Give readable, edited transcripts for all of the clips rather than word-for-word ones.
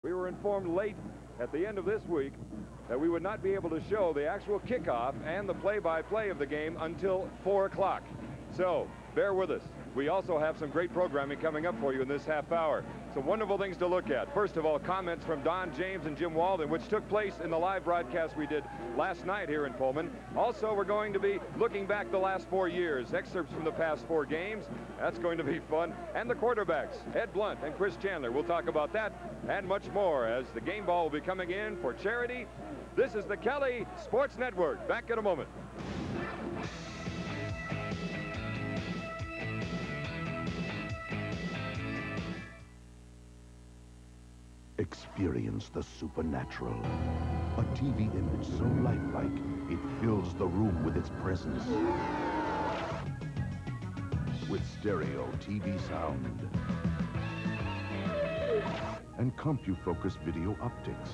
We were informed late at the end of this week that we would not be able to show the actual kickoff and the play-by-play of the game until 4 o'clock. So bear with us. We also have some great programming coming up for you in this half hour. Some wonderful things to look at. First of all, comments from Don James and Jim Walden, which took place in the live broadcast we did last night here in Pullman. Also, we're going to be looking back the last 4 years, excerpts from the past 4 games. That's going to be fun. And the quarterbacks, Ed Blunt and Chris Chandler. We'll talk about that and much more as the game ball will be coming in for charity. This is the Kelly Sports Network. Back in a moment. Experience the supernatural. A TV image so lifelike, it fills the room with its presence. With stereo TV sound and CompuFocus video optics.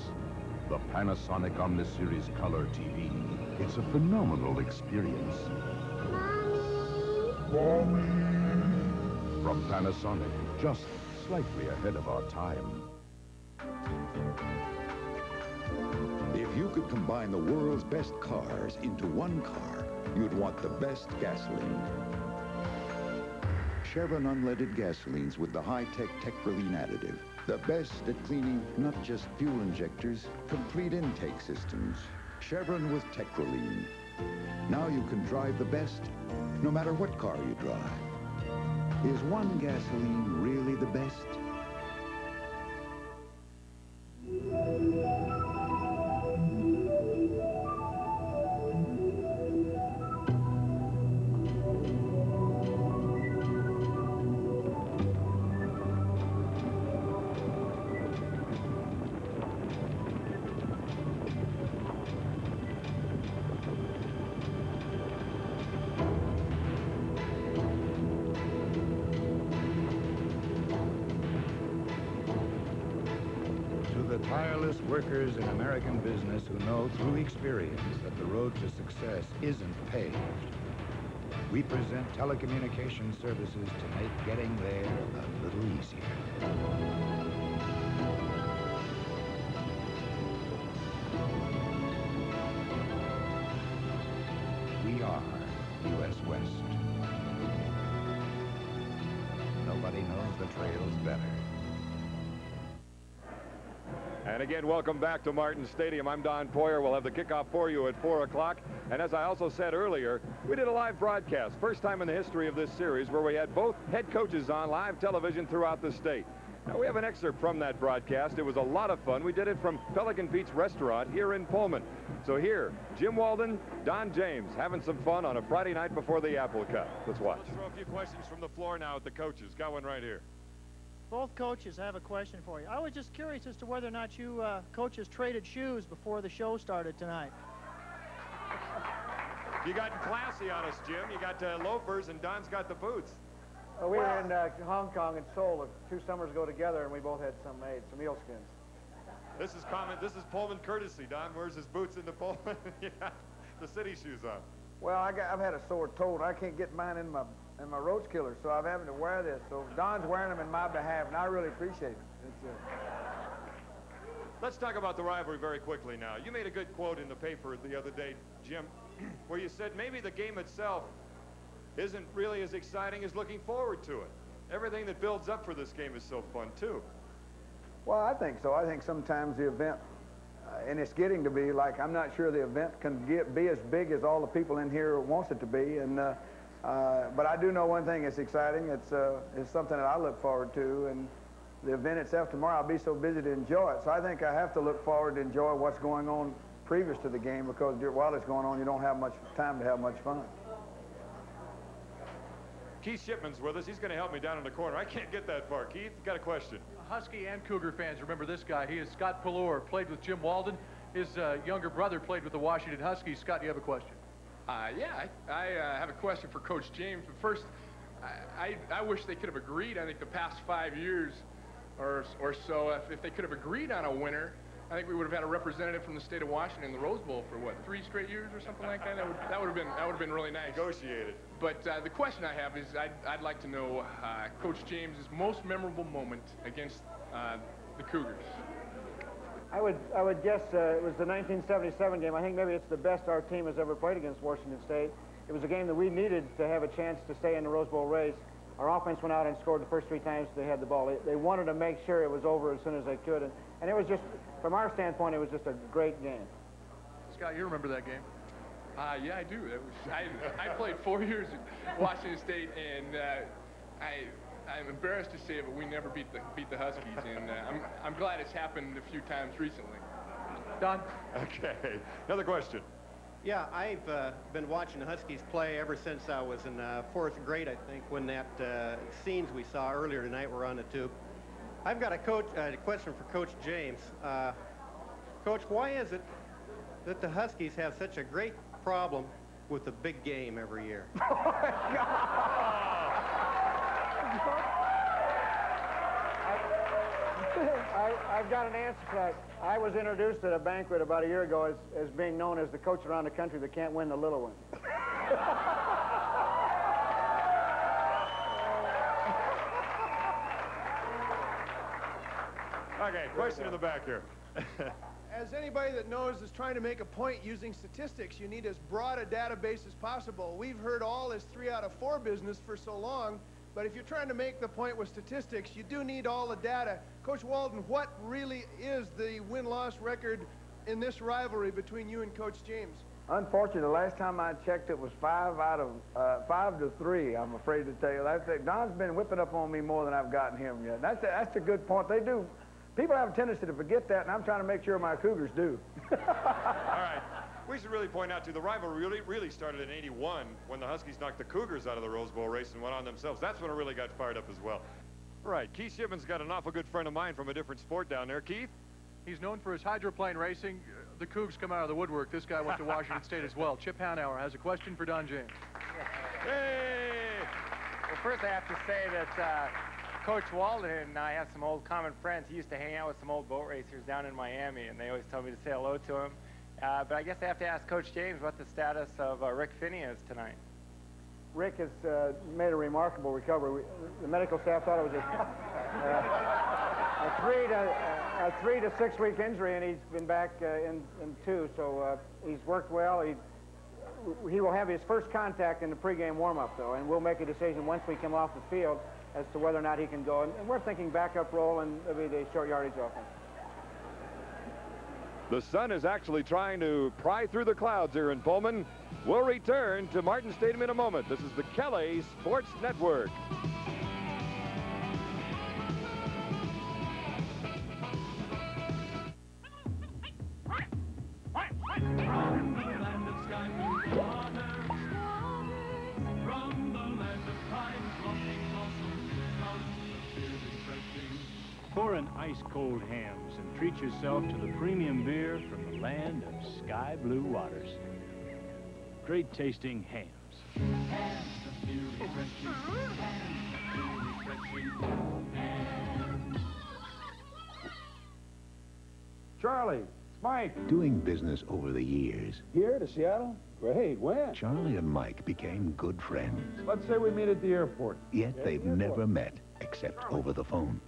The Panasonic Omniseries Color TV. It's a phenomenal experience. Mommy! From Panasonic, just slightly ahead of our time. If you could combine the world's best cars into one car, you'd want the best gasoline. Chevron unleaded gasolines with the high-tech Techroline additive. The best at cleaning not just fuel injectors, complete intake systems. Chevron with Techroline. Now you can drive the best, no matter what car you drive. Is one gasoline really the best? Tireless workers in American business who know through experience that the road to success isn't paved. We present telecommunication services to make getting there a little easier. We are U.S. West. Nobody knows the trails better. And again, welcome back to Martin Stadium. I'm Don Poier. We'll have the kickoff for you at 4 o'clock. And as I also said earlier, we did a live broadcast. First time in the history of this series where we had both head coaches on live television throughout the state. Now, we have an excerpt from that broadcast. It was a lot of fun. We did it from Pelican Pete's Restaurant here in Pullman. So here, Jim Walden, Don James, having some fun on a Friday night before the Apple Cup. Let's watch. Let's throw a few questions from the floor now at the coaches. Got one right here. Both coaches have a question for you. I was just curious as to whether or not you coaches traded shoes before the show started tonight. You got classy on us, Jim. You got loafers, and Don's got the boots. We were in Hong Kong and Seoul 2 summers ago together, and we both had some made, some eelskins. This is common. This is Pullman courtesy. Don wears his boots in the Pullman. Yeah, the city shoes on. Well, I've had a sore toe, and I can't get mine in my roach killer, so I'm having to wear this. So Don's wearing them in my behalf, and I really appreciate it. Let's talk about the rivalry very quickly now. You made a good quote in the paper the other day, Jim, where you said maybe the game itself isn't really as exciting as looking forward to it. Everything that builds up for this game is so fun, too. Well, I think so. I think sometimes the event, and it's getting to be like, I'm not sure the event can be as big as all the people in here wants it to be. And but I do know one thing is exciting. It's something that I look forward to, and the event itself tomorrow, I'll be so busy to enjoy it. So I think I have to look forward to enjoy what's going on previous to the game, because while it's going on, you don't have much time to have much fun. Keith Shipman's with us. He's going to help me down in the corner. I can't get that far. Keith, got a question. Husky and Cougar fans remember this guy. He is Scott Pullman, played with Jim Walden. His younger brother played with the Washington Huskies. Scott, do you have a question? Yeah, I have a question for Coach James. But first, I wish they could have agreed. I think the past 5 years or so, if they could have agreed on a winner, I think we would have had a representative from the state of Washington in the Rose Bowl for what, 3 straight years or something like that. That would have been really nice. Negotiated. But the question I have is, I'd like to know Coach James's most memorable moment against the Cougars. I would guess it was the 1977 game. I think maybe it's the best our team has ever played against Washington State. It was a game that we needed to have a chance to stay in the Rose Bowl race. Our offense went out and scored the first 3 times they had the ball. They wanted to make sure it was over as soon as they could. And it was just, from our standpoint, it was just a great game. Scott, you remember that game? Yeah, I do. I played 4 years at Washington State, and I'm embarrassed to say it, but we never beat the Huskies, and I'm glad it's happened a few times recently. Don? Okay. Another question. Yeah, I've been watching the Huskies play ever since I was in 4th grade, I think, when that scenes we saw earlier tonight were on the tube. I've got a question for Coach James. Coach, why is it that the Huskies have such a great problem with the big game every year? I've got an answer for that. I was introduced at a banquet about a year ago as being known as the coach around the country that can't win the little one. Okay, question in the back here. As anybody that knows is trying to make a point using statistics, you need as broad a database as possible. We've heard all this 3 out of 4 business for so long, but if you're trying to make the point with statistics, you do need all the data. Coach Walden, what really is the win-loss record in this rivalry between you and Coach James? Unfortunately, the last time I checked, it was 5 to 3. I'm afraid to tell you. Don's been whipping up on me more than I've gotten him yet. That's a good point. They do. People have a tendency to forget that, and I'm trying to make sure my Cougars do. All right. We should really point out, too, the rivalry really started in '81 when the Huskies knocked the Cougars out of the Rose Bowl race and went on themselves. That's when it really got fired up as well. All right. Keith Shipman's got an awful good friend of mine from a different sport down there. Keith? He's known for his hydroplane racing. The Cougs come out of the woodwork. This guy went to Washington State as well. Chip Hanauer has a question for Don James. Hey! Well, first I have to say that Coach Walden and I have some old common friends. He used to hang out with some old boat racers down in Miami, and they always told me to say hello to him. But I guess I have to ask Coach James what the status of Rick Finney is tonight. Rick has made a remarkable recovery. The medical staff thought it was a 3 to 6 week injury, and he's been back in 2. So he's worked well. He will have his first contact in the pregame warm-up, though, and we'll make a decision once we come off the field as to whether or not he can go. And we're thinking backup role and maybe the short yardage offense. The sun is actually trying to pry through the clouds here in Pullman. We'll return to Martin Stadium in a moment. This is the Kelly Sports Network. Pour in ice-cold hams and treat yourself to the premium beer from the land of sky blue waters. Great tasting hams. Charlie, it's Mike. Doing business over the years, Here to Seattle? Great, when? Charlie and Mike became good friends. Let's say we meet at the airport. Yet they've never met, except over the phone.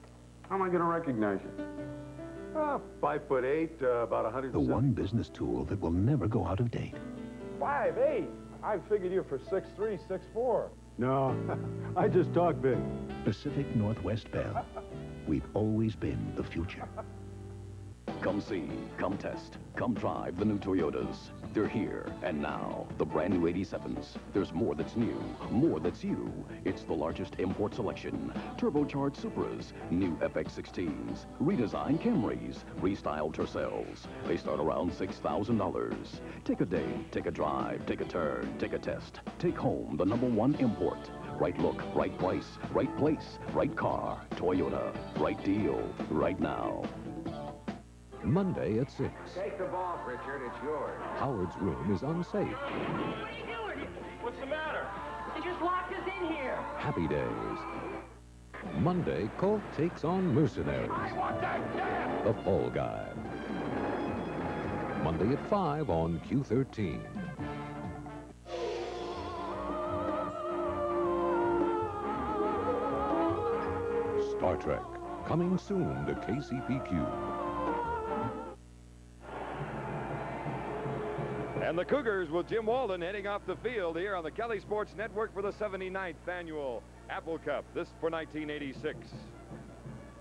How am I going to recognize you? 5'8", about 100. The one business tool that will never go out of date. 5'8". I figured you for 6'3", 6'4". No, I just talk big. Pacific Northwest Bell. We've always been the future. Come see, come test, come drive the new Toyotas. They're here and now. The brand new 87s. There's more that's new, more that's you. It's the largest import selection. Turbocharged Supras, new FX16s, redesigned Camrys, restyled Tercels. They start around $6,000. Take a day, take a drive, take a turn, take a test. Take home the #1 import. Right look, right price, right place, right car. Toyota. Right deal, right now. Monday at 6. Take the ball, Richard. It's yours. Howard's room is unsafe. What are you doing? What's the matter? They just locked us in here. Happy days. Monday, Colt takes on Mercenaries. The Fall Guy. Monday at 5 on Q13. Star Trek, coming soon to KCPQ. And the Cougars with Jim Walden heading off the field here on the Kelly Sports Network for the 79th annual Apple Cup. This for 1986.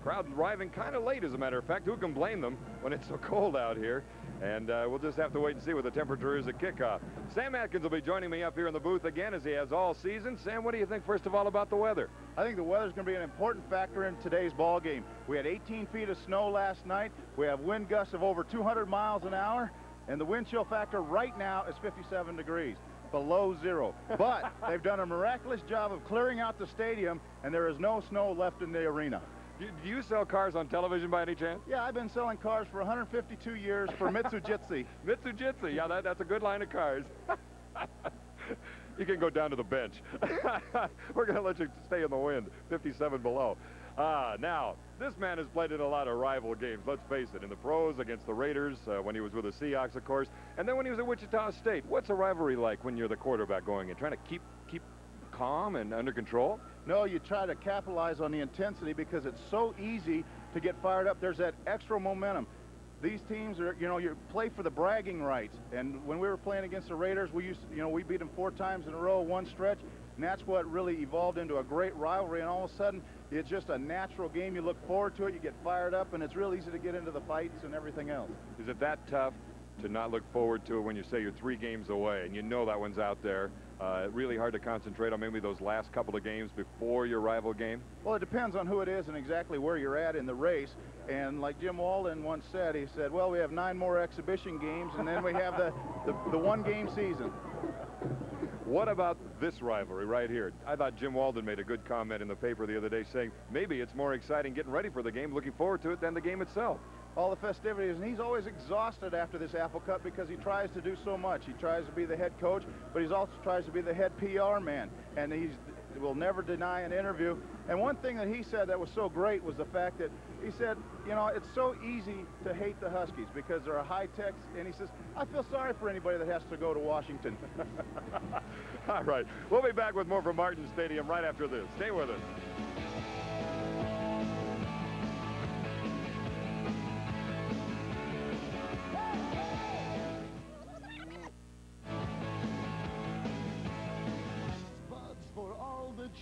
Crowd arriving kind of late, as a matter of fact. Who can blame them when it's so cold out here? And we'll just have to wait and see what the temperature is at kickoff. Sam Atkins will be joining me up here in the booth again, as he has all season. Sam, what do you think, first of all, about the weather? I think the weather's going to be an important factor in today's ball game. We had 18 feet of snow last night. We have wind gusts of over 200 miles an hour. And the wind chill factor right now is 57 degrees, below zero. But they've done a miraculous job of clearing out the stadium, and there is no snow left in the arena. Do you sell cars on television by any chance? Yeah, I've been selling cars for 152 years for Mitsubishi. Mitsubishi, yeah, that's a good line of cars. You can go down to the bench. We're going to let you stay in the wind, 57 below. Now, this man has played in a lot of rival games, let's face it, in the pros against the Raiders, when he was with the Seahawks, of course, and then when he was at Wichita State. What's a rivalry like when you're the quarterback going in, trying to keep calm and under control? No, you try to capitalize on the intensity because it's so easy to get fired up. There's that extra momentum. These teams are, you play for the bragging rights. And when we were playing against the Raiders, we beat them 4 times in a row, one stretch. And that's what really evolved into a great rivalry. And all of a sudden, it's just a natural game. You look forward to it, you get fired up, and it's real easy to get into the fights and everything else. Is it that tough to not look forward to it when you say you're 3 games away and you know that one's out there? Really hard to concentrate on maybe those last couple of games before your rival game? Well, it depends on who it is and exactly where you're at in the race. And like Jim Walden once said, he said, well, we have 9 more exhibition games, and then we have the one-game season. What about this rivalry right here? I thought Jim Walden made a good comment in the paper the other day saying maybe it's more exciting getting ready for the game, looking forward to it, than the game itself. All the festivities, and he's always exhausted after this Apple Cup because he tries to do so much. He tries to be the head coach, but he also tries to be the head PR man, and he will never deny an interview. And one thing that he said that was so great was the fact that he said, it's so easy to hate the Huskies because they're a high-tech, and he says, I feel sorry for anybody that has to go to Washington. All right, we'll be back with more from Martin Stadium right after this. Stay with us.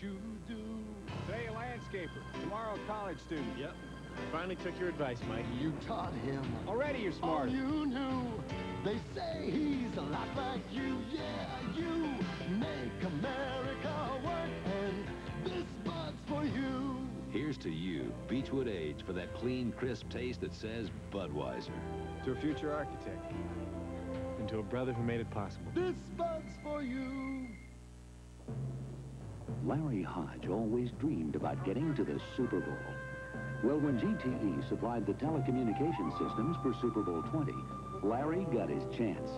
You do. Today, a landscaper. Tomorrow, a college student. Yep. Finally took your advice, Mike. You taught him. Already you're smart. All you knew. They say he's a lot like you. Yeah, you make America work, and this bud's for you. Here's to you, Beechwood Age, for that clean, crisp taste that says Budweiser. To a future architect. And to a brother who made it possible. This bud's for you. Larry Hodge always dreamed about getting to the Super Bowl. Well, when GTE supplied the telecommunication systems for Super Bowl 20, Larry got his chance.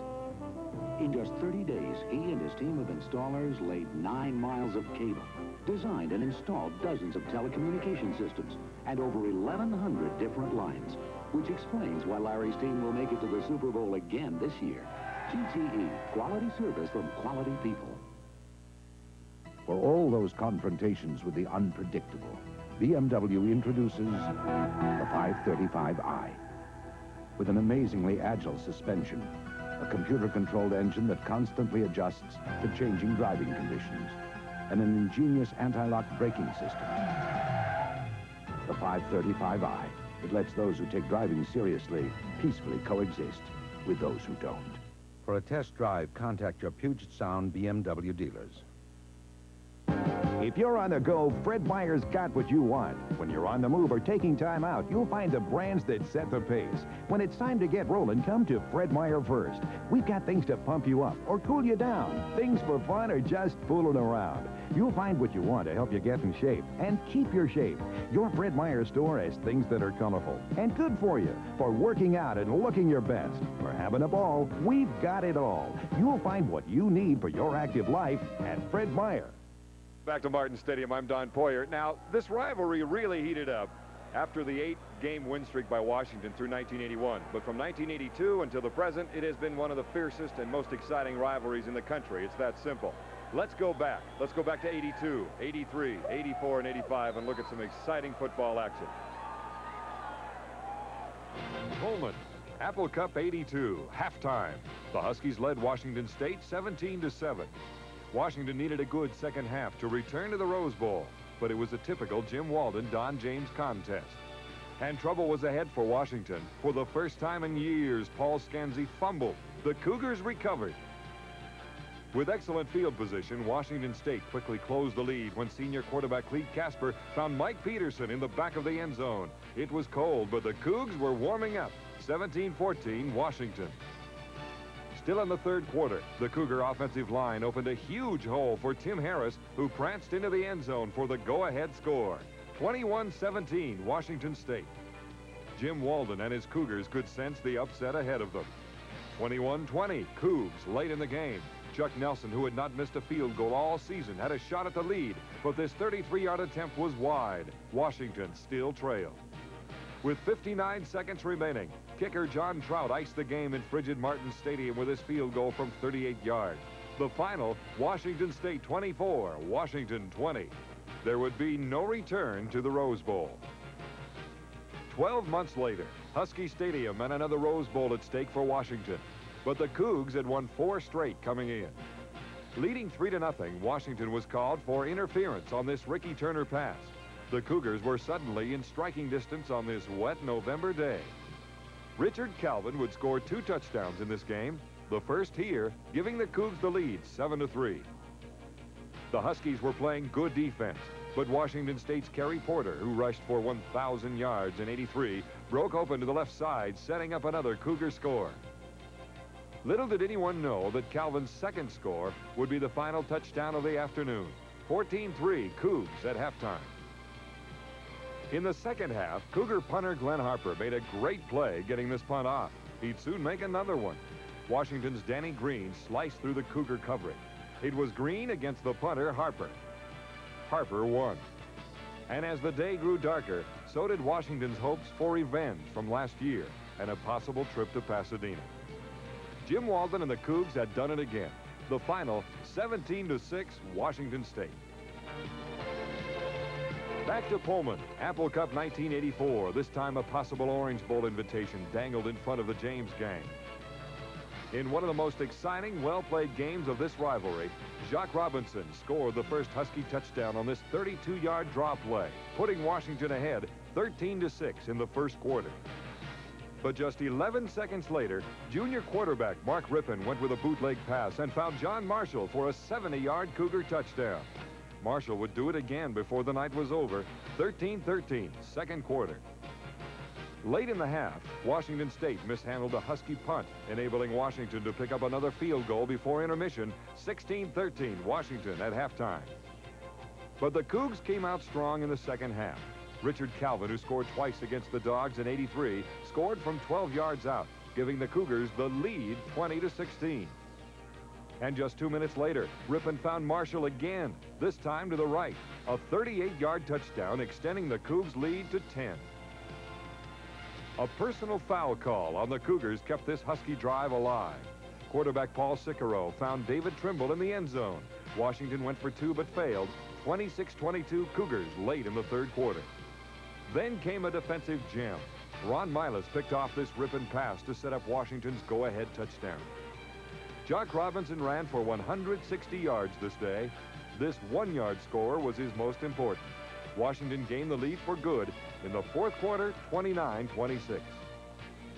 In just 30 days, he and his team of installers laid 9 miles of cable, designed and installed dozens of telecommunication systems, and over 1,100 different lines, which explains why Larry's team will make it to the Super Bowl again this year. GTE, quality service from quality people. For all those confrontations with the unpredictable, BMW introduces the 535i. With an amazingly agile suspension, a computer-controlled engine that constantly adjusts to changing driving conditions, and an ingenious anti-lock braking system. The 535i, it lets those who take driving seriously peacefully coexist with those who don't. For a test drive, contact your Puget Sound BMW dealers. If you're on the go, Fred Meyer's got what you want. When you're on the move or taking time out, you'll find the brands that set the pace. When it's time to get rolling, come to Fred Meyer first. We've got things to pump you up or cool you down, things for fun or just fooling around. You'll find what you want to help you get in shape and keep your shape. Your Fred Meyer store has things that are colorful and good for you, for working out and looking your best. For having a ball, we've got it all. You'll find what you need for your active life at Fred Meyer. Back to Martin Stadium, I'm Don Poier. Now, this rivalry really heated up after the 8-game win streak by Washington through 1981. But from 1982 until the present, it has been one of the fiercest and most exciting rivalries in the country. It's that simple. Let's go back. Let's go back to 82, 83, 84, and 85 and look at some exciting football action. Pullman Apple Cup 82, halftime. The Huskies led Washington State 17-7. Washington needed a good second half to return to the Rose Bowl, but it was a typical Jim Walden-Don James contest. And trouble was ahead for Washington. For the first time in years, Paul Scanzi fumbled. The Cougars recovered. With excellent field position, Washington State quickly closed the lead when senior quarterback Clete Casper found Mike Peterson in the back of the end zone. It was cold, but the Cougs were warming up. 17-14, Washington. Still in the third quarter, the Cougar offensive line opened a huge hole for Tim Harris, who pranced into the end zone for the go-ahead score. 21-17, Washington State. Jim Walden and his Cougars could sense the upset ahead of them. 21-20, Cougs late in the game. Chuck Nelson, who had not missed a field goal all season, had a shot at the lead, but this 33-yard attempt was wide. Washington still trailed. With 59 seconds remaining, kicker John Trout iced the game in frigid Martin Stadium with his field goal from 38 yards. The final, Washington State 24, Washington 20. There would be no return to the Rose Bowl. 12 months later, Husky Stadium and another Rose Bowl at stake for Washington. But the Cougs had won 4 straight coming in. Leading 3-0, Washington was called for interference on this Ricky Turner pass. The Cougars were suddenly in striking distance on this wet November day. Richard Calvin would score 2 touchdowns in this game, the first here, giving the Cougs the lead 7-3. The Huskies were playing good defense, but Washington State's Kerry Porter, who rushed for 1,000 yards in '83, broke open to the left side, setting up another Cougar score. Little did anyone know that Calvin's second score would be the final touchdown of the afternoon. 14-3, Cougs at halftime. In the second half, Cougar punter Glenn Harper made a great play getting this punt off. He'd soon make another one. Washington's Danny Green sliced through the Cougar coverage. It was Green against the punter Harper. Harper won. And as the day grew darker, so did Washington's hopes for revenge from last year and a possible trip to Pasadena. Jim Walden and the Cougs had done it again. The final, 17-6, Washington State. Back to Pullman, Apple Cup 1984. This time a possible Orange Bowl invitation dangled in front of the James gang. In one of the most exciting, well-played games of this rivalry, Jacques Robinson scored the first Husky touchdown on this 32-yard draw play, putting Washington ahead 13-6 in the first quarter. But just 11 seconds later, junior quarterback Mark Rippon went with a bootleg pass and found John Marshall for a 70-yard Cougar touchdown. Marshall would do it again before the night was over. 13-13, second quarter. Late in the half, Washington State mishandled a Husky punt, enabling Washington to pick up another field goal before intermission. 16-13, Washington at halftime. But the Cougs came out strong in the second half. Richard Calvin, who scored twice against the Dogs in '83, scored from 12 yards out, giving the Cougars the lead 20-16. And just 2 minutes later, Rippon found Marshall again, this time to the right. A 38-yard touchdown, extending the Cougs' lead to 10. A personal foul call on the Cougars kept this Husky drive alive. Quarterback Paul Sicaro found David Trimble in the end zone. Washington went for 2 but failed. 26-22 Cougars late in the third quarter. Then came a defensive gem. Ron Milas picked off this Rippon pass to set up Washington's go-ahead touchdown. Jock Robinson ran for 160 yards this day. This 1-yard score was his most important. Washington gained the lead for good in the fourth quarter, 29-26.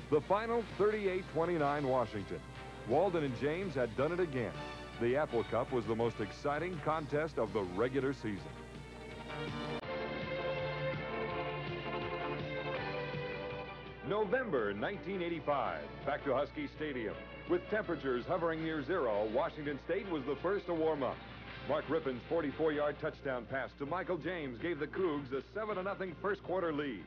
The final, 38-29 Washington. Walden and James had done it again. The Apple Cup was the most exciting contest of the regular season. November 1985, back to Husky Stadium. With temperatures hovering near zero, Washington State was the first to warm up. Mark Rippon's 44-yard touchdown pass to Michael James gave the Cougs a 7-0 first quarter lead.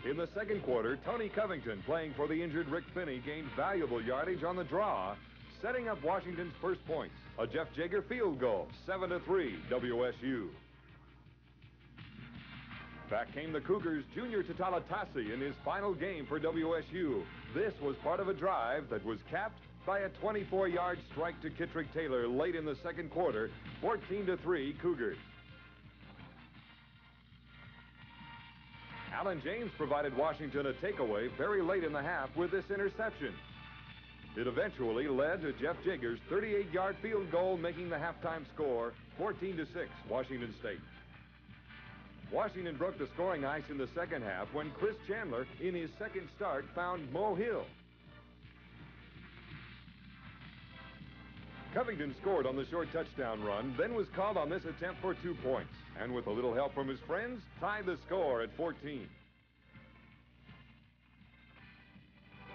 In the second quarter, Tony Covington, playing for the injured Rick Finney, gained valuable yardage on the draw, setting up Washington's first points. A Jeff Jaeger field goal, 7-3 WSU. Back came the Cougars' Junior Tatalatasi in his final game for WSU. This was part of a drive that was capped by a 24-yard strike to Kittrick Taylor late in the second quarter, 14-3 Cougars. Alan James provided Washington a takeaway very late in the half with this interception. It eventually led to Jeff Jager's 38-yard field goal, making the halftime score 14-6, Washington State. Washington broke the scoring ice in the second half when Chris Chandler, in his second start, found Mo Hill. Covington scored on the short touchdown run, then was called on this attempt for 2 points, and with a little help from his friends, tied the score at 14.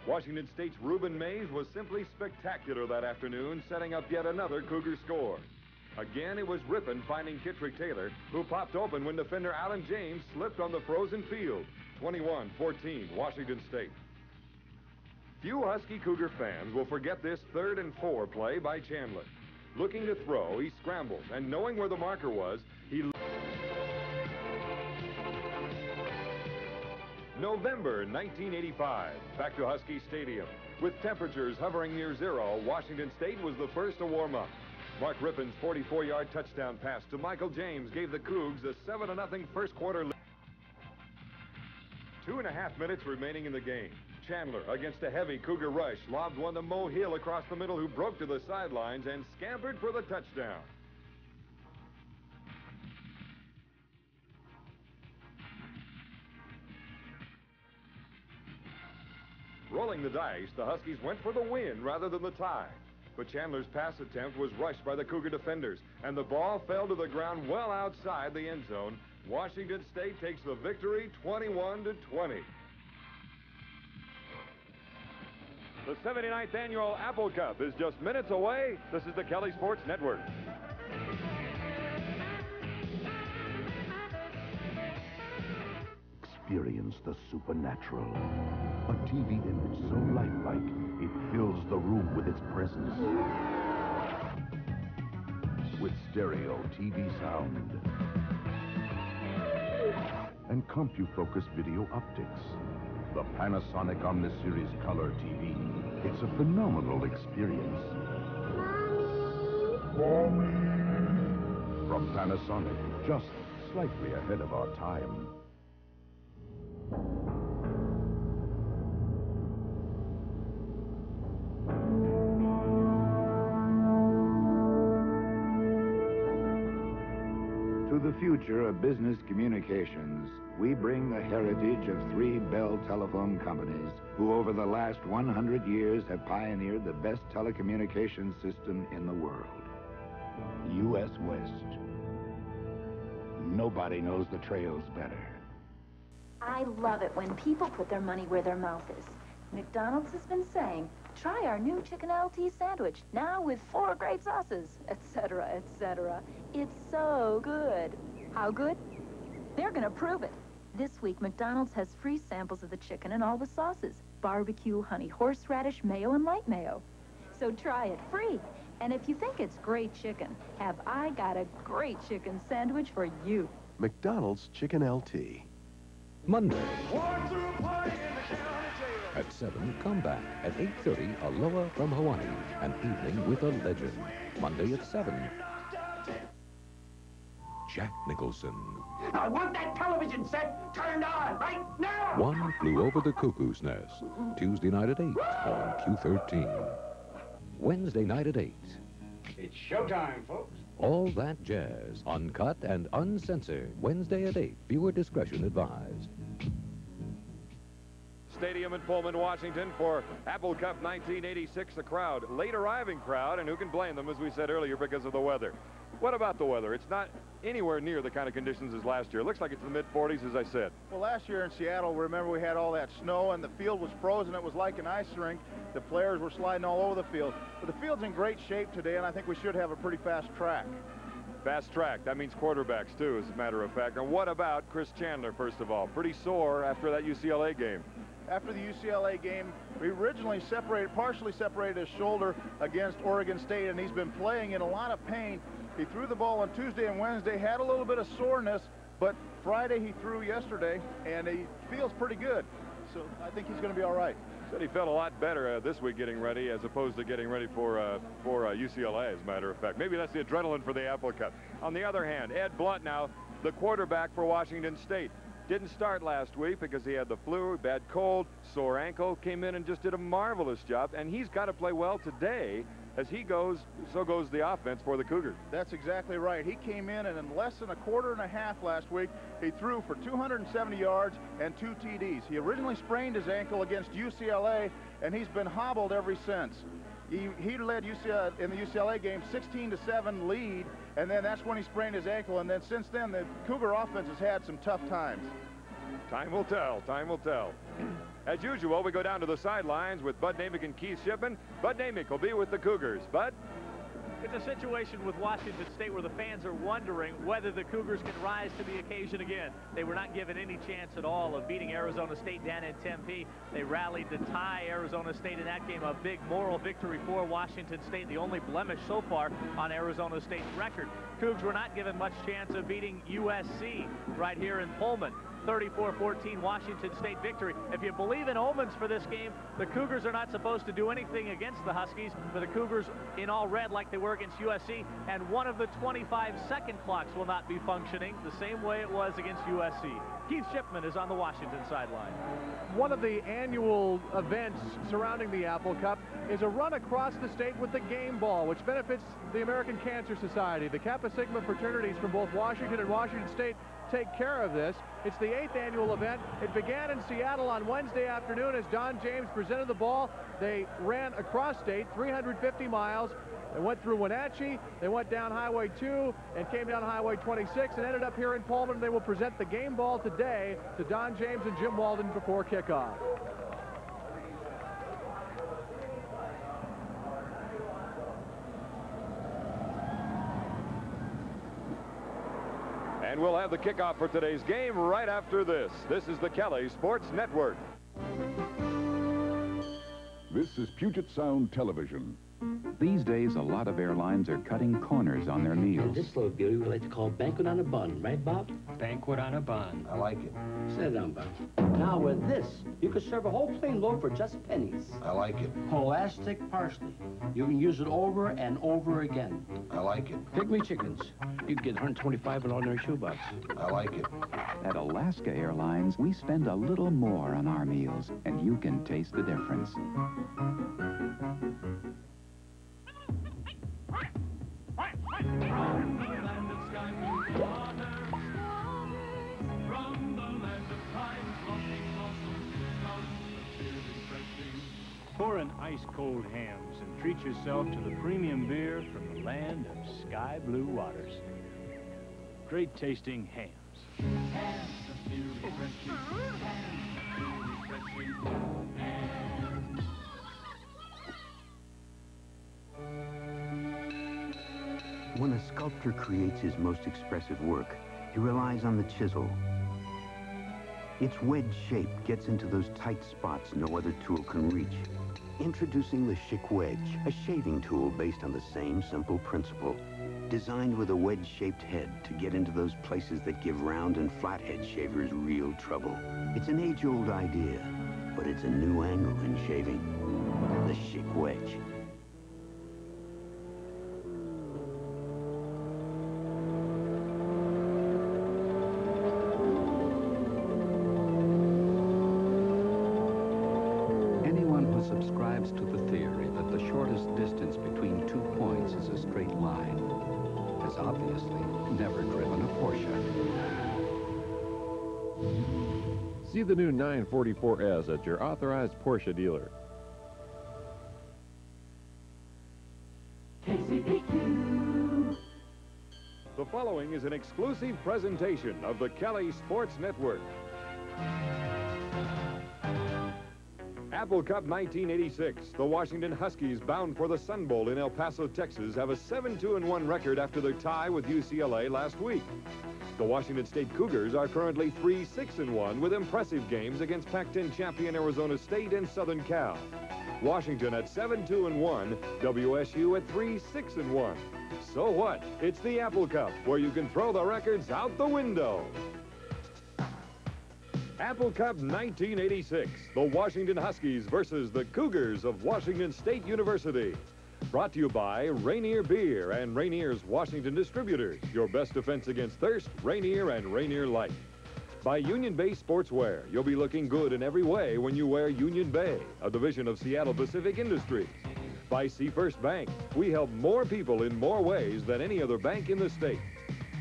Washington State's Reuben Mays was simply spectacular that afternoon, setting up yet another Cougar score. Again, it was Rippon finding Kittrick Taylor, who popped open when defender Alan James slipped on the frozen field. 21-14, Washington State. Few Husky Cougar fans will forget this 3rd and 4 play by Chandler. Looking to throw, he scrambles, and knowing where the marker was, he... November 1985, back to Husky Stadium. With temperatures hovering near 0, Washington State was the first to warm up. Mark Rippon's 44-yard touchdown pass to Michael James gave the Cougs a 7-0 first quarter lead. 2.5 minutes remaining in the game. Chandler, against a heavy Cougar rush, lobbed one to Mo Hill across the middle, who broke to the sidelines and scampered for the touchdown. Rolling the dice, the Huskies went for the win rather than the tie. But Chandler's pass attempt was rushed by the Cougar defenders, and the ball fell to the ground well outside the end zone. Washington State takes the victory 21-20. The 79th annual Apple Cup is just minutes away. This is the Kelly Sports Network. Experience the supernatural. A TV image so lifelike, it fills the room with its presence. With stereo TV sound and CompuFocus video optics. The Panasonic Omniseries Color TV. It's a phenomenal experience. Mommy! From Panasonic, just slightly ahead of our time. To the future of business communications, we bring the heritage of 3 Bell telephone companies who over the last 100 years have pioneered the best telecommunications system in the world. U.S. West. Nobody knows the trails better. I love it when people put their money where their mouth is. McDonald's has been saying, try our new chicken LT sandwich, now with 4 great sauces, etc., etc. It's so good. How good? They're gonna prove it. This week, McDonald's has free samples of the chicken and all the sauces. Barbecue, honey horseradish, mayo, and light mayo. So try it free. And if you think it's great chicken, have I got a great chicken sandwich for you. McDonald's Chicken LT. Monday. At 7, come back. At 8:30, Aloha from Hawaii. An evening with a legend. Monday at 7. Jack Nicholson. I want that television set turned on right now! One Flew Over the Cuckoo's Nest. Tuesday night at 8 on Q13. Wednesday night at 8. It's showtime, folks. All that jazz, uncut and uncensored. Wednesday at 8. Viewer discretion advised. Stadium in Pullman, Washington for Apple Cup 1986, a crowd, late arriving crowd, and who can blame them, as we said earlier, because of the weather. What about the weather? It's not anywhere near the kind of conditions as last year. It looks like it's in the mid-40s, as I said. Well, last year in Seattle, remember we had all that snow and the field was frozen. It was like an ice rink. The players were sliding all over the field. But the field's in great shape today, and I think we should have a pretty fast track. Fast track. That means quarterbacks, too, as a matter of fact. And what about Chris Chandler, first of all? Pretty sore after that UCLA game. After the UCLA game, we originally partially separated his shoulder against Oregon State, and he's been playing in a lot of pain. He threw the ball on Tuesday and Wednesday, had a little bit of soreness, but Friday he threw yesterday, and he feels pretty good. So I think he's going to be all right. Said he felt a lot better this week getting ready as opposed to getting ready for UCLA, as a matter of fact. Maybe that's the adrenaline for the Apple Cup. On the other hand, Ed Blunt now, the quarterback for Washington State. Didn't start last week because he had the flu, bad cold, sore ankle, came in and just did a marvelous job, and he's got to play well today. As he goes, so goes the offense for the Cougars. That's exactly right. He came in, and in less than a quarter and a half last week, he threw for 270 yards and 2 TDs. He originally sprained his ankle against UCLA, and he's been hobbled ever since. He led UCLA in the UCLA game 16-7 lead, and then that's when he sprained his ankle, and then since then the Cougar offense has had some tough times. Time will tell. Time will tell. As usual, we go down to the sidelines with Bud Namick and Keith Shipman. Bud Namick will be with the Cougars. Bud? It's a situation with Washington State where the fans are wondering whether the Cougars can rise to the occasion again. They were not given any chance at all of beating Arizona State down in Tempe. They rallied to tie Arizona State in that game, a big moral victory for Washington State, the only blemish so far on Arizona State's record. Cougs were not given much chance of beating USC right here in Pullman. 34-14 Washington State victory. If you believe in omens for this game, the Cougars are not supposed to do anything against the Huskies, but the Cougars in all red like they were against USC, and one of the 25-second clocks will not be functioning the same way it was against USC. Keith Shipman is on the Washington sideline. One of the annual events surrounding the Apple Cup is a run across the state with the game ball, which benefits the American Cancer Society. The Kappa Sigma fraternities from both Washington and Washington State take care of this. It's the 8th annual event. It began in Seattle on Wednesday afternoon as Don James presented the ball. They ran across state 350 miles. They went through Wenatchee, they went down Highway 2 and came down Highway 26 and ended up here in Pullman. They will present the game ball today to Don James and Jim Walden before kickoff. And we'll have the kickoff for today's game right after this. This is the Kelly Sports Network. This is Puget Sound Television. These days, a lot of airlines are cutting corners on their meals. This little beauty we like to call banquet on a bun, right, Bob? Banquet on a bun. I like it. Sit down, Bob. Now, with this, you could serve a whole plain loaf for just pennies. I like it. Elastic parsley. You can use it over and over again. I like it. Pygmy chickens. You can get 125 in ordinary shoebox. I like it. At Alaska Airlines, we spend a little more on our meals, and you can taste the difference. Pour in ice-cold hams and treat yourself to the premium beer from the land of sky blue waters. Great tasting hams. When a sculptor creates his most expressive work, he relies on the chisel. Its wedge shape gets into those tight spots no other tool can reach. Introducing the Schick Wedge, a shaving tool based on the same simple principle. Designed with a wedge-shaped head to get into those places that give round and flathead shavers real trouble. It's an age-old idea, but it's a new angle in shaving. The Schick Wedge. Subscribes to the theory that the shortest distance between 2 points is a straight line has obviously never driven a Porsche. See the new 944S at your authorized Porsche dealer. The following is an exclusive presentation of the Kelly Sports Network. Apple Cup 1986. The Washington Huskies, bound for the Sun Bowl in El Paso, Texas, have a 7-2-1 record after their tie with UCLA last week. The Washington State Cougars are currently 3-6-1 with impressive games against Pac-10 champion Arizona State and Southern Cal. Washington at 7-2-1, WSU at 3-6-1. So what? It's the Apple Cup, where you can throw the records out the window. Apple Cup 1986, the Washington Huskies versus the Cougars of Washington State University. Brought to you by Rainier Beer and Rainier's Washington Distributors. Your best defense against thirst, Rainier and Rainier Light. By Union Bay Sportswear, you'll be looking good in every way when you wear Union Bay, a division of Seattle Pacific Industries. By Seafirst Bank, we help more people in more ways than any other bank in the state.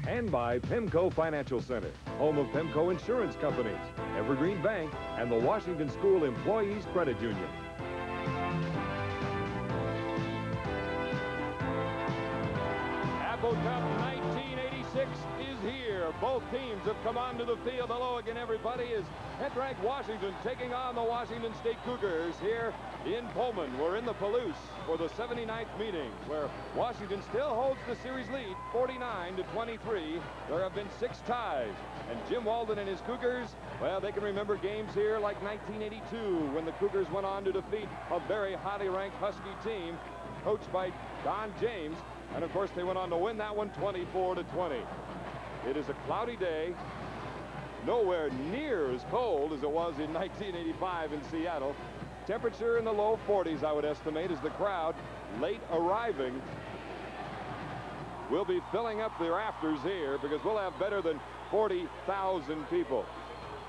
And by Pemco Financial Center, home of Pemco Insurance Companies, Evergreen Bank, and the Washington School Employees Credit Union. Apple Cup 1986 is here. Both teams have come onto the field. Hello again, everybody. Is head-ranked Washington taking on the Washington State Cougars here in Pullman. We're in the Palouse for the 79th meeting, where Washington still holds the series lead, 49-23. There have been 6 ties, and Jim Walden and his Cougars, well, they can remember games here like 1982 when the Cougars went on to defeat a very highly ranked Husky team coached by Don James. And, of course, they went on to win that one 24-20. It is a cloudy day, nowhere near as cold as it was in 1985 in Seattle. Temperature in the low 40s, I would estimate, as the crowd, late arriving, will be filling up the rafters here because we'll have better than 40,000 people.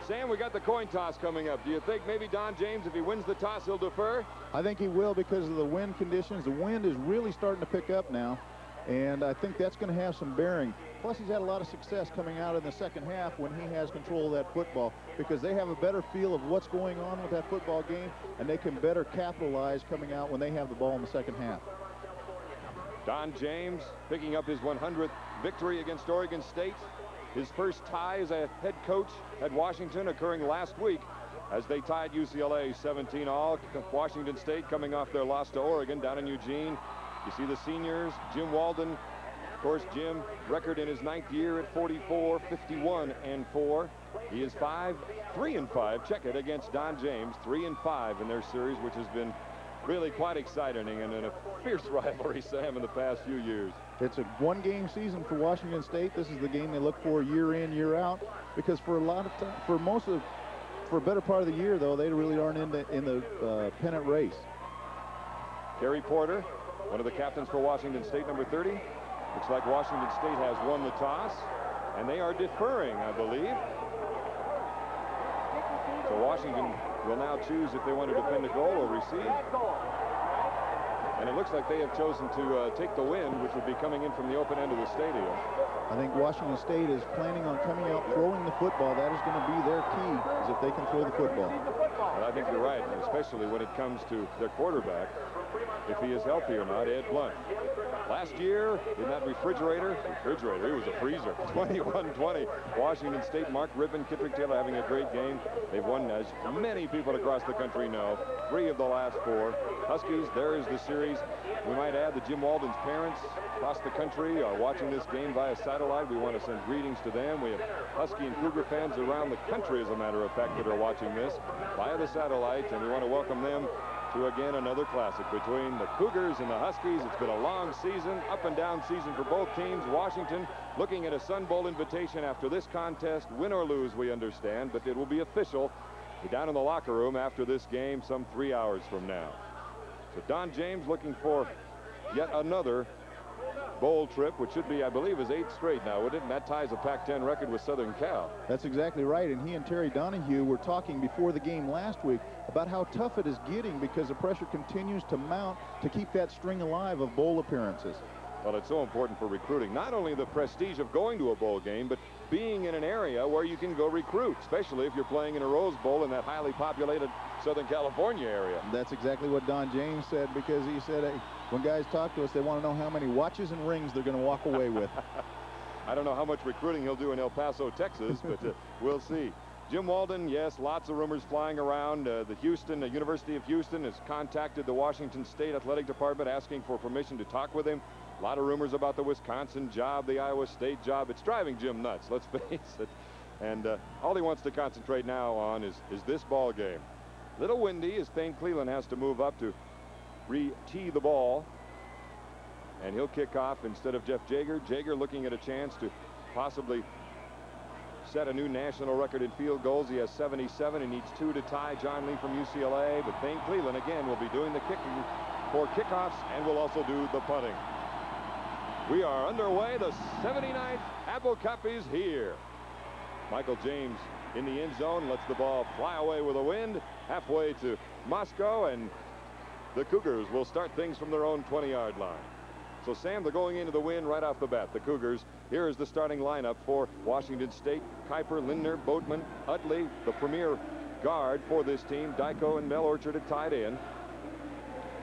Sam, we got the coin toss coming up. Do you think maybe Don James, if he wins the toss, he'll defer? I think he will because of the wind conditions. The wind is really starting to pick up now, and I think that's going to have some bearing. Plus, he's had a lot of success coming out in the second half when he has control of that football because they have a better feel of what's going on with that football game, and they can better capitalize coming out when they have the ball in the second half. Don James picking up his 100th victory against Oregon State. His first tie as a head coach at Washington occurring last week as they tied UCLA 17-all. Washington State coming off their loss to Oregon down in Eugene. You see the seniors, Jim Walden. Of course, Jim, record in his 9th year at 44, 51-4. He is 3-5. Check it, against Don James, 3-5 in their series, which has been really quite exciting and a fierce rivalry, Sam, in the past few years. It's a one-game season for Washington State. This is the game they look for year in, year out, because for a lot of time, for a better part of the year, though, they really aren't in the pennant race. Gary Porter, one of the captains for Washington State, number 30. Looks like Washington State has won the toss, and they are deferring, I believe. So Washington will now choose if they want to defend a goal or receive. And it looks like they have chosen to take the wind, which would be coming in from the open end of the stadium. I think Washington State is planning on coming out throwing the football. That is going to be their key, is if they can throw the football. And I think you're right, especially when it comes to their quarterback, if he is healthy or not, Ed Blunt. Last year, in that refrigerator, he was a freezer, 21-20. Washington State, Mark Ribbon, Kitrick Taylor having a great game. They've won, as many people across the country know, 3 of the last 4. Huskies, there is the series. We might add that Jim Walden's parents across the country are watching this game via satellite. We want to send greetings to them. We have Husky and Cougar fans around the country, as a matter of fact, that are watching this via the satellite, and we want to welcome them to, again, another classic between the Cougars and the Huskies. It's been a long season, up and down season for both teams. Washington looking at a Sun Bowl invitation after this contest, win or lose, we understand, but it will be official down in the locker room after this game some 3 hours from now. So Don James looking for yet another bowl trip, which should be, I believe, his 8th straight now, wouldn't it? And that ties a Pac-10 record with Southern Cal. That's exactly right, and he and Terry Donahue were talking before the game last week about how tough it is getting because the pressure continues to mount to keep that string alive of bowl appearances. Well, it's so important for recruiting. Not only the prestige of going to a bowl game, but being in an area where you can go recruit, especially if you're playing in a Rose Bowl in that highly populated Southern California area. That's exactly what Don James said, because he said, hey, when guys talk to us, they want to know how many watches and rings they're going to walk away with. I don't know how much recruiting he'll do in El Paso, Texas, but we'll see. Jim Walden, yes, lots of rumors flying around. The University of Houston has contacted the Washington State Athletic Department asking for permission to talk with him. A lot of rumors about the Wisconsin job, the Iowa State job. It's driving Jim nuts, let's face it. And all he wants to concentrate now on is this ball game. Little windy as Thane Cleveland has to move up to re-tee the ball. And he'll kick off instead of Jeff Jaeger. Jaeger looking at a chance to possibly set a new national record in field goals. He has 77 and needs 2 to tie John Lee from UCLA. But Thane Cleveland, again, will be doing the kicking for kickoffs and will also do the punting. We are underway. The 79th Apple Cup is here. Michael James in the end zone, lets the ball fly away with the wind halfway to Moscow, and the Cougars will start things from their own 20-yard line. So, Sam, they're going into the wind right off the bat. The Cougars, here is the starting lineup for Washington State. Kuiper, Lindner, Boatman, Utley, the premier guard for this team. Dyko and Mel Orchard at tight end.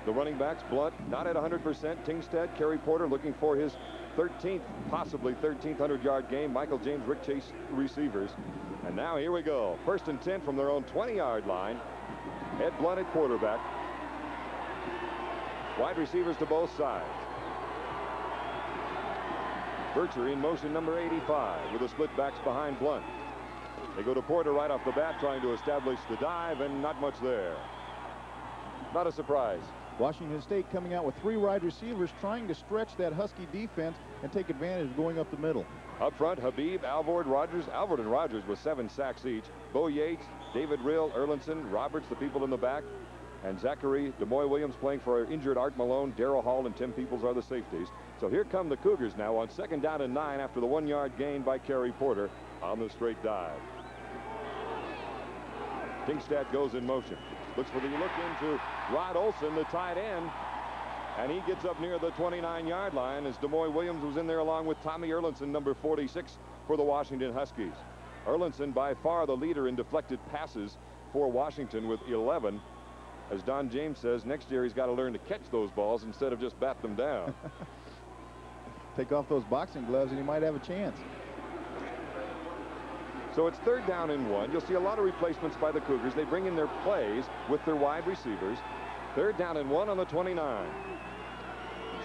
The running backs, Blunt, not at 100%. Tingstead, Kerry Porter looking for his 13th, possibly 1,300-yard game. Michael James, Rick Chase, receivers. And now here we go. 1st and 10 from their own 20-yard line. Ed Blunt at quarterback. Wide receivers to both sides. Bircher in motion, number 85, with the split backs behind Blunt. They go to Porter right off the bat, trying to establish the dive, and not much there. Not a surprise. Washington State coming out with 3 wide receivers, trying to stretch that Husky defense and take advantage of going up the middle. Up front, Habib, Alvord, Rogers. Alvord and Rogers with 7 sacks each. Bo Yates, David Rill, Erlinson, Roberts, the people in the back. And Zachary DeMoy Williams playing for injured Art Malone. Darrell Hall and Tim Peoples are the safeties. So here come the Cougars now on 2nd down and 9 after the 1-yard gain by Kerry Porter on the straight dive. Tingstad goes in motion. Looks for the look into Rod Olson, the tight end. And he gets up near the 29-yard line as DeMoy Williams was in there along with Tommy Erlinson, number 46, for the Washington Huskies. Erlinson by far the leader in deflected passes for Washington with 11. As Don James says, next year he's got to learn to catch those balls instead of just bat them down. Take off those boxing gloves and he might have a chance. So it's 3rd down and 1. You'll see a lot of replacements by the Cougars. They bring in their plays with their wide receivers. 3rd down and 1 on the 29.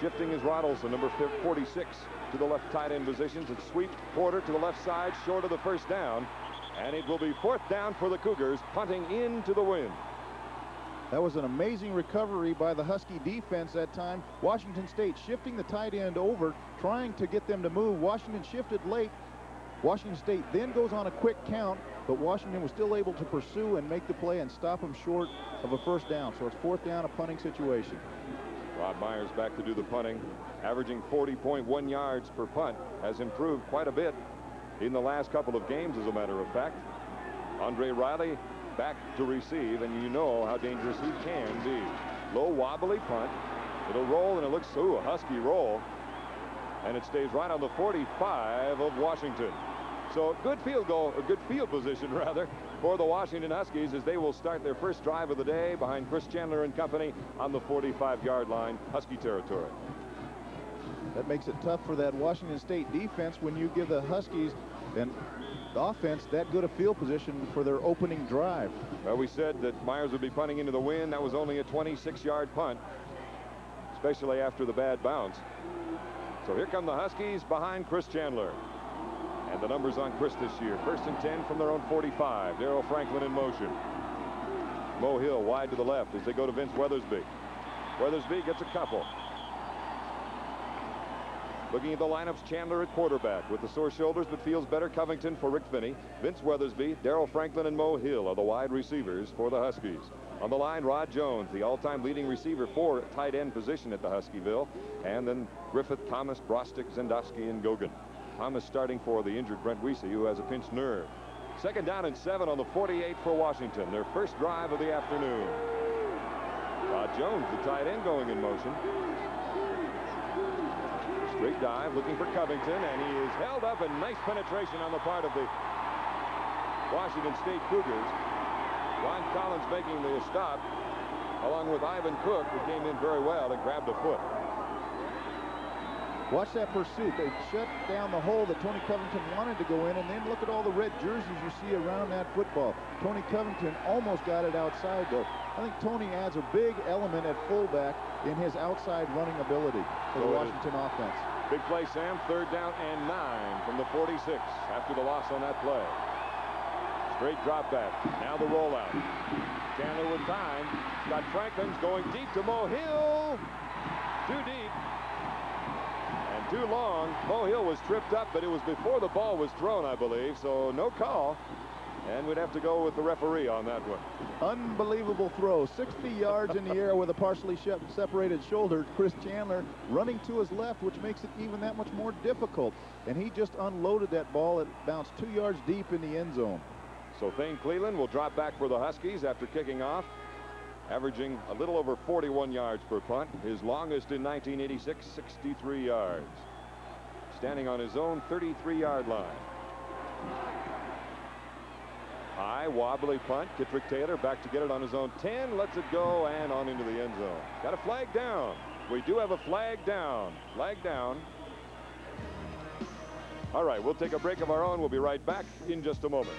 Shifting is Rod Olson, number 46, to the left tight end positions. It's sweep Porter to the left side, short of the 1st down. And it will be 4th down for the Cougars, punting into the wind. That was an amazing recovery by the Husky defense that time. Washington State shifting the tight end over, trying to get them to move. Washington shifted late. Washington State then goes on a quick count, but Washington was still able to pursue and make the play and stop them short of a 1st down. So it's 4th down, a punting situation. Rob Myers back to do the punting, averaging 40.1 yards per punt, has improved quite a bit in the last couple of games, as a matter of fact. Andre Riley back to receive, and you know how dangerous he can be. Low wobbly punt. It'll roll, and it looks, ooh, a Husky roll. And it stays right on the 45 of Washington. So good field goal, or good field position, rather, for the Washington Huskies as they will start their first drive of the day behind Chris Chandler and company on the 45-yard line, Husky territory. That makes it tough for that Washington State defense when you give the Huskies and the offense that good a field position for their opening drive. Well, we said that Myers would be punting into the wind. That was only a 26-yard punt, especially after the bad bounce. So here come the Huskies behind Chris Chandler. And the numbers on Chris this year. 1st and 10 from their own 45. Darrell Franklin in motion. Mo Hill wide to the left as they go to Vince Weathersby. Weathersby gets a couple. Looking at the lineups, Chandler at quarterback with the sore shoulders but feels better. Covington for Rick Finney. Vince Weathersby, Darrell Franklin, and Mo Hill are the wide receivers for the Huskies. On the line, Rod Jones, the all-time leading receiver for tight end position at the Huskyville. And then Griffith, Thomas, Brostick, Zendowski, and Gogan. Thomas starting for the injured Brent Wiese, who has a pinched nerve. 2nd down and 7 on the 48 for Washington, their first drive of the afternoon. Rod Jones, the tight end, going in motion. Straight dive, looking for Covington, and he is held up, and nice penetration on the part of the Washington State Cougars. Ron Collins making the stop, along with Ivan Cook, who came in very well and grabbed a foot. Watch that pursuit. They shut down the hole that Tony Covington wanted to go in, and then look at all the red jerseys you see around that football. Tony Covington almost got it outside, though. I think Tony adds a big element at fullback in his outside running ability for the Washington offense. Big play, Sam. 3rd down and 9 from the 46 after the loss on that play. Straight drop back. Now the rollout. Chandler with time. Scott Franklin's going deep to Mo Hill. Too deep. And too long. Mo Hill was tripped up, but it was before the ball was thrown, I believe. So no call. And we'd have to go with the referee on that one. Unbelievable throw. 60 yards in the air with a partially separated shoulder. Chris Chandler running to his left, which makes it even that much more difficult. And he just unloaded that ball. It bounced 2 yards deep in the end zone. So Thane Cleland will drop back for the Huskies after kicking off, averaging a little over 41 yards per punt. His longest in 1986, 63 yards. Standing on his own 33-yard line. High, wobbly punt. Kittrick Taylor back to get it on his own 10. Lets it go and on into the end zone. Got a flag down. We do have a flag down. Flag down. All right, we'll take a break of our own. We'll be right back in just a moment.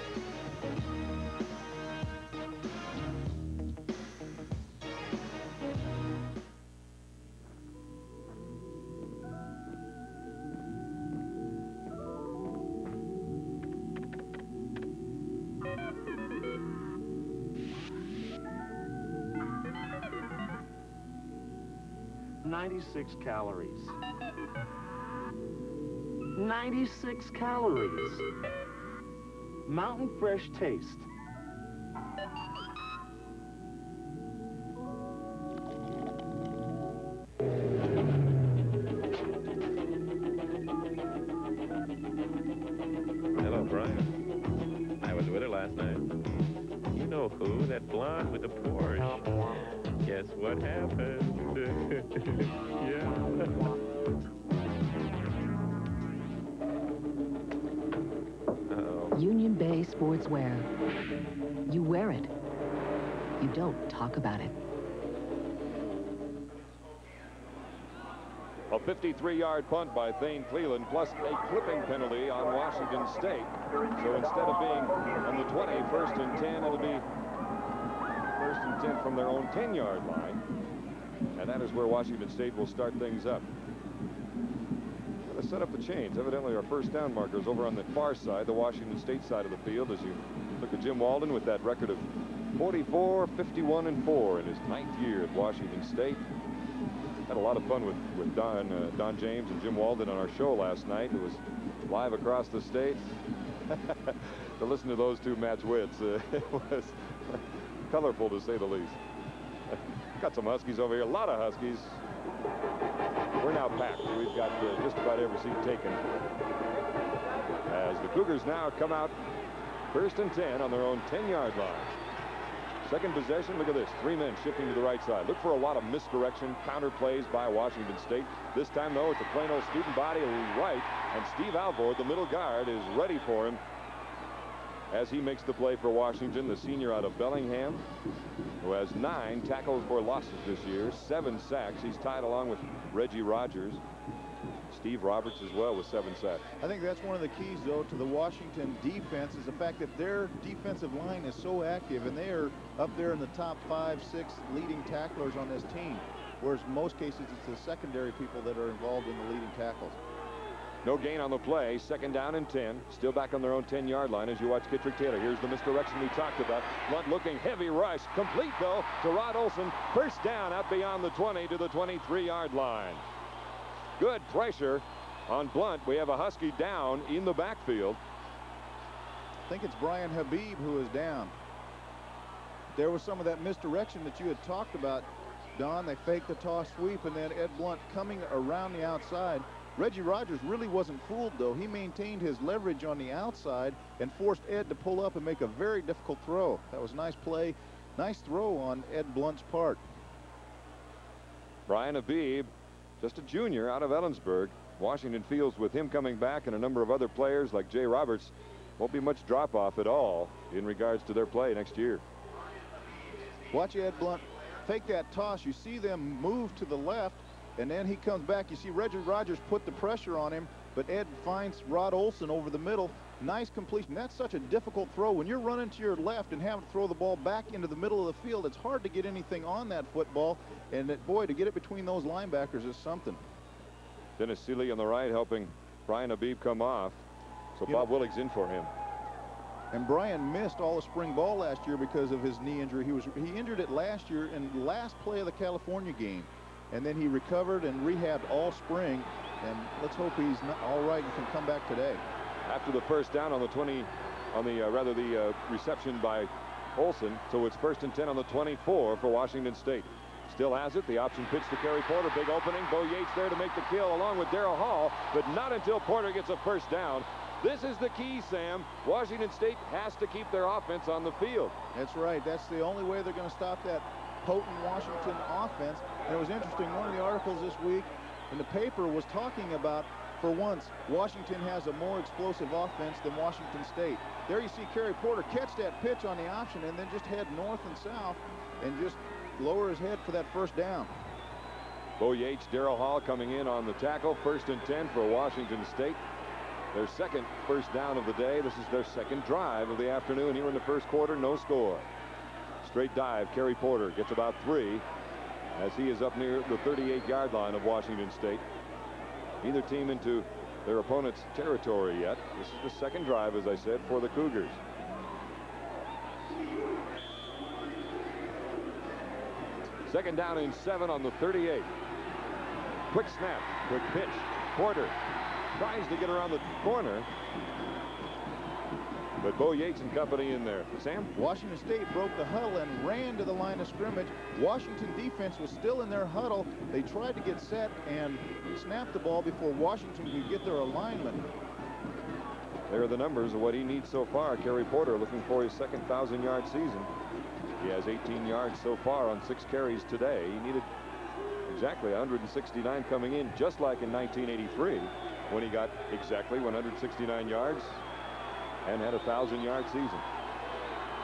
"96 calories. 96 calories. Mountain Fresh taste. Hello, Brian. I was with her last night. You know who? That blonde with the Porsche. Guess what happened? Yeah. Union Bay Sportswear. You wear it. You don't talk about it. A 53-yard punt by Thane Cleland, plus a clipping penalty on Washington State. So instead of being on the 20, 1st and 10, it'll be 1st and 10 from their own 10-yard line. And that is where Washington State will start things up. Got to set up the chains. Evidently, our first down markers over on the far side, the Washington State side of the field, as you look at Jim Walden with that record of 44, 51, and 4 in his 9th year at Washington State. Had a lot of fun with Don James and Jim Walden on our show last night. It was live across the state. To listen to those two match wits, it was colorful to say the least. Got some Huskies over here, a lot of Huskies. We're now packed. We've got just about every seat taken. As the Cougars now come out 1st and 10 on their own 10-yard line. Second possession, look at this. 3 men shifting to the right side. Look for a lot of misdirection, counter plays by Washington State. This time, though, it's a plain old student body right, and Steve Alvord, the middle guard, is ready for him as he makes the play for Washington, the senior out of Bellingham, who has 9 tackles for losses this year, 7 sacks. He's tied along with Reggie Rogers. Steve Roberts as well with 7 sacks. I think that's one of the keys, though, to the Washington defense is the fact that their defensive line is so active, and they are up there in the top 5, 6 leading tacklers on this team, whereas in most cases it's the secondary people that are involved in the leading tackles. No gain on the play. 2nd down and 10. Still back on their own 10-yard line as you watch Kittrick Taylor. Here's the misdirection we talked about. Blunt looking, heavy rush. Complete, though, to Rod Olson. 1st down out beyond the 20 to the 23-yard line. Good pressure on Blunt. We have a Husky down in the backfield. I think it's Brian Habib who is down. There was some of that misdirection that you had talked about, Don. They faked the toss sweep, and then Ed Blunt coming around the outside. Reggie Rogers really wasn't fooled, though. He maintained his leverage on the outside and forced Ed to pull up and make a very difficult throw. That was a nice play, nice throw on Ed Blunt's part. Brian Habib, just a junior out of Ellensburg. Washington feels with him coming back and a number of other players like Jay Roberts, won't be much drop-off at all in regards to their play next year. Watch Ed Blunt fake that toss. You see them move to the left, and then he comes back. You see Reggie Rogers put the pressure on him, but Ed finds Rod Olson over the middle. Nice completion. That's such a difficult throw. When you're running to your left and having to throw the ball back into the middle of the field, it's hard to get anything on that football. And boy, to get it between those linebackers is something. Dennis Seeley on the right helping Brian Habib come off. So Bob Willig's in for him. And Brian missed all the spring ball last year because of his knee injury. He injured it last year in the last play of the California game. And then he recovered and rehabbed all spring. And let's hope he's all right and can come back today. After the 1st down on the 20, on the reception by Olson. So it's 1st and 10 on the 24 for Washington State. Still has it. The option pitch to Kerry Porter. Big opening. Bo Yates there to make the kill along with Darrell Hall. But not until Porter gets a 1st down. This is the key, Sam. Washington State has to keep their offense on the field. That's right. That's the only way they're going to stop that potent Washington offense. And it was interesting, one of the articles this week in the paper was talking about, for once, Washington has a more explosive offense than Washington State. There you see Kerry Porter catch that pitch on the option and then just head north and south and just lower his head for that first down. Bo Yates, Darrell Hall coming in on the tackle. 1st and 10 for Washington State. Their second first down of the day. This is their second drive of the afternoon here in the first quarter. No score. Straight dive. Kerry Porter gets about 3 as he is up near the 38-yard line of Washington State. Neither team into their opponent's territory yet. This is the second drive, as I said, for the Cougars. Second down and 7 on the 38. Quick snap, quick pitch. Porter tries to get around the corner, but Bo Yates and company in there. Sam? Washington State broke the huddle and ran to the line of scrimmage. Washington defense was still in their huddle. They tried to get set and snap the ball before Washington could get their alignment. There are the numbers of what he needs so far. Kerry Porter looking for his second 1,000-yard season. He has 18 yards so far on 6 carries today. He needed exactly 169 coming in, just like in 1983 when he got exactly 169 yards and had a 1,000-yard season.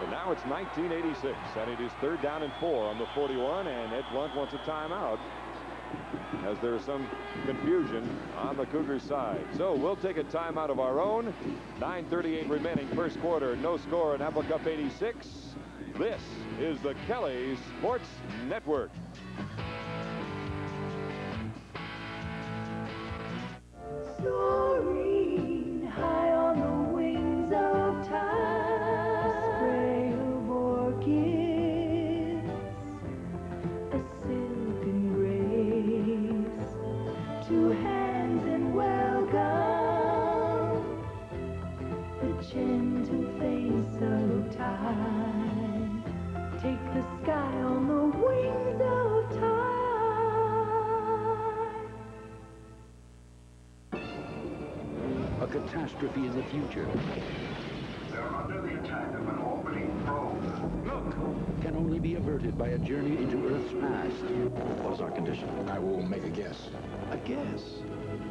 But now it's 1986, and it is 3rd down and 4 on the 41, and Ed Blunt wants a timeout as there is some confusion on the Cougars side. So we'll take a timeout of our own. 9:38 remaining first quarter. No score in Apple Cup 86. This is the Kelly Sports Network. Soaring high on the wings of time, a spray of orchids, a silken grace, 2 hands in welcome, the gentle face of time, take the sky on the wings of time. A catastrophe in the future. They're under the attack of an orbiting probe. Look! Can only be averted by a journey into Earth's past. What is our condition? I will make a guess. A guess?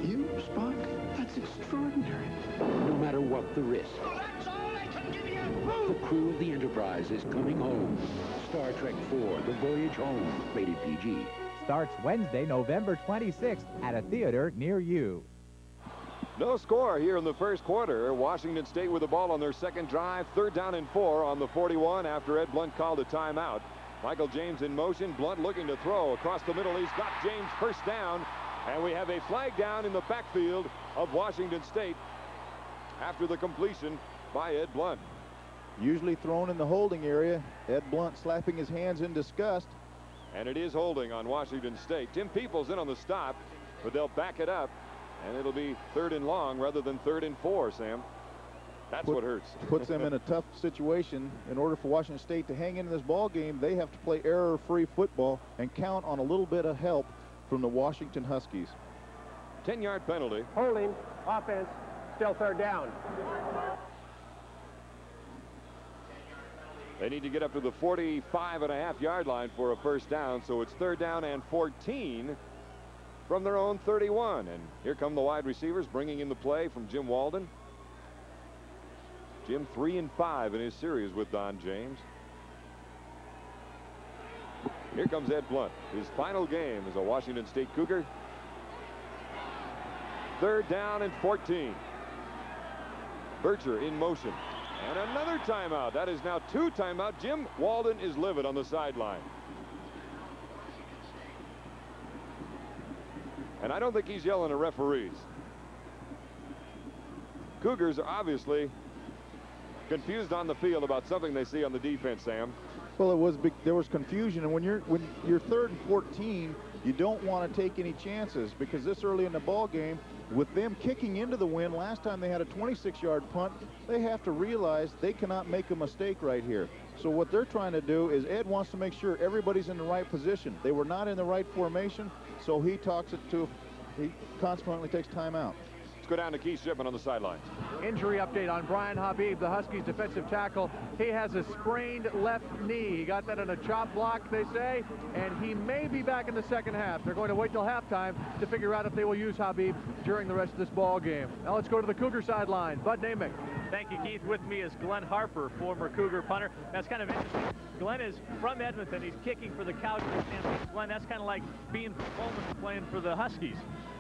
You, Spock? That's extraordinary. No matter what the risk. That's all I can give you. The crew of the Enterprise is coming home. Star Trek IV, The Voyage Home, rated PG. Starts Wednesday, November 26th at a theater near you. No score here in the first quarter. Washington State with the ball on their second drive. 3rd down and 4 on the 41 after Ed Blunt called a timeout. Michael James in motion. Blunt looking to throw across the middle. He's got James first down. And we have a flag down in the backfield of Washington State after the completion by Ed Blunt. Usually thrown in the holding area. Ed Blunt slapping his hands in disgust. And it is holding on Washington State. Tim Peoples in on the stop, but they'll back it up. And it'll be 3rd and long rather than 3rd and 4, Sam. That's what hurts. Puts them in a tough situation. In order for Washington State to hang in this ball game, they have to play error-free football and count on a little bit of help from the Washington Huskies. 10-yard penalty. Holding, offense, still 3rd down. They need to get up to the 45.5-yard line for a first down, so it's 3rd down and 14 from their own 31. And here come the wide receivers bringing in the play from Jim Walden. Jim 3 and 5 in his series with Don James. Here comes Ed Blunt, his final game as a Washington State Cougar. 3rd down and 14. Bircher in motion. And another timeout. That is now 2 timeouts. Jim Walden is livid on the sideline. And I don't think he's yelling at referees. Cougars are obviously confused on the field about something they see on the defense, Sam. Well, there was confusion, and when you're 3rd and 14, you don't want to take any chances, because this early in the ball game, with them kicking into the wind, last time they had a 26-yard punt, they have to realize they cannot make a mistake right here. So what they're trying to do is Ed wants to make sure everybody's in the right position. They were not in the right formation, so he consequently takes time out. Let's go down to Keith Shipman on the sidelines. Injury update on Brian Habib, the Huskies defensive tackle. He has a sprained left knee. He got that in a chop block, they say, and he may be back in the second half. They're going to wait till halftime to figure out if they will use Habib during the rest of this ball game. Now let's go to the Cougar sideline. Bud Namick. Thank you, Keith. With me is Glenn Harper, former Cougar punter. That's kind of interesting. Glenn is from Edmonton. He's kicking for the Cowboys. Glenn, that's kind of like being from Pullman playing for the Huskies.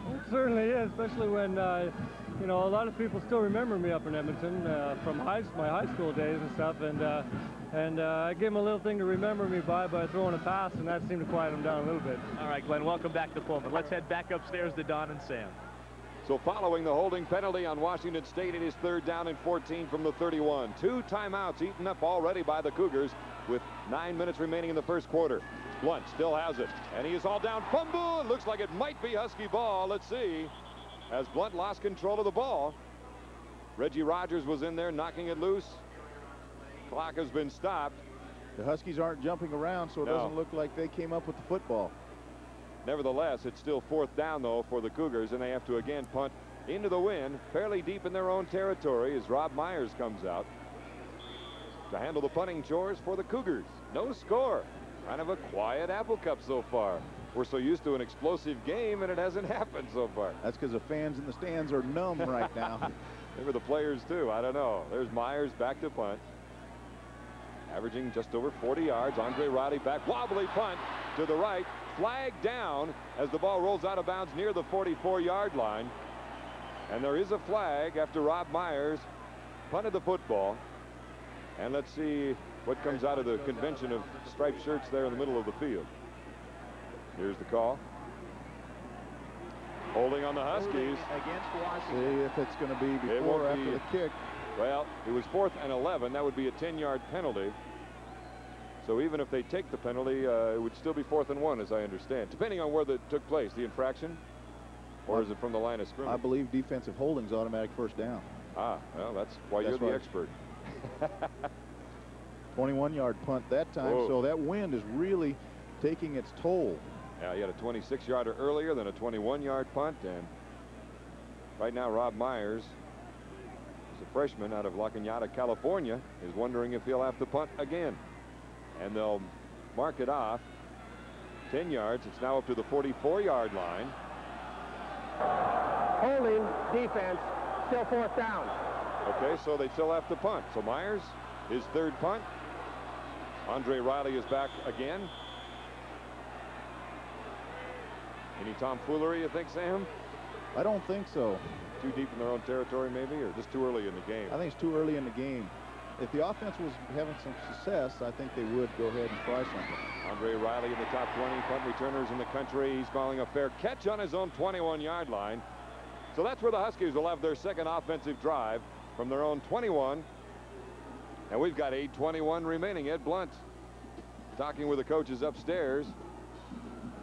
It certainly is, especially when, you know, a lot of people still remember me up in Edmonton from my high school days and stuff, and I gave them a little thing to remember me by throwing a pass, and that seemed to quiet them down a little bit. All right, Glenn, welcome back to Pullman. Let's head back upstairs to Don and Sam. So following the holding penalty on Washington State, it is 3rd down and 14 from the 31. 2 timeouts eaten up already by the Cougars with 9 minutes remaining in the first quarter. Blunt still has it, and he is all down. Fumble! It looks like it might be Husky ball. Let's see. As Blunt lost control of the ball. Reggie Rogers was in there knocking it loose. Clock has been stopped. The Huskies aren't jumping around, so it doesn't look like they came up with the football. Nevertheless, it's still 4th down, though, for the Cougars, and they have to again punt into the wind, fairly deep in their own territory as Rob Myers comes out to handle the punting chores for the Cougars. No score. Kind of a quiet Apple Cup so far. We're so used to an explosive game, and it hasn't happened so far. That's because the fans in the stands are numb right now. Maybe the players, too. I don't know. There's Myers back to punt. Averaging just over 40 yards. Andre Riley back. Wobbly punt to the right. Flag down as the ball rolls out of bounds near the 44-yard line. And there is a flag after Rob Myers punted the football. And let's see what comes out of the convention of striped shirts there in the middle of the field. Here's the call. Holding on the Huskies. Against Washington. See if it's going to be before or after the kick. Well, it was 4th and 11. That would be a 10-yard penalty. So even if they take the penalty, it would still be 4th and 1, as I understand, depending on where that took place, the infraction, or is it from the line of scrimmage? I believe defensive holding's automatic 1st down. Ah, well, that's why you're the expert. 21-yard punt that time, so that wind is really taking its toll. Yeah, he had a 26-yarder earlier, then a 21-yard punt, and right now Rob Myers, a freshman out of La Cañada, California, is wondering if he'll have to punt again. And they'll mark it off 10 yards. It's now up to the 44-yard line. Holding defense, still 4th down. Okay, so they still have to punt. So Myers, his 3rd punt. Andre Riley is back again. Any tomfoolery, you think, Sam? I don't think so. Too deep in their own territory, maybe, or just too early in the game? I think it's too early in the game. If the offense was having some success, I think they would go ahead and try something. Andre Riley in the top 20 punt returners in the country. He's calling a fair catch on his own 21-yard line. So that's where the Huskies will have their second offensive drive from their own 21. And we've got 8:21 remaining. Ed Blunt talking with the coaches upstairs.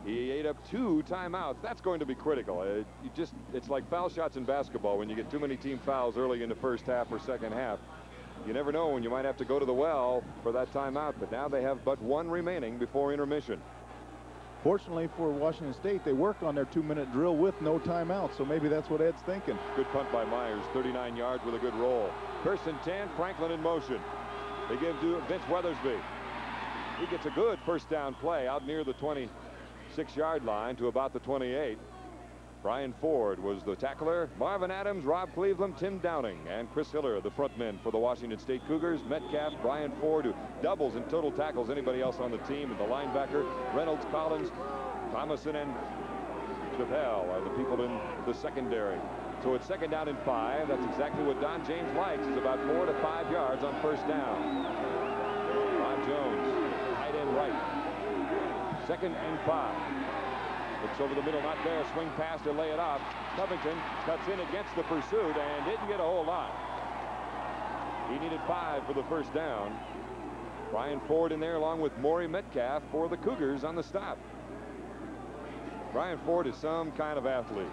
He ate up 2 timeouts. That's going to be critical. It's like foul shots in basketball. When you get too many team fouls early in the first half or second half, you never know when you might have to go to the well for that timeout. But now they have but 1 remaining before intermission. Fortunately for Washington State, they worked on their 2-minute drill with no timeout, so maybe that's what Ed's thinking. Good punt by Myers, 39 yards with a good roll. First and 10, Franklin in motion. They give to Vince Weathersby. He gets a good first down play out near the 26-yard line to about the 28. Brian Ford was the tackler. Marvin Adams, Rob Cleveland, Tim Downing, and Chris Hiller, the front men for the Washington State Cougars. Metcalf, Brian Ford, who doubles in total tackles anybody else on the team. And the linebacker, Reynolds, Collins, Thomason, and Chappelle are the people in the secondary. So it's 2nd down and 5. That's exactly what Don James likes. It's about 4 to 5 yards on first down. Ron Jones, tight end right. 2nd and 5. Looks over the middle, not there. Swing pass to lay it off. Covington cuts in against the pursuit and didn't get a whole lot. He needed 5 for the first down. Brian Ford in there along with Maury Metcalf for the Cougars on the stop. Brian Ford is some kind of athlete.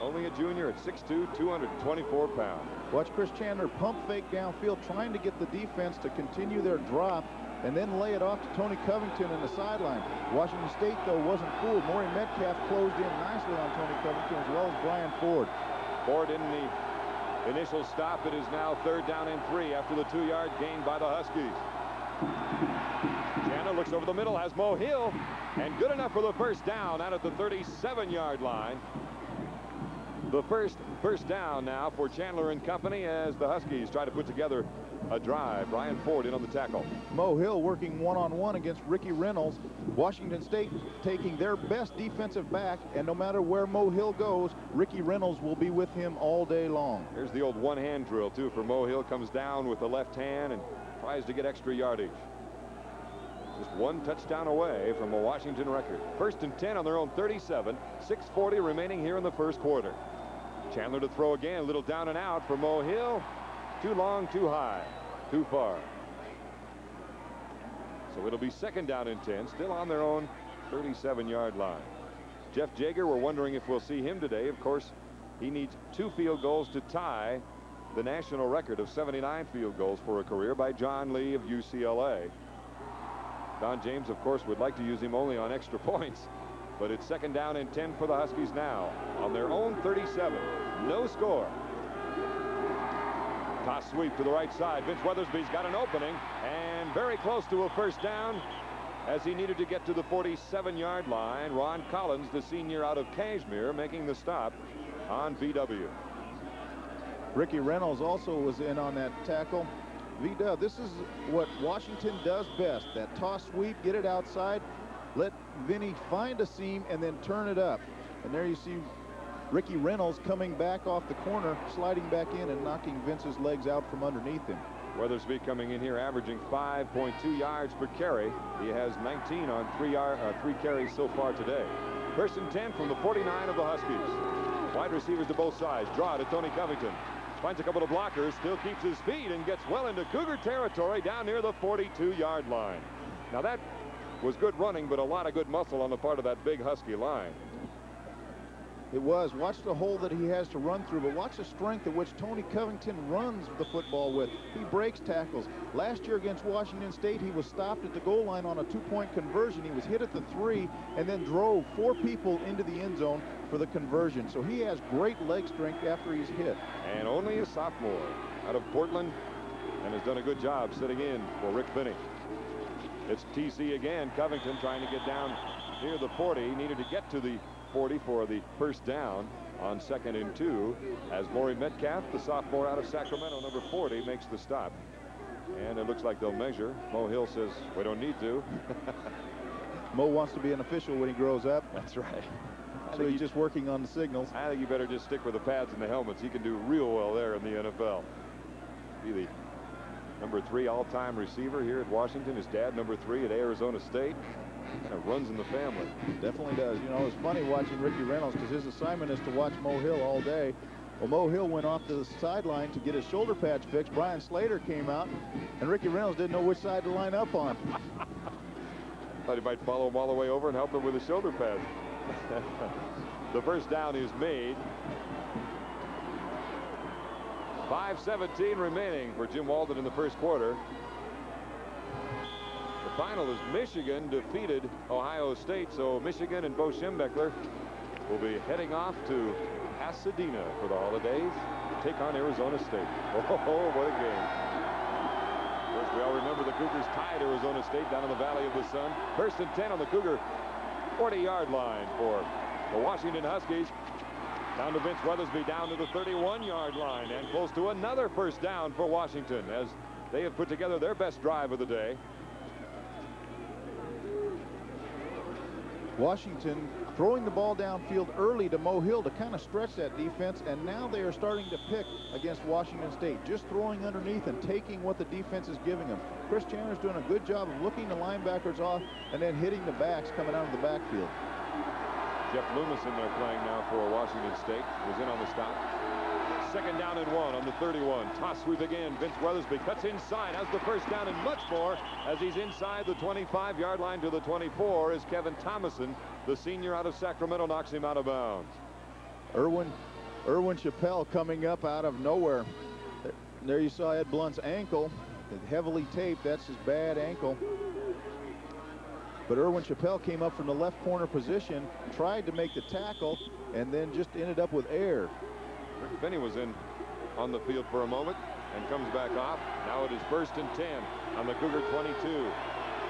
Only a junior at 6'2", 224 pounds. Watch Chris Chandler pump fake downfield, trying to get the defense to continue their drop and then lay it off to Tony Covington in the sideline. Washington State, though, wasn't fooled. Maury Metcalf closed in nicely on Tony Covington as well as Brian Ford. Ford in the initial stop. It is now 3rd down and 3 after the 2-yard gain by the Huskies. Chandler looks over the middle, has Mo Hill, and good enough for the first down out at the 37-yard line. The first down now for Chandler and company as the Huskies try to put together a drive. Brian Ford in on the tackle. Mo Hill working one-on-one against Ricky Reynolds. Washington State taking their best defensive back, and no matter where Mo Hill goes, Ricky Reynolds will be with him all day long. Here's the old one-hand drill, too, for Mo Hill. Comes down with the left hand and tries to get extra yardage. Just one touchdown away from a Washington record. 1st and 10 on their own 37. 6:40 remaining here in the first quarter. Chandler to throw again. A little down and out for Mo Hill. Too long, too high, too far. So it'll be 2nd down and 10, still on their own 37-yard line. Jeff Jager, we're wondering if we'll see him today. Of course, he needs 2 field goals to tie the national record of 79 field goals for a career by John Lee of UCLA. Don James, of course, would like to use him only on extra points, but it's 2nd down and 10 for the Huskies now on their own 37. No score. Toss sweep to the right side. Vince Weathersby's got an opening and very close to a first down as he needed to get to the 47-yard line. Ron Collins, the senior out of Kashmir, making the stop on VW. Ricky Reynolds also was in on that tackle. V-Dub, this is what Washington does best. That toss sweep, get it outside, let Vinny find a seam, and then turn it up. And there you see Ricky Reynolds coming back off the corner, sliding back in and knocking Vince's legs out from underneath him. Weathersby coming in here averaging 5.2 yards per carry. He has 19 on 3 carries so far today. 1st and 10 from the 49 of the Huskies. Wide receivers to both sides. Draw to Tony Covington. Finds a couple of blockers, still keeps his feet, and gets well into Cougar territory down near the 42-yard line. Now that was good running, but a lot of good muscle on the part of that big Husky line. It was. Watch the hole that he has to run through, but watch the strength at which Tony Covington runs the football with. He breaks tackles. Last year against Washington State, he was stopped at the goal line on a 2-point conversion. He was hit at the 3 and then drove 4 people into the end zone for the conversion. So he has great leg strength after he's hit. And only a sophomore out of Portland, and has done a good job sitting in for Rick Finney. It's TC again. Covington trying to get down near the 40. He needed to get to the 40 for the first down on 2nd and 2 as Maury Metcalf, the sophomore out of Sacramento, number 40, makes the stop. And it looks like they'll measure. Mo Hill says we don't need to. Mo wants to be an official when he grows up. That's right. So he's just working on the signals. I think you better just stick with the pads and the helmets. He can do real well there in the NFL. Be the number 3 all-time receiver here at Washington. His dad, number 3 at Arizona State. Kind of runs in the family. Definitely does. You know, it's funny watching Ricky Reynolds because his assignment is to watch Mo Hill all day. Well, Mo Hill went off to the sideline to get his shoulder pads fixed. Brian Slater came out, and Ricky Reynolds didn't know which side to line up on. Thought he might follow him all the way over and help him with his shoulder pads. The first down is made. 5:17 remaining for Jim Walden in the first quarter. The final is Michigan defeated Ohio State, so Michigan and Bo Schembechler will be heading off to Pasadena for the holidays to take on Arizona State. Oh, what a game. Of course, we all remember the Cougars tied Arizona State down in the Valley of the Sun. 1st and 10 on the Cougar 40-yard line for the Washington Huskies. Down to Vince Weathersby, down to the 31-yard line, and close to another first down for Washington as they have put together their best drive of the day. Washington throwing the ball downfield early to Mo Hill to kind of stretch that defense, and now they are starting to pick against Washington State, just throwing underneath and taking what the defense is giving them. Chris Chandler's doing a good job of looking the linebackers off and then hitting the backs coming out of the backfield. Jeff Loomis in there playing now for Washington State. Was in on the stop. 2nd down and 1 on the 31. Toss sweep again. Vince Weathersby cuts inside, has the first down and much more as he's inside the 25-yard line to the 24 as Kevin Thomason, the senior out of Sacramento, knocks him out of bounds. Irwin Chappelle coming up out of nowhere. There you saw Ed Blunt's ankle. Heavily taped. That's his bad ankle. But Irwin Chappelle came up from the left corner position, tried to make the tackle, and then just ended up with air. Rick Finney was in on the field for a moment and comes back off. Now it is 1st and 10 on the Cougar 22.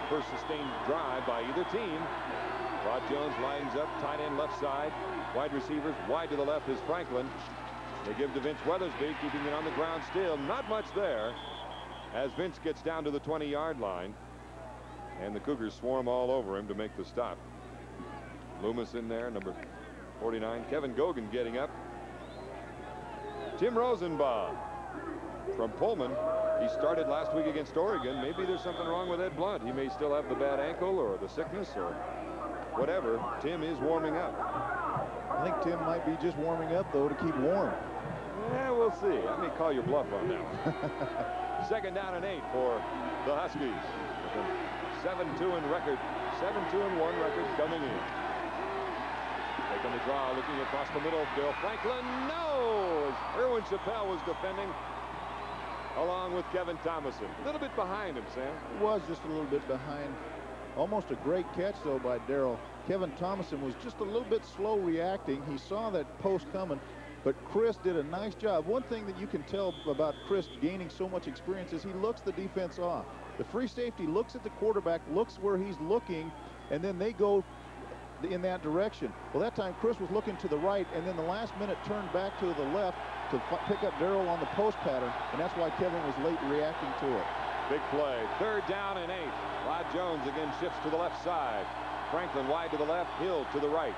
First sustained drive by either team. Rod Jones lines up, tight end left side. Wide receivers wide to the left is Franklin. They give to Vince Weathersby, keeping it on the ground still. Not much there as Vince gets down to the 20-yard line. And the Cougars swarm all over him to make the stop. Loomis in there, number 49. Kevin Gogan getting up. Tim Rosenbaum from Pullman. He started last week against Oregon. Maybe there's something wrong with Ed Blunt. He may still have the bad ankle or the sickness or whatever. Tim is warming up. I think Tim might be just warming up, though, to keep warm. Yeah, we'll see. I may call your bluff on that one. 2nd down and 8 for the Huskies. 7-2 in record. 7-2-1 record coming in. Taking the draw, looking across the middle. Bill Franklin, no! As Irwin Chappelle was defending along with Kevin Thomason. A little bit behind him, Sam. It was just a little bit behind. Almost a great catch, though, by Darrell. Kevin Thomason was just a little bit slow reacting. He saw that post coming, but Chris did a nice job. One thing that you can tell about Chris gaining so much experience is he looks the defense off. The free safety looks at the quarterback, looks where he's looking, and then they go in that direction. Well, that time Chris was looking to the right, and then the last minute turned back to the left to pick up Darrell on the post pattern, and that's why Kevin was late reacting to it. Big play. 3rd down and 8. Rod Jones again shifts to the left side. Franklin wide to the left, Hill to the right.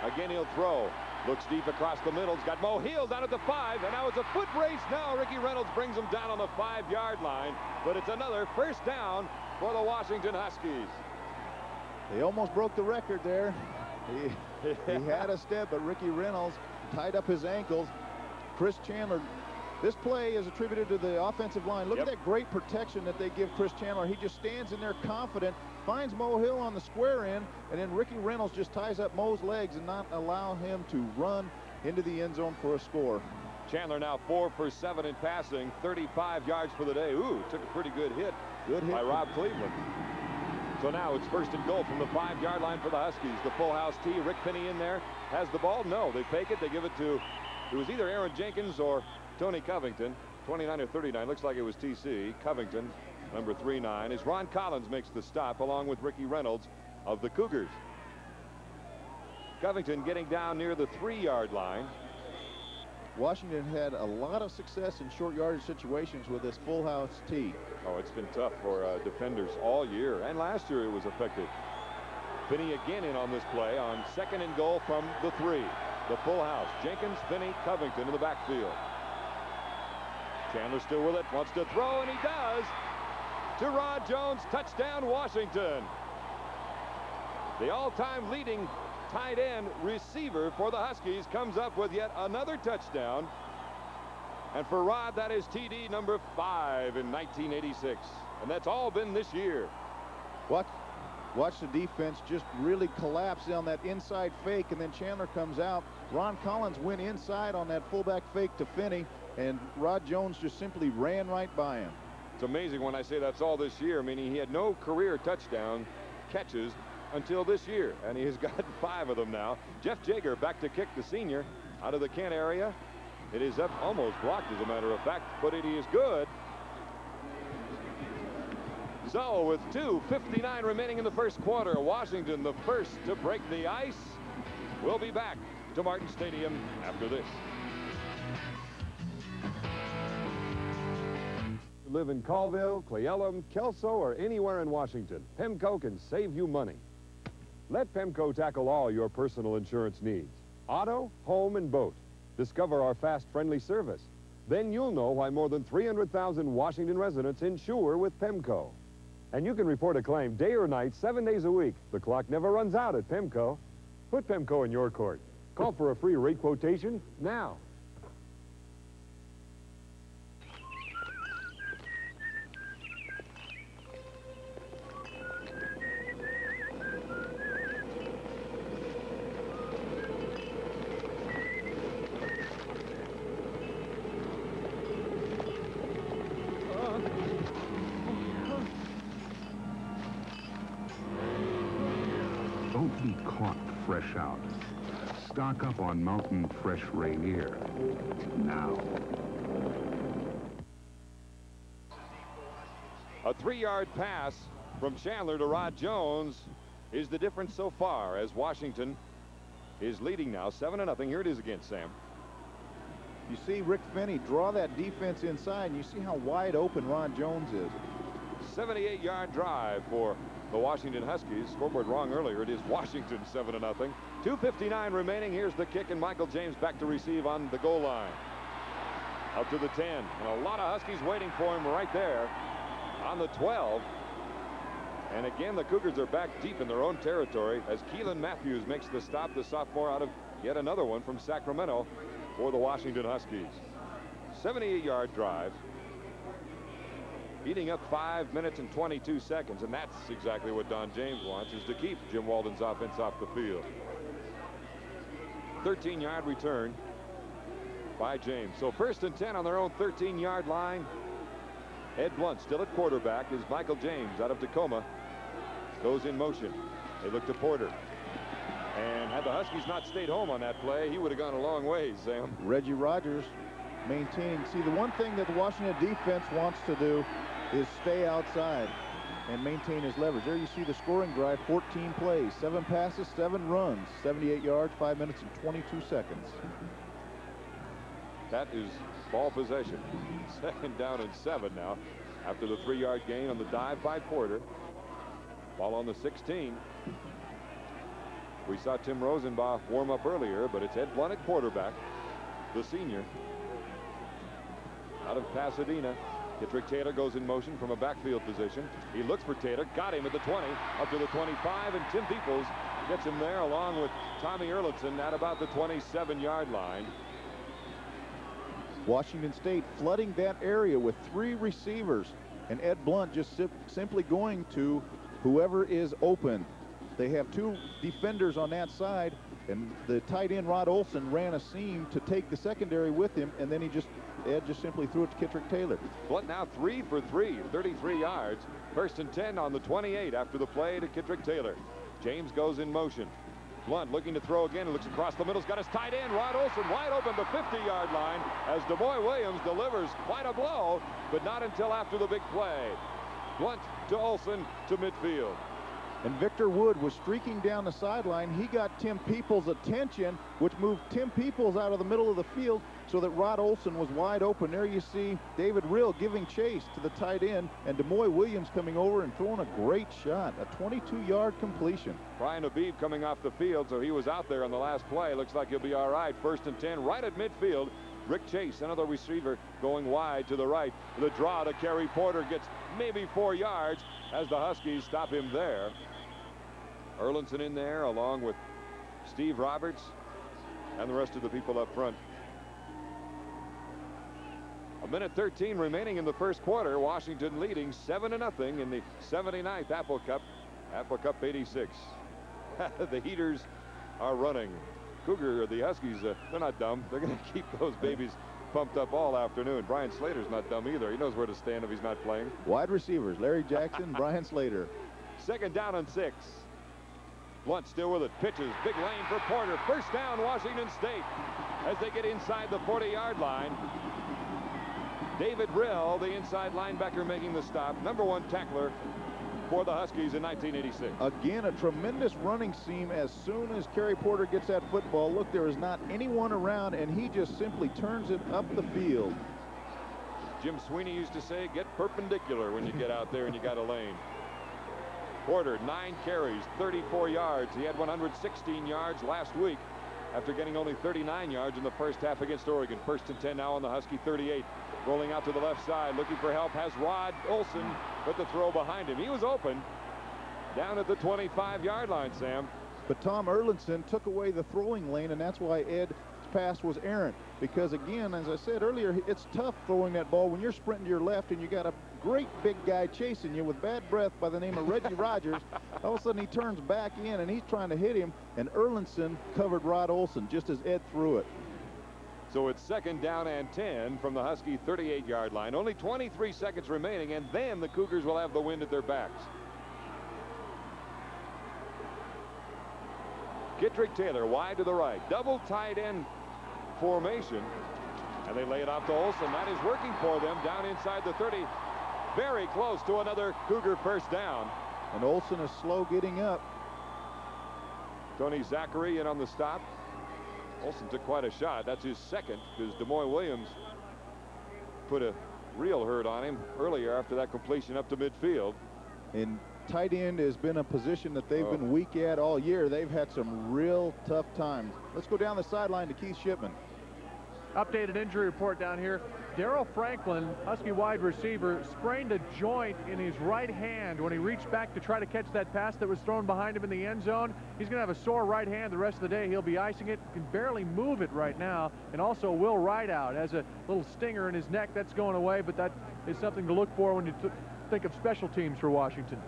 Again, he'll throw. Looks deep across the middle. He's got Mo Hill down at the 5, and now it's a foot race. Now Ricky Reynolds brings him down on the 5-yard line, but it's another 1st down for the Washington Huskies. They almost broke the record there. He had a step, but Ricky Reynolds tied up his ankles. Chris Chandler. This play is attributed to the offensive line. Look at that great protection that they give Chris Chandler. He just stands in there confident, finds Mo Hill on the square end, and then Ricky Reynolds just ties up Mo's legs and not allow him to run into the end zone for a score. Chandler now 4 for 7 in passing, 35 yards for the day. Ooh, took a pretty good hit by Rob Cleveland. So now it's 1st and goal from the 5-yard line for the Huskies. The full house tee. Rick Finney in there. Has the ball? No, they fake it. They give it to, it was either Aaron Jenkins or Tony Covington. 29 or 39. Looks like it was TC. Covington, number 39, as Ron Collins makes the stop along with Ricky Reynolds of the Cougars. Covington getting down near the 3-yard line. Washington had a lot of success in short yardage situations with this full house tee. Oh, it's been tough for defenders all year, and last year it was effective. Finney again in on this play on 2nd and goal from the 3. The full house. Jenkins, Finney, Covington in the backfield. Chandler still with it, wants to throw, and he does. To Rod Jones, touchdown Washington. The all-time leading tight end receiver for the Huskies comes up with yet another touchdown. And for Rod, that is TD number 5 in 1986. And that's all been this year. Watch the defense just really collapse on that inside fake, and then Chandler comes out. Ron Collins went inside on that fullback fake to Finney, and Rod Jones just simply ran right by him. It's amazing when I say that's all this year, meaning he had no career touchdown catches until this year, and he has gotten 5 of them now. Jeff Jager back to kick, the senior, out of the Kent area. It is up, almost blocked as a matter of fact, but it is good. So with 2:59 remaining in the first quarter, Washington the first to break the ice. We'll be back to Martin Stadium after this. You live in Colville, Cleellum, Kelso, or anywhere in Washington, Pemco can save you money. Let Pemco tackle all your personal insurance needs. Auto, home, and boat. Discover our fast, friendly service. Then you'll know why more than 300,000 Washington residents insure with Pemco. And you can report a claim day or night, 7 days a week. The clock never runs out at Pemco. Put Pemco in your court. Call for a free rate quotation now. Don't be caught fresh out. Stock up on Mountain Fresh Rainier now. A 3-yard pass from Chandler to Rod Jones is the difference so far, as Washington is leading now 7-0. Here it is again, Sam. You see Rick Finney draw that defense inside, and you see how wide open Ron Jones is. 78-yard drive for the Washington Huskies. Scoreboard wrong earlier. It is Washington 7-0. 2:59 remaining. Here's the kick, and Michael James back to receive on the goal line. Up to the 10. And a lot of Huskies waiting for him right there on the 12. And again, the Cougars are back deep in their own territory as Keelan Matthews makes the stop, the sophomore out of yet another one from Sacramento for the Washington Huskies. 78-yard drive. Eating up 5 minutes and 22 seconds, and that's exactly what Don James wants, is to keep Jim Walden's offense off the field. 13-yard return by James. So 1st and 10 on their own 13-yard line. Ed Blunt still at quarterback as Michael James out of Tacoma goes in motion. They look to Porter. And had the Huskies not stayed home on that play, he would have gone a long ways, Sam. Reggie Rogers maintaining. See, the one thing that the Washington defense wants to do is stay outside and maintain his leverage. There you see the scoring drive, 14 plays, 7 passes, 7 runs, 78 yards, 5 minutes and 22 seconds. That is ball possession. 2nd down and 7 now after the 3-yard gain on the dive by Porter. Ball on the 16. We saw Tim Rosenbach warm up earlier, but it's Ed Blunt at quarterback, the senior out of Pasadena. Kittrick Taylor goes in motion from a backfield position. He looks for Taylor, got him at the 20, up to the 25, and Tim Peoples gets him there along with Tommy Erlandson at about the 27-yard line. Washington State flooding that area with 3 receivers, and Ed Blunt just simply going to whoever is open. They have 2 defenders on that side, and the tight end Rod Olson ran a seam to take the secondary with him, and then Ed just simply threw it to Kittrick Taylor. Blunt now 3 for 3, 33 yards. 1st and 10 on the 28 after the play to Kittrick Taylor. James goes in motion. Blunt looking to throw again. He looks across the middle. He's got his tight end, Rod Olson, wide open the 50-yard line as DeMoy Williams delivers quite a blow, but not until after the big play. Blunt to Olson to midfield. And Victor Wood was streaking down the sideline. He got Tim Peoples' attention, which moved Tim Peoples out of the middle of the field so that Rod Olson was wide open. There you see David Rill giving chase to the tight end, and DeMoy Williams coming over and throwing a great shot, a 22-yard completion. Brian Habib coming off the field, so he was out there on the last play. Looks like he'll be all right. 1st and 10 right at midfield. Rick Chase, another receiver, going wide to the right. The draw to Kerry Porter gets maybe 4 yards as the Huskies stop him there. Erlandson in there along with Steve Roberts and the rest of the people up front. 1:13 remaining in the 1st quarter. Washington leading 7-0 in the 79th Apple Cup. Apple Cup 86. The heaters are running. The Huskies, they're not dumb. They're going to keep those babies pumped up all afternoon. Brian Slater's not dumb either. He knows where to stand if he's not playing. Wide receivers, Larry Jackson, Brian Slater. 2nd down and 6. Blunt still with it. Pitches. Big lane for Porter. 1st down, Washington State. As they get inside the 40-yard line. David Rill, the inside linebacker, making the stop. #1 tackler for the Huskies in 1986. Again, a tremendous running seam as soon as Kerry Porter gets that football. Look, there is not anyone around, and he just simply turns it up the field. Jim Sweeney used to say, get perpendicular when you get out there and you got a lane. Porter, 9 carries, 34 yards. He had 116 yards last week after getting only 39 yards in the 1st half against Oregon. 1st and 10 now on the Husky 38. Rolling out to the left side, looking for help, has Rod Olson, but the throw behind him. He was open down at the 25-yard line, Sam. But Tom Erlandson took away the throwing lane, and that's why Ed's pass was errant. Because, again, as I said earlier, it's tough throwing that ball when you're sprinting to your left and you got a great big guy chasing you with bad breath by the name of Reggie Rogers. All of a sudden, he turns back in, and he's trying to hit him, and Erlandson covered Rod Olson just as Ed threw it. So it's 2nd down and 10 from the Husky 38-yard line. Only 23 seconds remaining, and then the Cougars will have the wind at their backs. Gittrick Taylor wide to the right. Double tight end formation. And they lay it off to Olson. That is working for them down inside the 30. Very close to another Cougar first down. And Olson is slow getting up. Tony Zachary in on the stop. Olson took quite a shot. That's his second, because DeMoy Williams put a real hurt on him earlier after that completion up to midfield. And tight end has been a position that they've been weak at all year. They've had some real tough times. Let's go down the sideline to Keith Shipman. Updated injury report down here. Darryl Franklin, Husky wide receiver, sprained a joint in his right hand when he reached back to try to catch that pass that was thrown behind him in the end zone. He's going to have a sore right hand the rest of the day. He'll be icing it. Can barely move it right now. And also Will Rideout has a little stinger in his neck. That's going away, but that is something to look for when you think of special teams for Washington.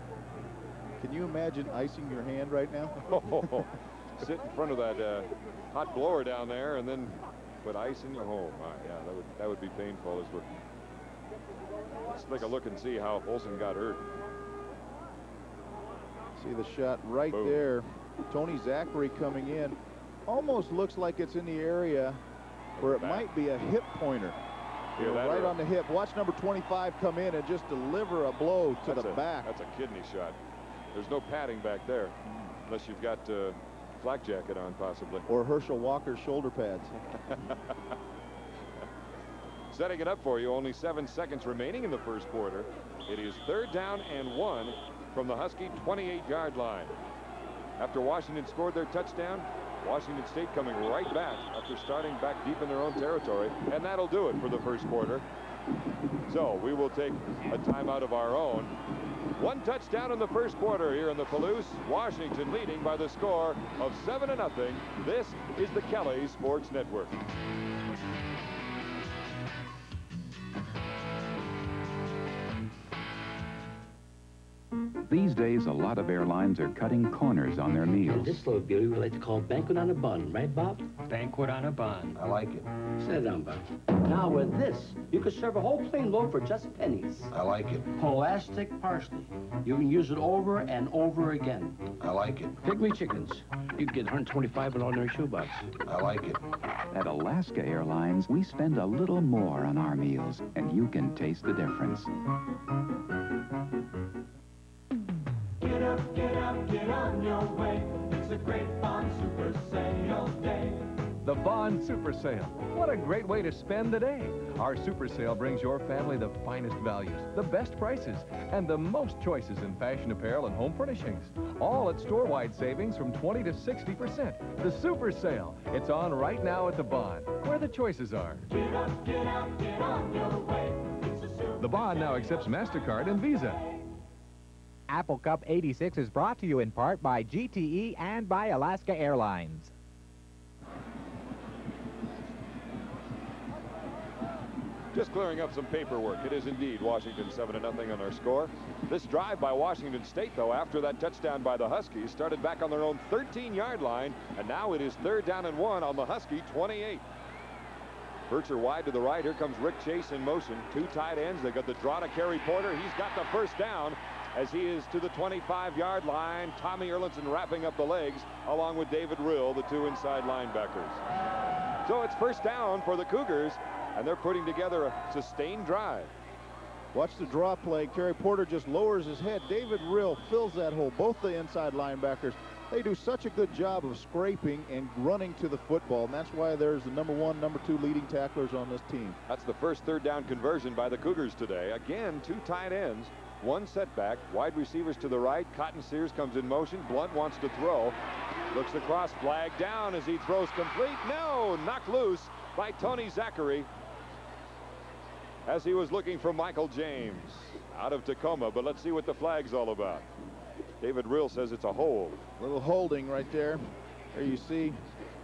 Can you imagine icing your hand right now? Sit in front of that hot blower down there and then put ice in your home. Yeah, that would be painful. Let's take a look and see how Olson got hurt. See the shot right there. Tony Zachary coming in. Almost looks like it's in the area where it might be a hip pointer. Right on the hip. Watch number 25 come in and just deliver a blow to the back. That's a kidney shot. There's no padding back there, unless you've got flak jacket on, possibly. Or Herschel Walker's shoulder pads. Setting it up for you, only 7 seconds remaining in the first quarter. It is 3rd down and 1 from the Husky 28-yard line. After Washington scored their touchdown, Washington State coming right back after starting back deep in their own territory, and that'll do it for the first quarter. So we will take a timeout of our own. 1 touchdown in the first quarter here in the Palouse. Washington leading by the score of 7-0. This is the Kelly Sports Network. These days, a lot of airlines are cutting corners on their meals. This little beauty we like to call banquet on a bun, right, Bob? Banquet on a bun. I like it. Sit down, Bob. Now with this, you could serve a whole plain loaf for just pennies. I like it. Elastic parsley. You can use it over and over again. I like it. Pygmy chickens. You can get 125 in an ordinary shoebox. I like it. At Alaska Airlines, we spend a little more on our meals, and you can taste the difference. Get up, get up, get on your way. It's a great Bond Super Sale day. The Bond Super Sale. What a great way to spend the day. Our Super Sale brings your family the finest values, the best prices, and the most choices in fashion apparel and home furnishings. All at store-wide savings from 20 to 60%. The Super Sale. It's on right now at the Bond, where the choices are. Get up, get up, get on your way. It's a Super The Bond now accepts MasterCard and Visa. Apple Cup 86 is brought to you in part by GTE and by Alaska Airlines. Just clearing up some paperwork. It is indeed Washington 7-0 on our score. This drive by Washington State, though, after that touchdown by the Huskies, started back on their own 13-yard line, and now it is 3rd down and 1 on the Husky 28. Bircher wide to the right. Here comes Rick Chase in motion. 2 tight ends. They got the draw to Kerry Porter. He's got the first down as he is to the 25-yard line. Tommy Erlandson wrapping up the legs along with David Rill, the 2 inside linebackers. So it's first down for the Cougars, and they're putting together a sustained drive. Watch the draw play. Kerry Porter just lowers his head. David Rill fills that hole. Both the inside linebackers, they do such a good job of scraping and running to the football, and that's why there's the number 1, number 2 leading tacklers on this team. That's the first 3rd down conversion by the Cougars today. Again, 2 tight ends, 1 setback. Wide receivers to the right. Cotton Sears comes in motion. Blunt wants to throw. Looks across, flag down as he throws complete. No, knocked loose by Tony Zachary as he was looking for Michael James out of Tacoma. But let's see what the flag's all about. David Rill says it's a hold. A little holding right there. There you see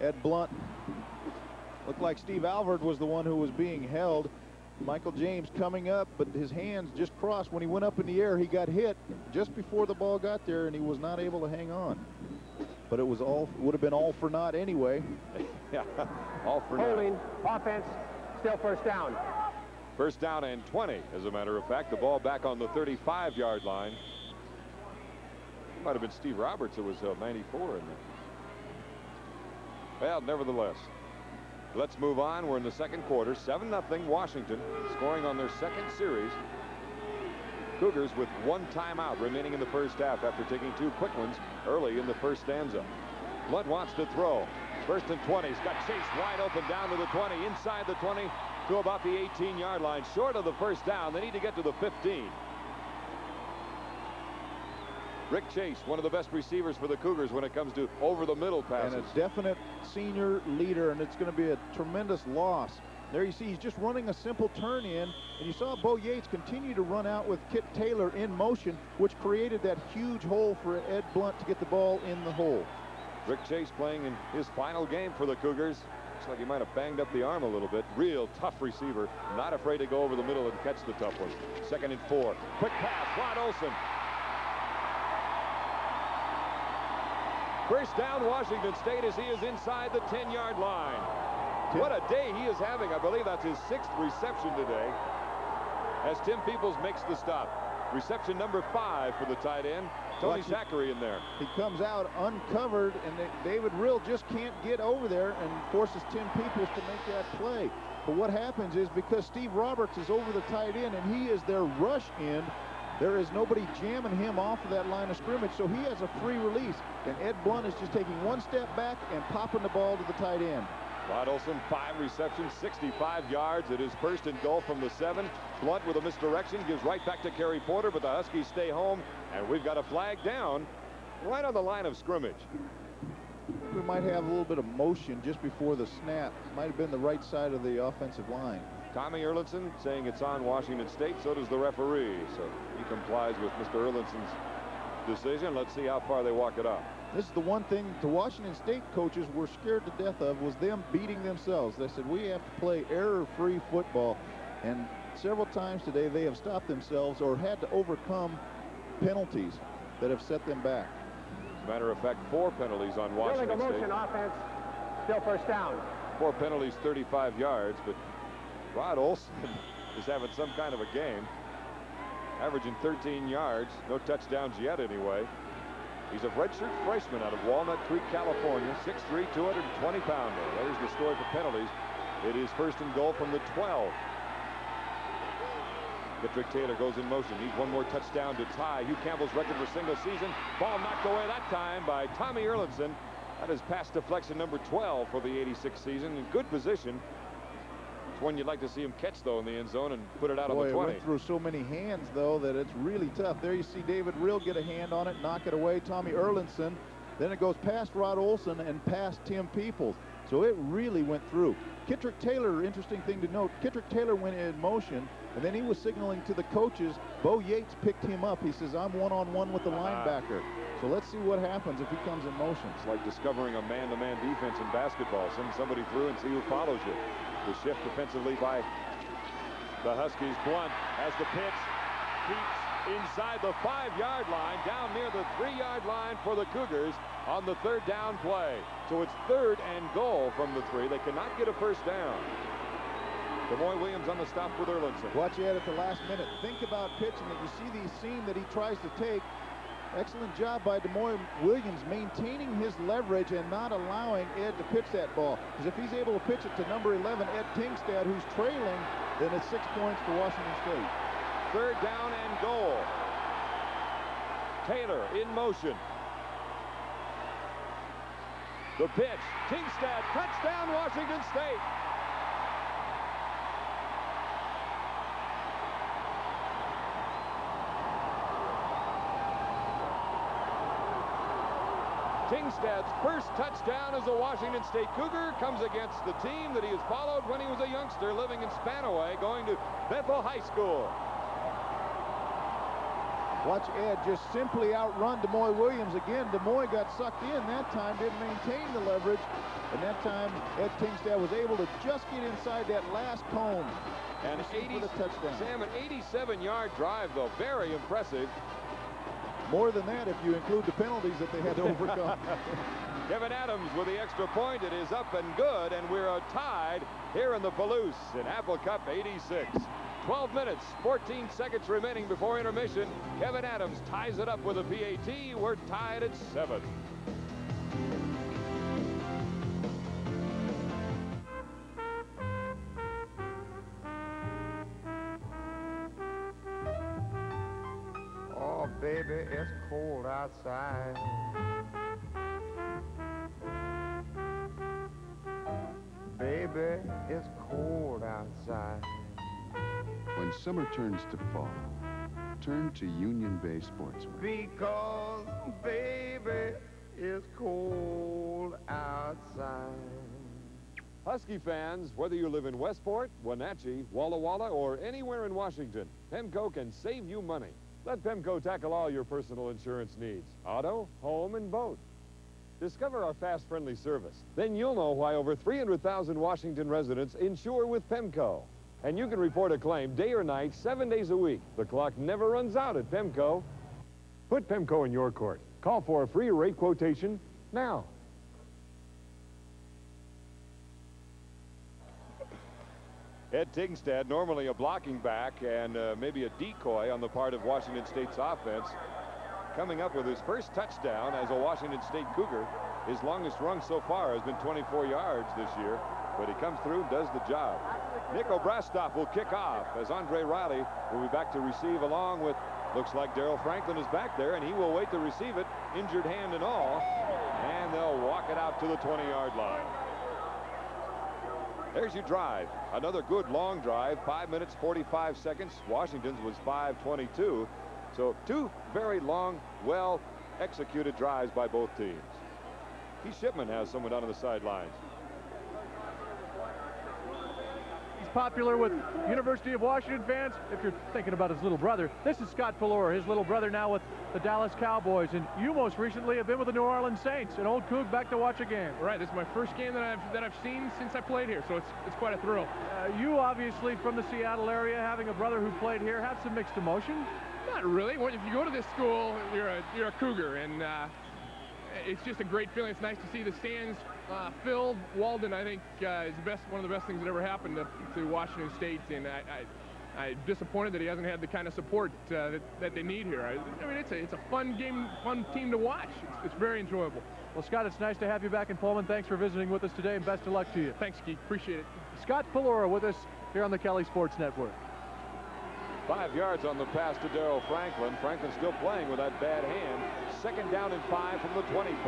Ed Blunt. Looked like Steve Alvord was the one who was being held. Michael James coming up, but his hands just crossed. When he went up in the air, he got hit just before the ball got there, and he was not able to hang on. But it was would have been all for naught anyway. Yeah, all for naught. Holding, offense, still first down. First down and 20, as a matter of fact. The ball back on the 35-yard line. Might have been Steve Roberts who was 94 in there. Well, nevertheless, let's move on. We're in the second quarter. 7-0 Washington, scoring on their second series. Cougars with 1 timeout remaining in the first half after taking 2 quick ones early in the first stanza. Blunt wants to throw. First and 20. He's got chased wide open down to the 20, inside the 20 to about the 18-yard line, short of the first down. They need to get to the 15. Rick Chase, one of the best receivers for the Cougars when it comes to over-the-middle passes. And a definite senior leader, and it's going to be a tremendous loss. There you see he's just running a simple turn in, and you saw Bo Yates continue to run out with Kit Taylor in motion, which created that huge hole for Ed Blunt to get the ball in the hole. Rick Chase playing in his final game for the Cougars. Looks like he might have banged up the arm a little bit. Real tough receiver, not afraid to go over the middle and catch the tough one. 2nd and 4. Quick pass, Rod Olson. First down, Washington State, as he is inside the 10-yard line. What a day he is having. I believe that's his 6th reception today, as Tim Peoples makes the stop. Reception number 5 for the tight end. Tony Zachary in there. He comes out uncovered, and David Rill just can't get over there and forces Tim Peoples to make that play. But what happens is, because Steve Roberts is over the tight end and he is their rush end, there is nobody jamming him off of that line of scrimmage, so he has a free release. And Ed Blunt is just taking 1 step back and popping the ball to the tight end. Rod Olson, 5 receptions, 65 yards. It is 1st and goal from the 7. Blunt with a misdirection gives right back to Kerry Porter, but the Huskies stay home, and we've got a flag down right on the line of scrimmage. We might have a little bit of motion just before the snap. Might have been the right side of the offensive line. Tommy Erlinson saying it's on Washington State, so does the referee. So he complies with Mr. Erlinson's decision. Let's see how far they walk it up. This is the one thing the Washington State coaches were scared to death of, was them beating themselves. They said, we have to play error-free football. And several times today they have stopped themselves or had to overcome penalties that have set them back. As a matter of fact, 4 penalties on Washington State. Motion offense, still first down. 4 penalties, 35 yards, but Rod Olson is having some kind of a game, averaging 13 yards, no touchdowns yet anyway. He's a redshirt freshman out of Walnut Creek, California, 6'3", 220-pounder. There's the story for penalties. It is 1st and goal from the 12. Patrick Taylor goes in motion. Needs 1 more touchdown to tie Hugh Campbell's record for single season. Ball knocked away that time by Tommy Erlinson. That is pass deflection number 12 for the 86 season. In good position. It's one you'd like to see him catch, though, in the end zone and put it out on the 20. It went through so many hands, though, that it's really tough. There you see David Rill get a hand on it, knock it away. Tommy Erlinson. Then it goes past Rod Olson and past Tim Peoples. So it really went through. Kittrick Taylor, interesting thing to note, Kittrick Taylor went in motion, and then he was signaling to the coaches. Bo Yates picked him up. He says, I'm one-on-one with the linebacker. So let's see what happens if he comes in motion. It's like discovering a man-to-man defense in basketball. Send somebody through and see who follows you. The shift defensively by the Huskies. Blunt has the pitch. Keeps inside the 5-yard line, down near the 3-yard line for the Cougars on the 3rd down play. So it's 3rd and goal from the 3. They cannot get a first down. DeMoy Williams on the stop with Erlinson. Watch Ed at the last minute. Think about pitching it. You see the seam that he tries to take. Excellent job by DeMoy Williams maintaining his leverage and not allowing Ed to pitch that ball. Because if he's able to pitch it to number 11, Ed Tingstad, who's trailing, then it's 6 points for Washington State. 3rd down and goal. Taylor in motion. The pitch. Tingstad, touchdown Washington State. Tingstad's first touchdown as a Washington State Cougar comes against the team that he has followed when he was a youngster living in Spanaway, going to Bethel High School. Watch Ed just simply outrun DeMoy Williams again. DeMoy got sucked in that time, didn't maintain the leverage, and that time Ed Tingstad was able to just get inside that last cone and for the touchdown. Sam, an 87-yard drive, though, very impressive. More than that if you include the penalties that they had to overcome. Kevin Adams with the extra point. It is up and good, and we're tied here in the Palouse in Apple Cup 86. 12 minutes, 14 seconds remaining before intermission. Kevin Adams ties it up with a PAT. We're tied at 7. Baby, it's cold outside. Baby, it's cold outside. When summer turns to fall, turn to Union Bay Sportswear. Because, baby, it's cold outside. Husky fans, whether you live in Westport, Wenatchee, Walla Walla, or anywhere in Washington, Pemco can save you money. Let Pemco tackle all your personal insurance needs, auto, home, and boat. Discover our fast, friendly service. Then you'll know why over 300,000 Washington residents insure with Pemco. And you can report a claim day or night, 7 days a week. The clock never runs out at Pemco. Put Pemco in your court. Call for a free rate quotation now. Ed Tingstad, normally a blocking back and maybe a decoy on the part of Washington State's offense, coming up with his first touchdown as a Washington State Cougar. His longest run so far has been 24 yards this year, but he comes through and does the job. Nick Obrastoff will kick off as Andre Riley will be back to receive along with, looks like Darryl Franklin is back there, and he will wait to receive it, injured hand and all, and they'll walk it out to the 20-yard line. There's your drive. Another good long drive, 5 minutes, 45 seconds. Washington's was 5:22. So two very long, well-executed drives by both teams. Keith Shipman has someone down on the sidelines. He's popular with University of Washington fans. If you're thinking about his little brother, this is Scott Pullman, his little brother now with the Dallas Cowboys. And you most recently have been with the New Orleans Saints, an old Coug back to watch a game. Right, this is my first game that I've seen since I played here, so it's quite a thrill. You obviously from the Seattle area, having a brother who played here, have some mixed emotions. Not really. Well, if you go to this school, you're a Cougar, and it's just a great feeling. It's nice to see the stands filled. Walden, I think, is one of the best things that ever happened to Washington State, and I'm disappointed that he hasn't had the kind of support that they need here. I mean, it's a fun game, fun team to watch. It's very enjoyable. Well, Scott, it's nice to have you back in Pullman. Thanks for visiting with us today, and best of luck to you. Thanks, Keith. Appreciate it. Scott Pullman with us here on the Kelly Sports Network. 5 yards on the pass to Darryl Franklin. Franklin still playing with that bad hand. 2nd down and 5 from the 25.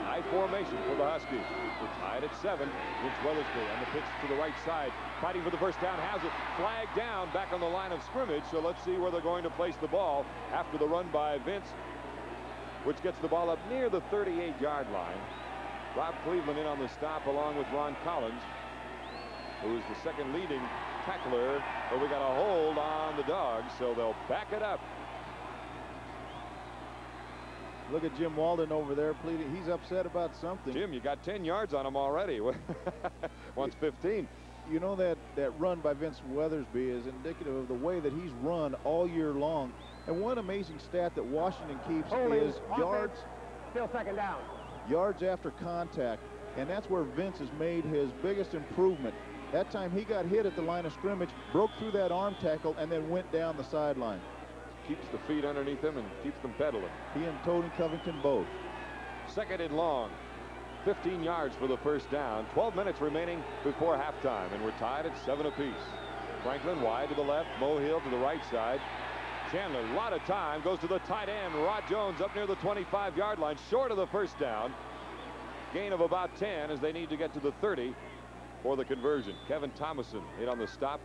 High formation for the Huskies. We're tied at 7. It's Weathersby on the pitch to the right side. Fighting for the first down. Has it. Flag down back on the line of scrimmage. So let's see where they're going to place the ball after the run by Vince, which gets the ball up near the 38-yard line. Rob Cleveland in on the stop along with Ron Collins, who is the second leading tackler, but we got a hold on the Dogs, so they'll back it up. Look at Jim Walden over there pleading. He's upset about something. Jim, you got 10 yards on him already. Wants 15. You know that run by Vince Weathersby is indicative of the way that he's run all year long. And one amazing stat that Washington keeps is yards. Still 2nd down. Yards after contact. And that's where Vince has made his biggest improvement. That time he got hit at the line of scrimmage, broke through that arm tackle, and then went down the sideline. Keeps the feet underneath him and keeps them pedaling. He and Tony Covington both. 2nd and long. 15 yards for the first down. 12 minutes remaining before halftime, and we're tied at 7 apiece. Franklin wide to the left, Mohill to the right side. Chandler, a lot of time, goes to the tight end. Rod Jones up near the 25-yard line, short of the first down. Gain of about 10 as they need to get to the 30 for the conversion. Kevin Thomason hit on the stop.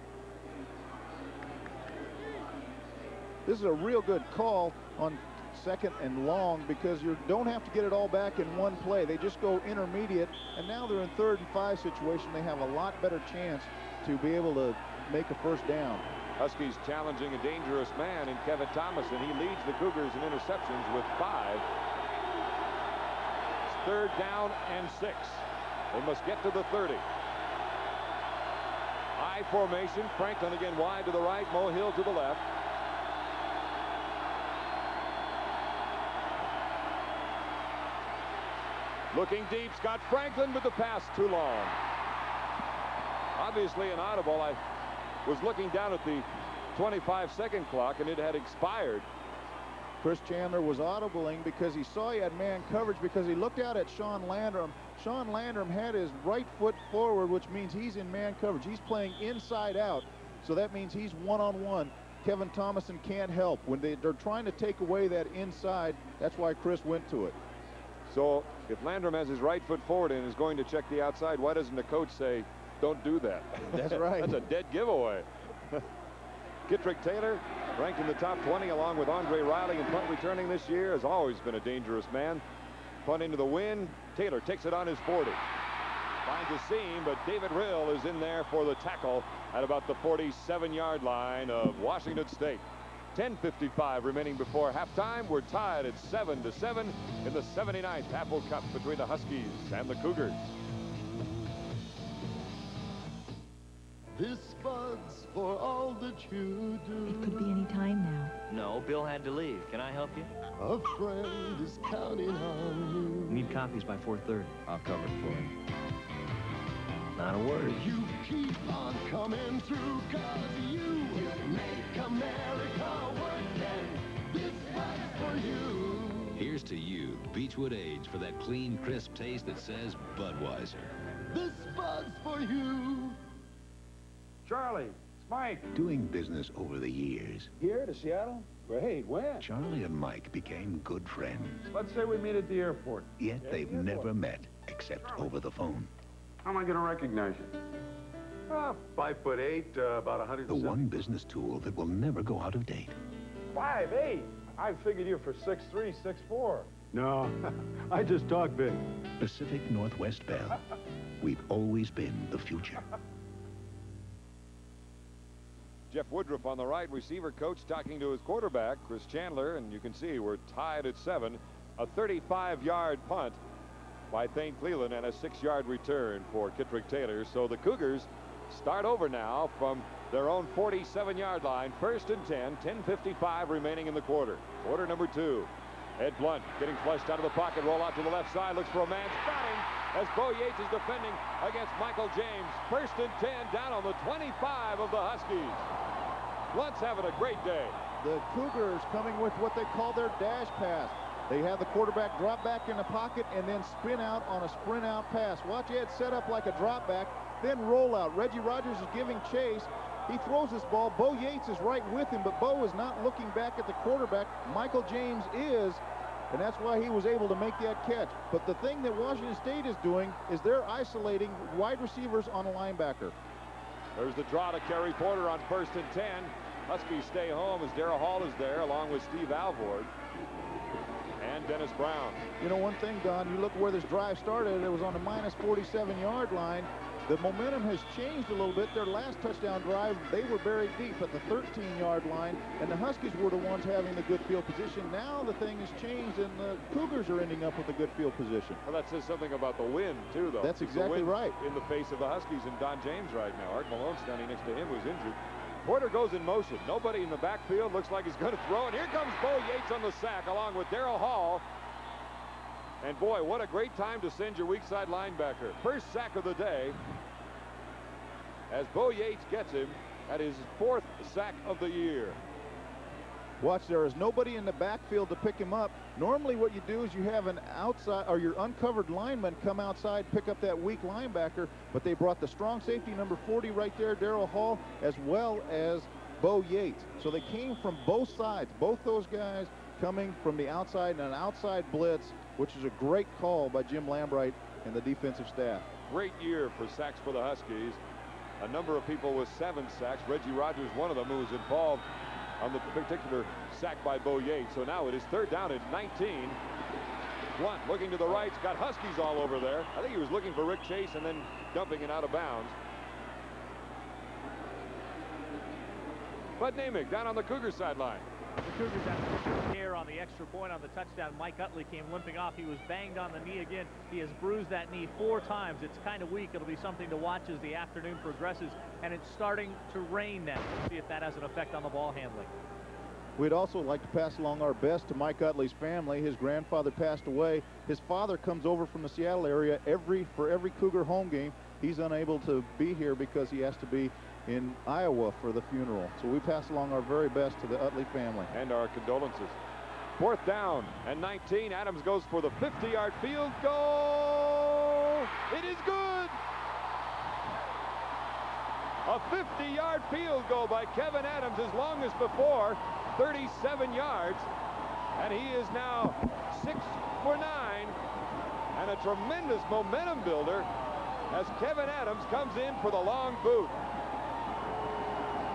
This is a real good call on 2nd and long because you don't have to get it all back in one play. They just go intermediate, and now they're in 3rd and 5 situation. They have a lot better chance to be able to make a first down. Huskies challenging a dangerous man in Kevin Thomason. He leads the Cougars in interceptions with 5. It's 3rd down and 6. They must get to the 30. High formation. Franklin again wide to the right. Mohill to the left. Looking deep. Scott Franklin with the pass too long. Obviously an audible. I was looking down at the 25-second clock and it had expired. Chris Chandler was audibling because he saw he had man coverage because he looked out at Sean Landrum. Sean Landrum had his right foot forward, which means he's in man coverage. He's playing inside out, so that means he's one-on-one Kevin Thomason can't help. When they're trying to take away that inside, that's why Chris went to it. So if Landrum has his right foot forward and is going to check the outside, why doesn't the coach say, don't do that? That's right. That's a dead giveaway. Kittrick Taylor, ranked in the top 20 along with Andre Riley in punt returning this year, has always been a dangerous man. Punt into the wind. Taylor takes it on his 40. Finds a seam, but David Rill is in there for the tackle at about the 47-yard line of Washington State. 10:55 remaining before halftime. We're tied at 7-7 in the 79th Apple Cup between the Huskies and the Cougars. This bud's for all that you do. It could be any time now. No, Bill had to leave. Can I help you? A friend is counting on you. Need copies by 4:30. I'll cover it for him. Not a word. You keep on coming through, 'cause you make America work, and this bud's for you. Here's to you, Beechwood Age, for that clean, crisp taste that says Budweiser. This bud's for you. Charlie, it's Mike. Doing business over the years, Here to Seattle? Great, when? Charlie and Mike became good friends. Let's say we meet at the airport. Yet they've never met, except over the phone. How am I going to recognize you? 5'8", about 100. The one business tool that will never go out of date. 5'8". I figured you for 6'3", 6'4". No, I just talk big. Pacific Northwest Bell. We've always been the future. Jeff Woodruff on the right, receiver coach talking to his quarterback, Chris Chandler, and you can see we're tied at 7. A 35-yard punt by Thane Cleland and a 6-yard return for Kittrick Taylor. So the Cougars start over now from their own 47-yard line. 1st and 10, 10:55 remaining in the quarter. Quarter number 2. Ed Blunt getting flushed out of the pocket, roll out to the left side, looks for a man, got him as Bo Yates is defending against Michael James. 1st and 10 down on the 25 of the Huskies. Blunt's having a great day. The Cougars coming with what they call their dash pass. They have the quarterback drop back in the pocket and then spin out on a sprint out pass. Watch Ed set up like a drop back, then roll out. Reggie Rogers is giving chase. He throws this ball. Bo Yates is right with him, but Bo is not looking back at the quarterback. Michael James is, and that's why he was able to make that catch. But the thing that Washington State is doing is they're isolating wide receivers on a linebacker. There's the draw to Kerry Porter on 1st and 10. Huskies stay home as Darrell Hall is there along with Steve Alvord and Dennis Brown. You know, one thing, Don, you look where this drive started, it was on the minus 47-yard line. The momentum has changed a little bit. Their last touchdown drive, they were buried deep at the 13-yard line, and the Huskies were the ones having the good field position. Now the thing has changed, and the Cougars are ending up with a good field position. Well, that says something about the wind, too, though. That's exactly right. In the face of the Huskies and Don James right now. Art Malone standing next to him, who's injured. Porter goes in motion. Nobody in the backfield. Looks like he's going to throw, and here comes Bo Yates on the sack along with Darrell Hall. And boy, what a great time to send your weak side linebacker. First sack of the day as Bo Yates gets him at his 4th sack of the year. Watch, there is nobody in the backfield to pick him up. Normally what you do is you have an outside or your uncovered lineman come outside, pick up that weak linebacker, but they brought the strong safety number 40 right there, Darrell Hall, as well as Bo Yates. So they came from both sides, both those guys coming from the outside and an outside blitz, which is a great call by Jim Lambright and the defensive staff. Great year for sacks for the Huskies. A number of people with 7 sacks. Reggie Rogers, one of them, who was involved on the particular sack by Bo Yates. So now it is 3rd down at 19. Blunt looking to the right, got Huskies all over there. I think he was looking for Rick Chase and then dumping it out of bounds. Bud Namick down on the Cougar sideline. The Cougars have a care on the extra point on the touchdown. Mike Utley came limping off. He was banged on the knee again. He has bruised that knee 4 times. It's kind of weak. It'll be something to watch as the afternoon progresses, and it's starting to rain now. We'll see if that has an effect on the ball handling. We'd also like to pass along our best to Mike Utley's family. His grandfather passed away. His father comes over from the Seattle area for every Cougar home game. He's unable to be here because he has to be in Iowa for the funeral. So we pass along our very best to the Utley family. And our condolences. 4th down and 19. Adams goes for the 50-yard field goal. It is good. A 50-yard field goal by Kevin Adams, his longest before, 37 yards. And he is now 6 for 9. And a tremendous momentum builder as Kevin Adams comes in for the long boot.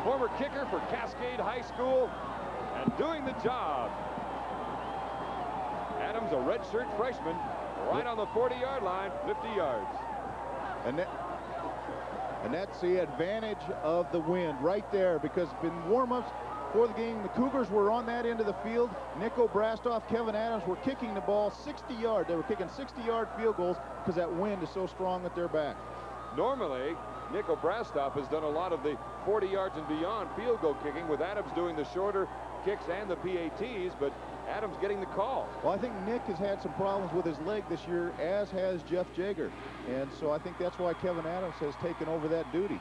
Former kicker for Cascade High School and doing the job. Adams, a redshirt freshman, right on the 40-yard line, 50 yards. And that's the advantage of the wind right there, because in warm-ups for the game, the Cougars were on that end of the field. Nico Brastoff, Kevin Adams were kicking the ball 60 yards. They were kicking 60-yard field goals because that wind is so strong at their back. Normally, Nico Brastoff has done a lot of the 40 yards and beyond field goal kicking, with Adams doing the shorter kicks and the PATs, but Adams getting the call. Well, I think Nick has had some problems with his leg this year, as has Jeff Jaeger. And so I think that's why Kevin Adams has taken over that duty.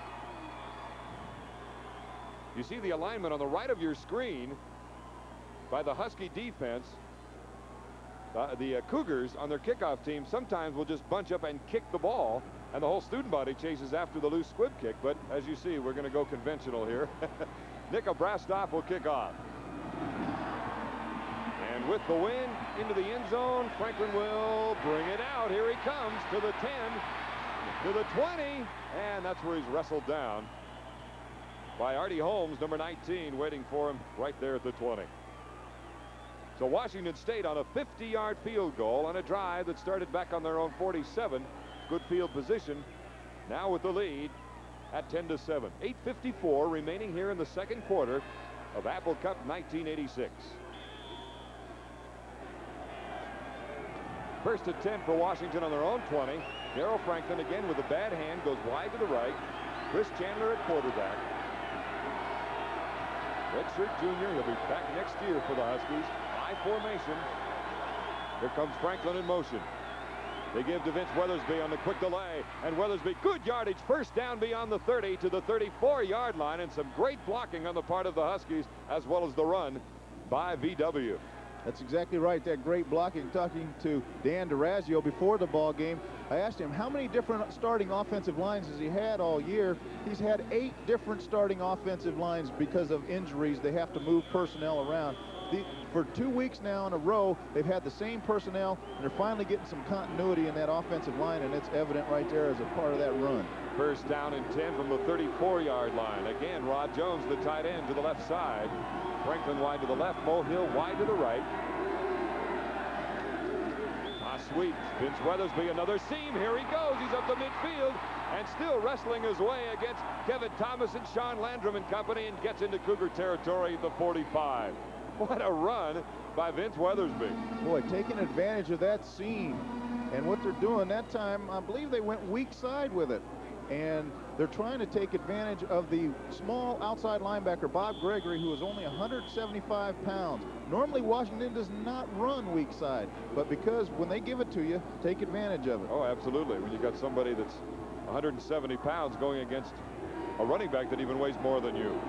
You see the alignment on the right of your screen by the Husky defense. The Cougars on their kickoff team sometimes will just bunch up and kick the ball, and the whole student body chases after the loose squib kick. But as you see, we're going to go conventional here. Nico Brastoff will kick off. And with the wind into the end zone, Franklin will bring it out. Here he comes to the 10, to the 20, and that's where he's wrestled down by Artie Holmes, number 19, waiting for him right there at the 20. So Washington State on a 50-yard field goal on a drive that started back on their own 47. Good field position. Now with the lead at 10-7. 8:54 remaining here in the second quarter of Apple Cup 1986. First and 10 for Washington on their own 20. Darrell Franklin again with a bad hand, goes wide to the right. Chris Chandler at quarterback. Redshirt junior, he'll be back next year for the Huskies. High formation. Here comes Franklin in motion. They give to Vince Weathersby on the quick delay, and Weathersby, good yardage, first down beyond the 30 to the 34-yard line, and some great blocking on the part of the Huskies, as well as the run by VW. That's exactly right. That great blocking. Talking to Dan DeRazio before the ball game, I asked him how many different starting offensive lines has he had all year. He's had 8 different starting offensive lines because of injuries. They have to move personnel around. For 2 weeks now in a row, they've had the same personnel, and they're finally getting some continuity in that offensive line, and it's evident right there as a part of that run. First down and 10 from the 34-yard line. Again, Rod Jones, the tight end, to the left side. Franklin wide to the left, Mo Hill wide to the right. Sweet. Vince Weathersby, another seam. Here he goes. He's up the midfield and still wrestling his way against Kevin Thomas and Sean Landrum and company, and gets into Cougar territory at the 45. What a run by Vince Weathersby. Boy, taking advantage of that seam. And what they're doing that time, I believe they went weak side with it. And they're trying to take advantage of the small outside linebacker, Bob Gregory, who is only 175 pounds. Normally, Washington does not run weak side, but because when they give it to you, take advantage of it. Oh, absolutely. When you got somebody that's 170 pounds going against a running back that even weighs more than you.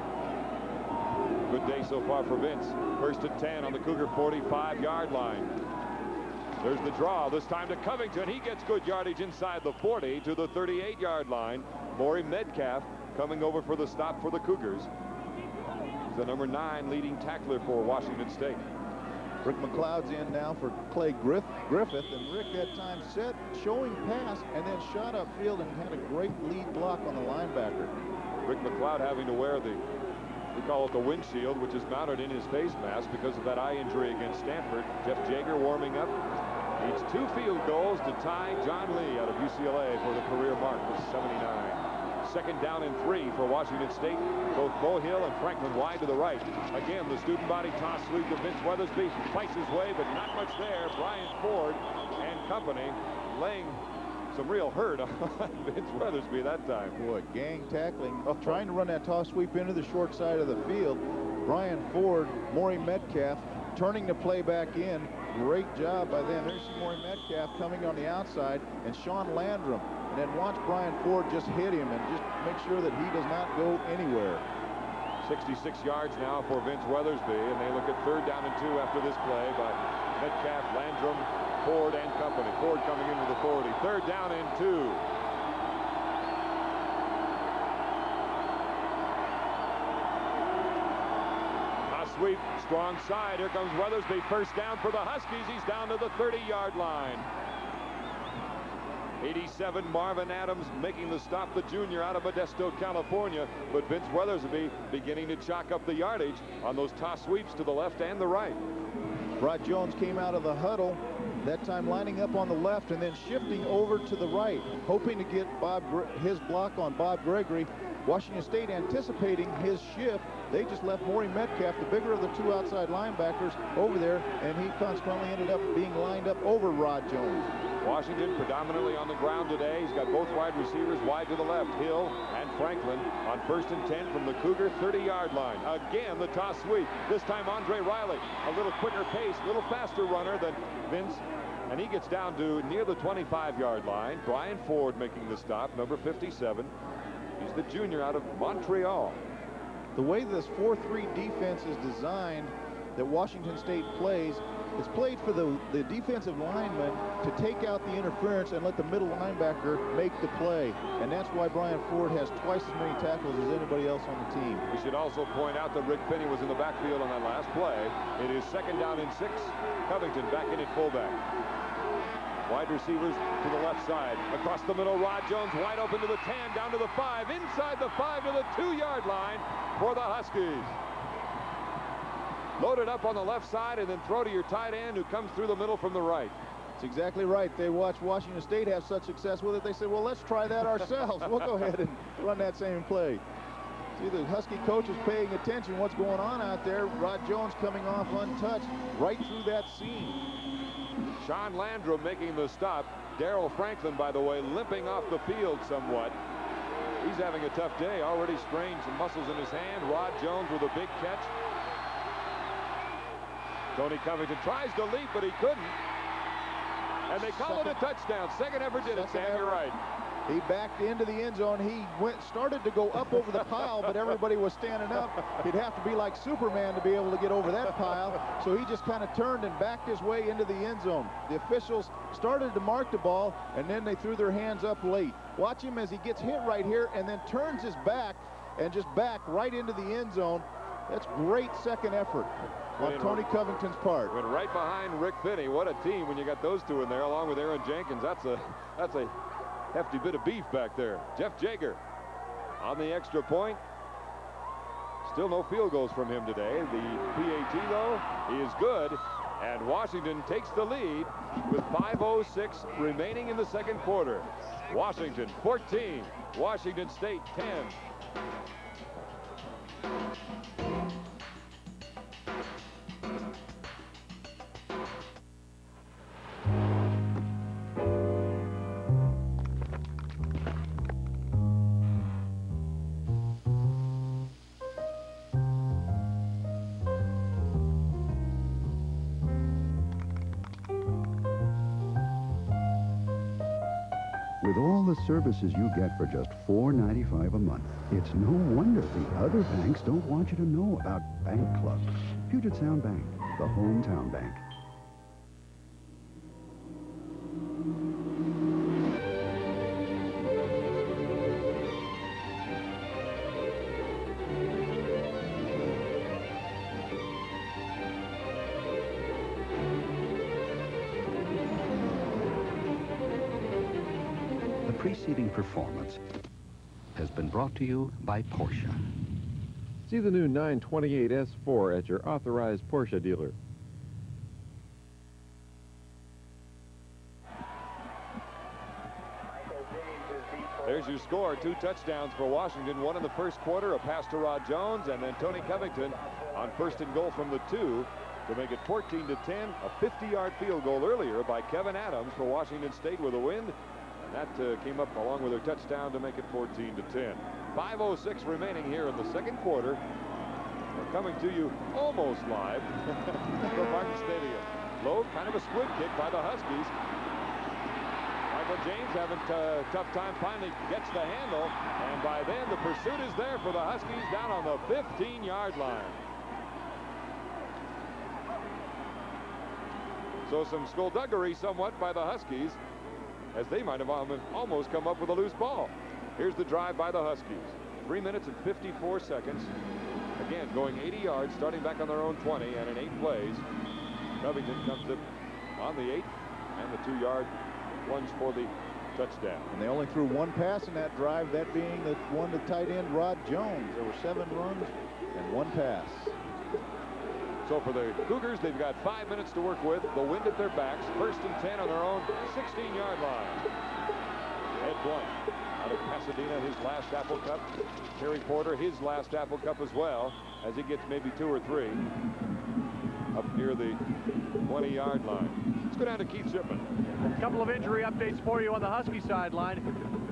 Good day so far for Vince. First and 10 on the Cougar 45-yard line. There's the draw, this time to Covington. He gets good yardage inside the 40 to the 38-yard line. Maury Metcalf coming over for the stop for the Cougars. He's the number 9 leading tackler for Washington State. Rick McLeod's in now for Clay Griffith, and Rick that time set, showing pass, and then shot upfield and had a great lead block on the linebacker. Rick McLeod having to wear the, we call it the windshield, which is mounted in his face mask because of that eye injury against Stanford. Jeff Jaeger warming up. Needs 2 field goals to tie John Lee out of UCLA for the career mark with 79. Second down and 3 for Washington State. Both Mo Hill and Franklin wide to the right. Again, the student body toss sweep to Vince Weathersby. Fights his way, but not much there. Brian Ford and company laying some real hurt on Vince Weathersby that time. Boy, gang tackling, trying to run that toss sweep into the short side of the field. Brian Ford, Maury Metcalf turning the play back in. Great job by them. There's Maury Metcalf coming on the outside, and Sean Landrum. And then watch Brian Ford just hit him and just make sure that he does not go anywhere. 66 yards now for Vince Weathersby, and they look at third down and 2 after this play by Metcalf, Landrum, Ford, and company. Ford coming into the 40. Third down and 2. sweep, strong side. Here comes Weathersby. First down for the Huskies. He's down to the 30-yard line. 87, Marvin Adams making the stop, the junior out of Modesto, California. But Vince Weathersby beginning to chalk up the yardage on those toss sweeps to the left and the right. Rod Jones came out of the huddle, that time lining up on the left and then shifting over to the right, hoping to get his block on Bob Gregory. Washington State anticipating his shift. They just left Maury Metcalf, the bigger of the two outside linebackers, over there, and he consequently ended up being lined up over Rod Jones. Washington predominantly on the ground today. He's got both wide receivers wide to the left, Hill and Franklin, on 1st and 10 from the Cougar 30-yard line. Again, the toss sweep. This time Andre Riley, a little quicker pace, a little faster runner than Vince, and he gets down to near the 25-yard line. Brian Ford making the stop, number 57. He's the junior out of Montreal. The way this 4-3 defense is designed that Washington State plays, it's played for the defensive lineman to take out the interference and let the middle linebacker make the play. And that's why Brian Ford has twice as many tackles as anybody else on the team. We should also point out that Rick Finney was in the backfield on that last play. It is 2nd down and 6. Covington back in at fullback. Wide receivers to the left side. Across the middle, Rod Jones wide open to the 10, down to the 5, inside the 5 to the 2-yard line for the Huskies. Load it up on the left side and then throw to your tight end who comes through the middle from the right. That's exactly right. They watch Washington State have such success with it. They say, well, let's try that ourselves. We'll go ahead and run that same play. See, the Husky coach is paying attention what's going on out there. Rod Jones coming off untouched right through that seam. Sean Landrum making the stop. Darrell Franklin, by the way, limping off the field somewhat. He's having a tough day. Already strained some muscles in his hand. Rod Jones with a big catch. Tony Covington tries to leap, but he couldn't. And they call it a touchdown. Second ever did it, Sam. You're right. He backed into the end zone. He started to go up over the pile, but everybody was standing up. He'd have to be like Superman to be able to get over that pile. So he just kind of turned and backed his way into the end zone. The officials started to mark the ball, and then they threw their hands up late. Watch him as he gets hit right here and then turns his back and just back right into the end zone. That's great second effort on Tony Covington's part. Went right behind Rick Finney. What a team when you got those two in there along with Aaron Jenkins. That's a hefty bit of beef back there. Jeff Jager on the extra point. Still no field goals from him today. The PAT, though, is good. And Washington takes the lead with 5:06 remaining in the second quarter. Washington 14, Washington State 10. With all the services you get for just $4.95 a month, it's no wonder the other banks don't want you to know about Bank Club. Puget Sound Bank, the hometown bank. Preceding performance has been brought to you by Porsche. See the new 928 S4 at your authorized Porsche dealer. There's your score. 2 touchdowns for Washington. One in the first quarter, a pass to Rod Jones, and then Tony Covington on 1st and goal from the 2 to make it 14-10. A 50-yard field goal earlier by Kevin Adams for Washington State with a win. And that came up along with their touchdown to make it 14-10. 5:06 remaining here in the second quarter. We're coming to you almost live from Martin Stadium. Low, kind of a squib kick by the Huskies. Michael James having a tough time, finally gets the handle. And by then, the pursuit is there for the Huskies down on the 15-yard line. So some skullduggery somewhat by the Huskies, as they might have almost come up with a loose ball. Here's the drive by the Huskies. 3 minutes and 54 seconds. Again, going 80 yards, starting back on their own 20, and in 8 plays, Covington comes up on the 8th and the 2-yard plunge for the touchdown. And they only threw 1 pass in that drive, that being the one to tight end Rod Jones. There were 7 runs and 1 pass. So for the Cougars, they've got 5 minutes to work with. The wind at their backs. 1st and 10 on their own 16-yard line. Ed Blunt out of Pasadena, his last Apple Cup. Terry Porter, his last Apple Cup as well, as he gets maybe 2 or 3 up near the 20-yard line. Let's go down to Keith Shipman. A couple of injury updates for you on the Husky sideline.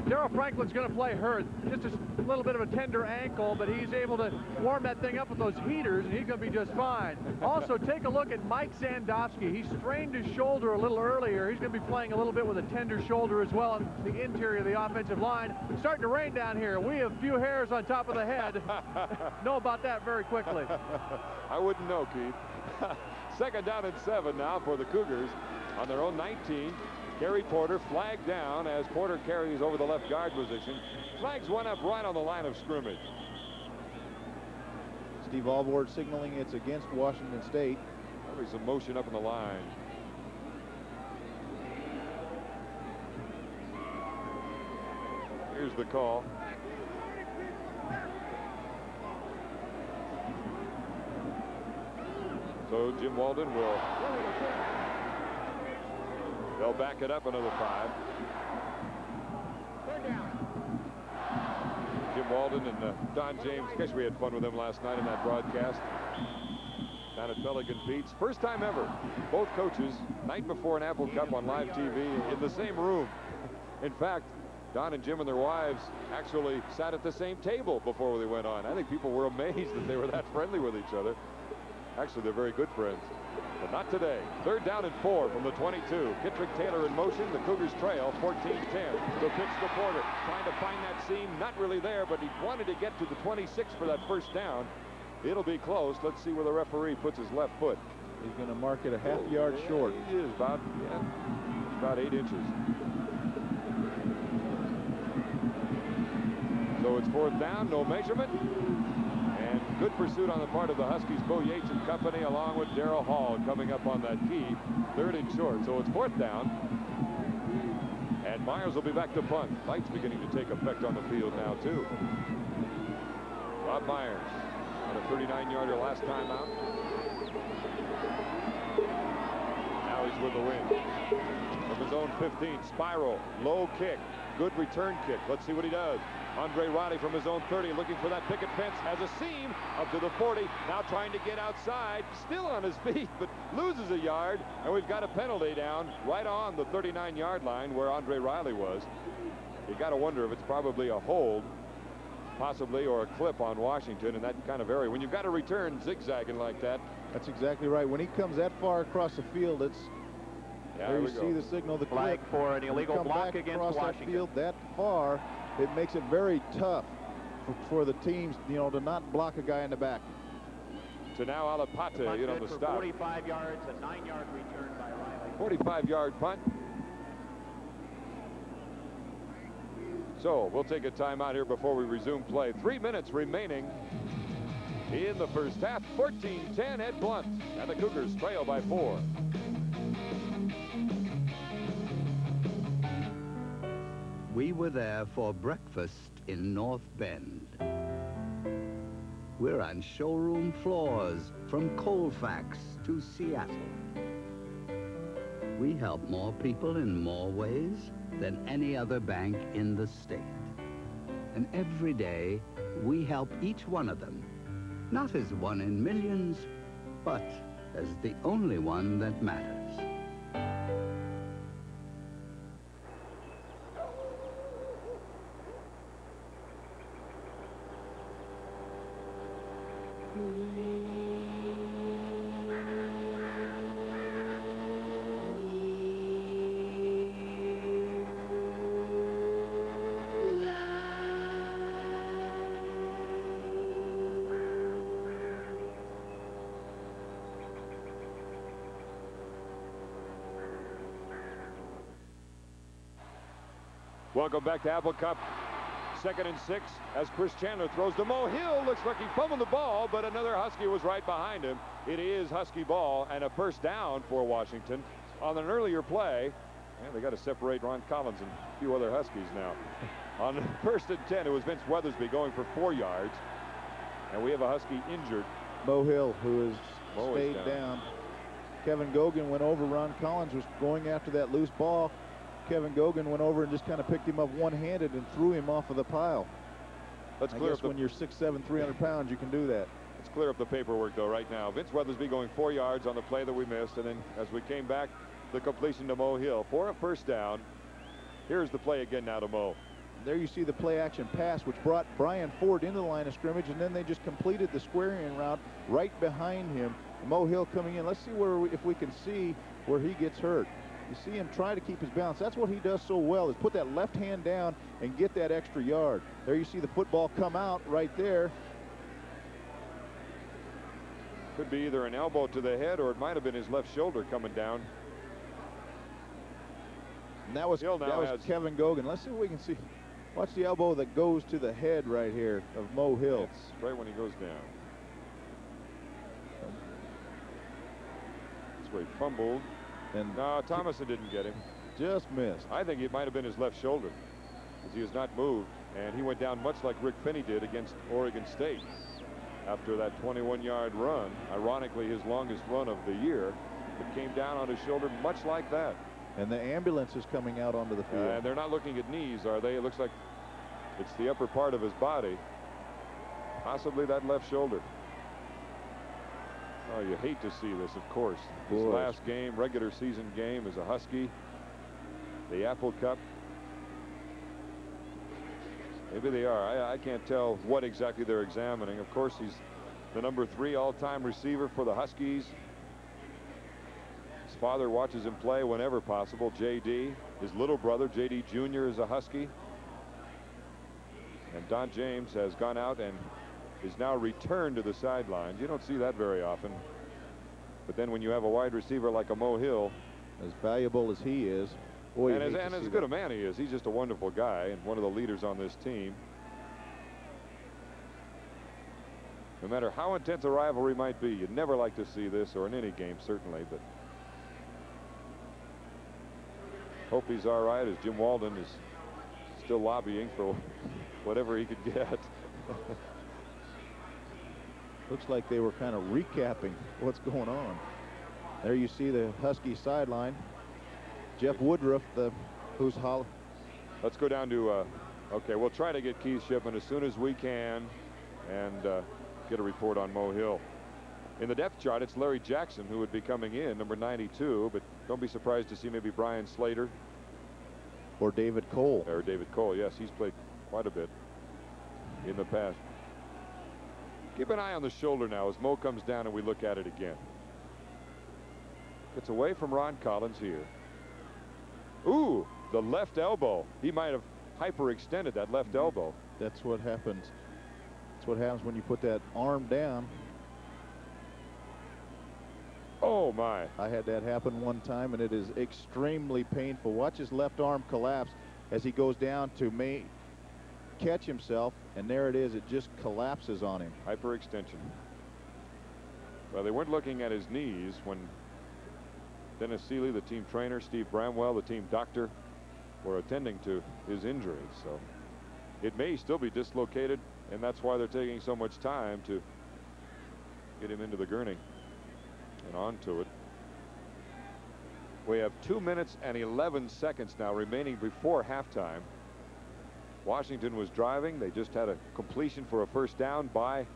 Darryl Franklin's going to play hurt. Just a little bit of a tender ankle, but he's able to warm that thing up with those heaters, and he's going to be just fine. Also, take a look at Mike Zandowski. He strained his shoulder a little earlier. He's going to be playing a little bit with a tender shoulder as well on the interior of the offensive line. It's starting to rain down here. We have few hairs on top of the head. Know about that very quickly. I wouldn't know, Keith. 2nd down and 7 now for the Cougars on their own 19. Kerry Porter flagged down as Porter carries over the left guard position. Flags one up right on the line of scrimmage. Steve Alvord signaling it's against Washington State. There'll be some motion up in the line. Here's the call. So Jim Walden will. They'll back it up another 5. Jim Walden and Don James. Guess we had fun with them last night in that broadcast down at Pelican Pete's. First time ever. Both coaches, night before an Apple Cup on live TV, in the same room. In fact, Don and Jim and their wives actually sat at the same table before they went on. I think people were amazed that they were that friendly with each other. Actually, they're very good friends. But not today. 3rd down and 4 from the 22. Kittrick Taylor in motion. The Cougars trail 14-10. The pitch to Porter. Trying to find that seam. Not really there, but he wanted to get to the 26 for that 1st down. It'll be close. Let's see where the referee puts his left foot. He's going to mark it a half yard short. He is about 8 inches. So it's 4th down. No measurement. And good pursuit on the part of the Huskies. Bo Yates and company, along with Darrell Hall, coming up on that key. 3rd and short. So it's 4th down. And Myers will be back to punt. Light's beginning to take effect on the field now, too. Bob Myers on a 39-yarder last time out. Now he's with the wind. From his own 15, spiral, low kick, good return kick. Let's see what he does. Andre Riley from his own 30 looking for that picket fence, has a seam up to the 40, now trying to get outside, still on his feet, but loses a yard, and we've got a penalty down right on the 39-yard line where Andre Riley was. You got to wonder if it's probably a hold, possibly, or a clip on Washington in that kind of area. When you've got a return zigzagging like that. That's exactly right. When he comes that far across the field, it's there you see the signal, the flag clip. for an illegal block against Washington. That field that far, it makes it very tough for the teams, to not block a guy in the back. So now Alapate in on the stop. 45 yards, a 9-yard return by Riley. 45-yard punt. So we'll take a timeout here before we resume play. 3 minutes remaining in the first half. 14-10, Ed Blunt, and the Cougars trail by 4. We were there for breakfast in North Bend. We're on showroom floors from Colfax to Seattle. We help more people in more ways than any other bank in the state. And every day, we help each one of them, not as one in millions, but as the only one that matters. Welcome back to Apple Cup 2nd and 6 as Chris Chandler throws to Mo Hill. Looks like he fumbled the ball, but another Husky was right behind him. It is Husky ball and a first down for Washington on an earlier play. And they got to separate Ron Collins and a few other Huskies now. On 1st and 10, it was Vince Weathersby going for 4 yards. And we have a Husky injured. Mo Hill, who has stayed down. Kevin Gogan went over. Ron Collins was going after that loose ball. Kevin Gogan went over and just kind of picked him up one-handed and threw him off of the pile. Let's I clear guess up the, when you're 6'7", 300 pounds, you can do that. Let's clear up the paperwork, though, right now. Vince Weathersby going 4 yards on the play that we missed. And then as we came back, the completion to Mo Hill for a first down. Here's the play again now to Mo. There you see the play-action pass, which brought Brian Ford into the line of scrimmage, and then they just completed the square-in route right behind him. Mo Hill coming in. Let's see if we can see where he gets hurt. You see him try to keep his balance. That's what he does so well, is put that left hand down and get that extra yard. There you see the football come out right there. Could be either an elbow to the head or it might have been his left shoulder coming down. And that was Kevin Gogan. Let's see what we can see. Watch the elbow that goes to the head right here of Mo Hill. It's right when he goes down. That's where he fumbled. And no, Thomason didn't get him. Just missed. I think it might have been his left shoulder, because he has not moved, and he went down much like Rick Finney did against Oregon State after that 21-yard run. Ironically, his longest run of the year. It came down on his shoulder much like that. And the ambulance is coming out onto the field. And they're not looking at knees, are they? It looks like it's the upper part of his body. Possibly that left shoulder. Oh, you hate to see this, of course. His last game, regular season game, as a Husky. The Apple Cup. Maybe they are. I can't tell what exactly they're examining. Of course, he's the number 3 all-time receiver for the Huskies. His father watches him play whenever possible, J.D. His little brother, J.D. Jr., is a Husky. And Don James has gone out and is now returned to the sidelines. You don't see that very often. But then when you have a wide receiver like a Mo Hill, as valuable as he is, boy, and as good a man he is, he's just a wonderful guy and one of the leaders on this team. No matter how intense a rivalry might be, you'd never like to see this, or in any game certainly, but hope he's all right, as Jim Walden is still lobbying for whatever he could get. Looks like they were kind of recapping what's going on. There you see the Husky sideline. Jeff Woodruff, who's Holly. Let's go down to, okay, we'll try to get Keith Shipman as soon as we can and get a report on Mo Hill. In the depth chart, it's Larry Jackson who would be coming in, number 92, but don't be surprised to see maybe Brian Slater. Or David Cole. Or David Cole, yes, he's played quite a bit in the past. Keep an eye on the shoulder now as Mo comes down and we look at it again. Gets away from Ron Collins here. Ooh, the left elbow. He might have hyperextended that left elbow. That's what happens. That's what happens when you put that arm down. Oh, my. I had that happen one time, and it is extremely painful. Watch his left arm collapse as he goes down to catch himself, and there it is. It just collapses on him. Hyperextension. Well, they weren't looking at his knees when Dennis Seeley, the team trainer, Steve Bramwell, the team doctor, were attending to his injury. So it may still be dislocated, and that's why they're taking so much time to get him into the gurney and onto it. We have 2 minutes and 11 seconds now remaining before halftime. Washington was driving. They just had a completion for a first down by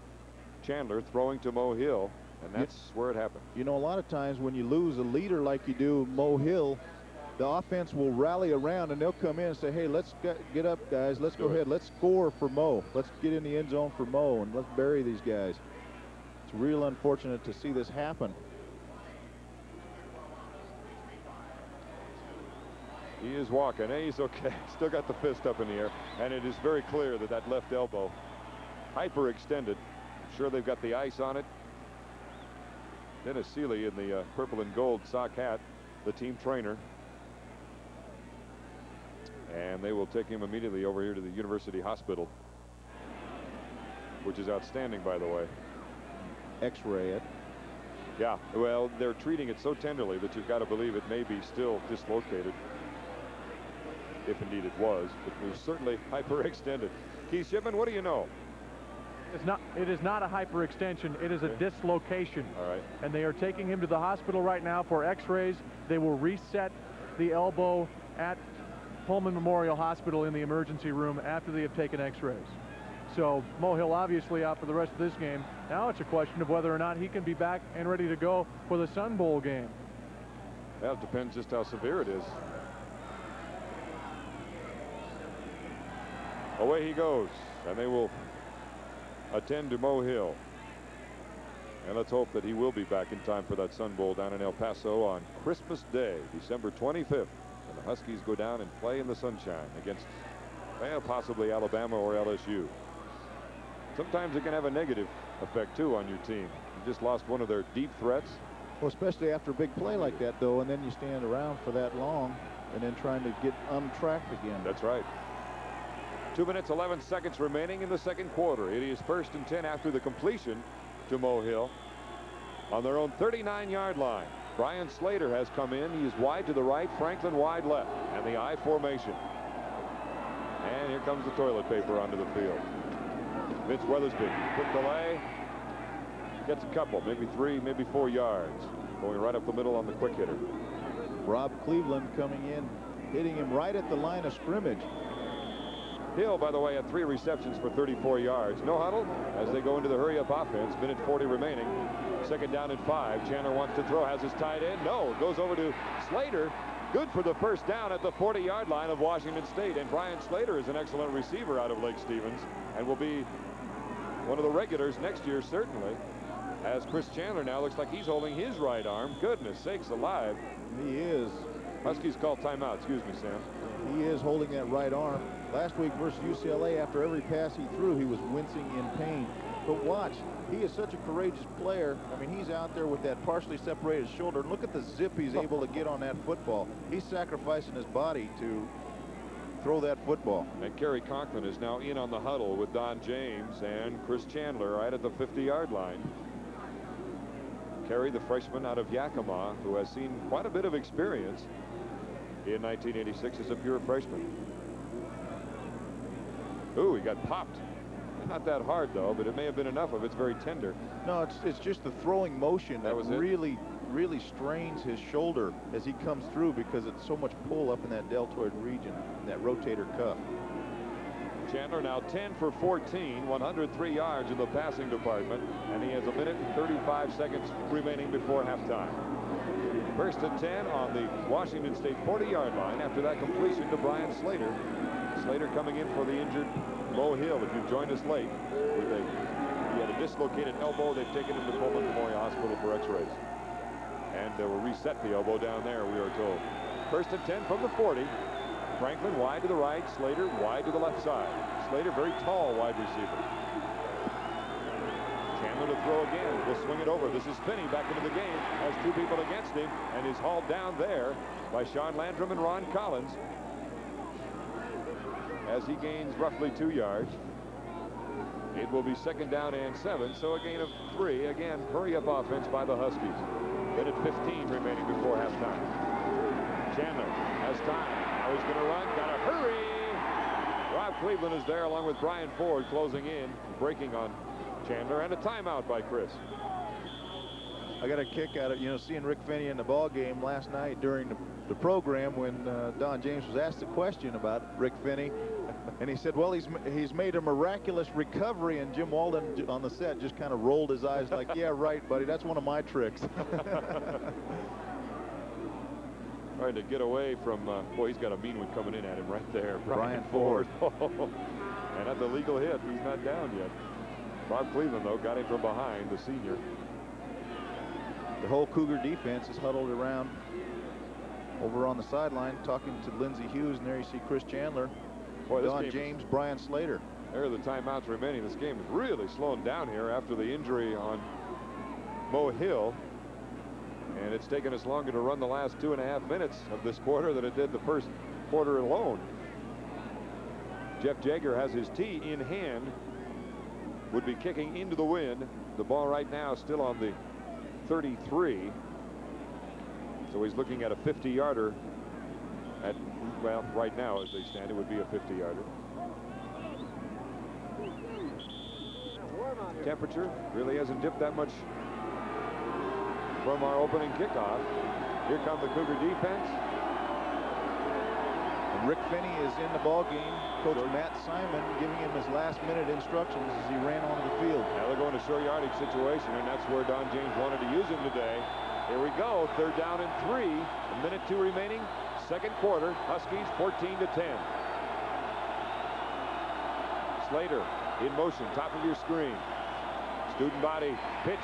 Chandler, throwing to Mo Hill, and that's where it happened. You know, a lot of times when you lose a leader like you do, Mo Hill, the offense will rally around and they'll come in and say, hey, let's get up, guys. Let's go ahead. Let's score for Mo. Let's get in the end zone for Mo, and let's bury these guys. It's real unfortunate to see this happen. He is walking. He's okay. Still got the fist up in the air. And it is very clear that that left elbow hyperextended. I'm sure they've got the ice on it. Dennis Seeley in the purple and gold sock hat, the team trainer. And they will take him immediately over here to the University Hospital, which is outstanding, by the way. X-ray it. Yeah, well, they're treating it so tenderly that you've got to believe it may be still dislocated, if indeed it was. But it was certainly hyperextended. Keith Shipman, what do you know? It is not a hyperextension. It is a dislocation. All right. And they are taking him to the hospital right now for X-rays. They will reset the elbow at Pullman Memorial Hospital in the emergency room after they have taken X-rays. So Mo Hill obviously out for the rest of this game. Now it's a question of whether or not he can be back and ready to go for the Sun Bowl game. Well, it depends just how severe it is. Away he goes, and they will attend to Mo Hill. And let's hope that he will be back in time for that Sun Bowl down in El Paso on Christmas Day, December 25th. And the Huskies go down and play in the sunshine against, well, possibly Alabama or LSU. Sometimes it can have a negative effect, too, on your team. You just lost one of their deep threats. Well, especially after a big play like that, though, and then you stand around for that long and then trying to get untracked again. That's right. 2 minutes, 11 seconds remaining in the second quarter. It is 1st and 10 after the completion to Mo Hill on their own 39-yard line. Brian Slater has come in. He is wide to the right, Franklin wide left, and the I formation. And here comes the toilet paper onto the field. Vince Weathersby, quick delay, gets a couple, maybe 3, maybe 4 yards, going right up the middle on the quick hitter. Rob Cleveland coming in, hitting him right at the line of scrimmage. Hill, by the way, had 3 receptions for 34 yards. No huddle as they go into the hurry-up offense. Minute 40 remaining. 2nd down and 5. Chandler wants to throw, has his tight end. No, it goes over to Slater. Good for the first down at the 40-yard line of Washington State. And Brian Slater is an excellent receiver out of Lake Stevens and will be one of the regulars next year, certainly, as Chris Chandler now looks like he's holding his right arm. Goodness sakes alive. He is. Huskies call timeout. Excuse me, Sam. He is holding that right arm. Last week versus UCLA, after every pass he threw, he was wincing in pain. But watch, he is such a courageous player. I mean, he's out there with that partially separated shoulder. Look at the zip he's able to get on that football. He's sacrificing his body to throw that football. And Kerry Conklin is now in on the huddle with Don James and Chris Chandler right at the 50-yard line. Kerry, the freshman out of Yakima, who has seen quite a bit of experience in 1986 as a pure freshman. Ooh, he got popped. Not that hard, though, but it may have been enough of it's very tender. No, it's just the throwing motion that really strains his shoulder as he comes through because it's so much pull up in that deltoid region, that rotator cuff. Chandler now 10 for 14, 103 yards in the passing department, and he has 1 minute and 35 seconds remaining before halftime. 1st and 10 on the Washington State 40-yard line after that completion to Brian Slater. Slater coming in for the injured Mo Hill. If you've joined us late, he had a dislocated elbow. They've taken him to Pullman Memorial Hospital for X-rays, and they will reset the elbow down there, we are told. 1st and 10 from the 40. Franklin wide to the right, Slater wide to the left side. Slater, very tall wide receiver. Chandler to throw again. Will swing it over. This is Finney back into the game. Has 2 people against him and is hauled down there by Sean Landrum and Ron Collins as he gains roughly 2 yards. It will be 2nd down and 7, so a gain of 3. Again, hurry-up offense by the Huskies. Minute 15 remaining before halftime. Chandler has time. Now he's going to run. Got to hurry. Rob Cleveland is there along with Brian Ford closing in, breaking on Chandler, and a timeout by Chris. I got a kick out of, seeing Rick Finney in the ball game last night during the program when Don James was asked a question about Rick Finney. And he said, well, he's made a miraculous recovery, and Jim Walden on the set just kind of rolled his eyes like, yeah, right, buddy, that's one of my tricks. Trying to get away from, boy, he's got a mean one coming in at him right there. Brian Ford. And at the legal hit, he's not down yet. Rob Cleveland, though, got him from behind, the senior. The whole Cougar defense is huddled around over on the sideline talking to Lindsey Hughes, and there you see Chris Chandler. Boy, Don James, Brian Slater. There are the timeouts remaining. This game is really slowing down here after the injury on Mo Hill. And it's taken us longer to run the last 2.5 minutes of this quarter than it did the first quarter alone. Jeff Jaeger has his tee in hand. Would be kicking into the wind. The ball right now still on the 33. So he's looking at a 50-yarder. At, well, right now as they stand, it would be a 50-yarder. Temperature really hasn't dipped that much from our opening kickoff. Here come the Cougar defense. And Rick Finney is in the ball game. Coach Matt Simon giving him his last-minute instructions as he ran onto the field. Now they're going to short yardage situation, and that's where Don James wanted to use him today. Here we go, 3rd down and 3. A minute 2 remaining. Second quarter. Huskies 14-10. Slater in motion, top of your screen. Student body pitch,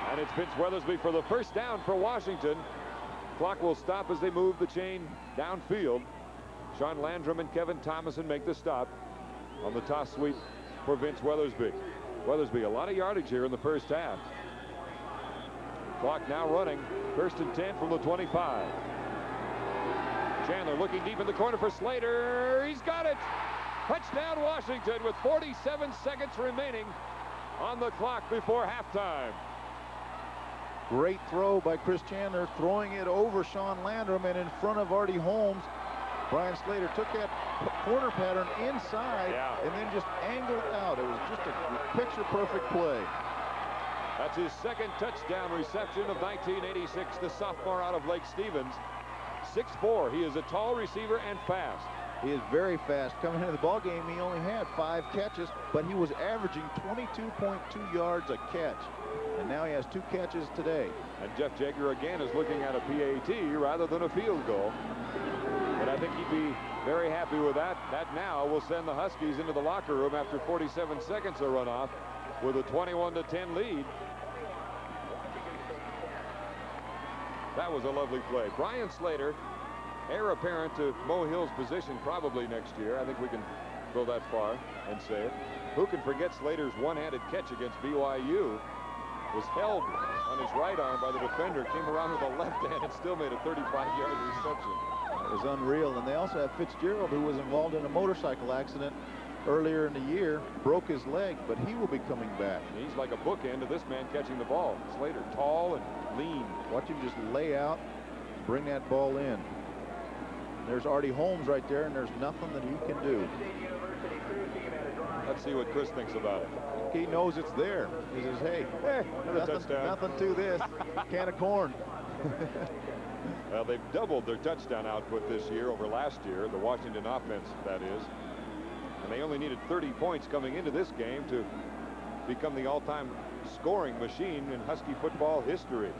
and it's Vince Weathersby for the first down for Washington. Clock will stop as they move the chain downfield. Sean Landrum and Kevin Thomason make the stop on the toss sweep for Vince Weathersby. Weathersby, a lot of yardage here in the first half. Clock now running. 1st and 10 from the 25. Chandler looking deep in the corner for Slater. He's got it. Touchdown Washington with 47 seconds remaining on the clock before halftime. Great throw by Chris Chandler, throwing it over Sean Landrum and in front of Artie Holmes. Brian Slater took that corner pattern inside and then just angled out. It was just a picture-perfect play. That's his second touchdown reception of 1986, the sophomore out of Lake Stevens. 6'4". He is a tall receiver and fast. He is very fast. Coming into the ball game, he only had 5 catches, but he was averaging 22.2 yards a catch. And now he has 2 catches today. And Jeff Jaeger again is looking at a PAT rather than a field goal. But I think he'd be very happy with that. That now will send the Huskies into the locker room after 47 seconds of runoff with a 21-10 lead. That was a lovely play. Brian Slater, heir apparent to Mo Hill's position probably next year. I think we can go that far and say it. Who can forget Slater's one-handed catch against BYU? Was held on his right arm by the defender, came around with a left hand and still made a 35-yard reception. It was unreal. And they also have Fitzgerald, who was involved in a motorcycle accident earlier in the year, broke his leg, but he will be coming back. He's like a bookend to this man catching the ball. Slater, tall and lean. Watch him just lay out, bring that ball in. There's Artie Holmes right there, and there's nothing that he can do. Let's see what Chris thinks about it. He knows it's there. He says, hey, nothing to this. Can of corn. Well, they've doubled their touchdown output this year over last year, the Washington offense, that is. And they only needed 30 points coming into this game to become the all-time scoring machine in Husky football history.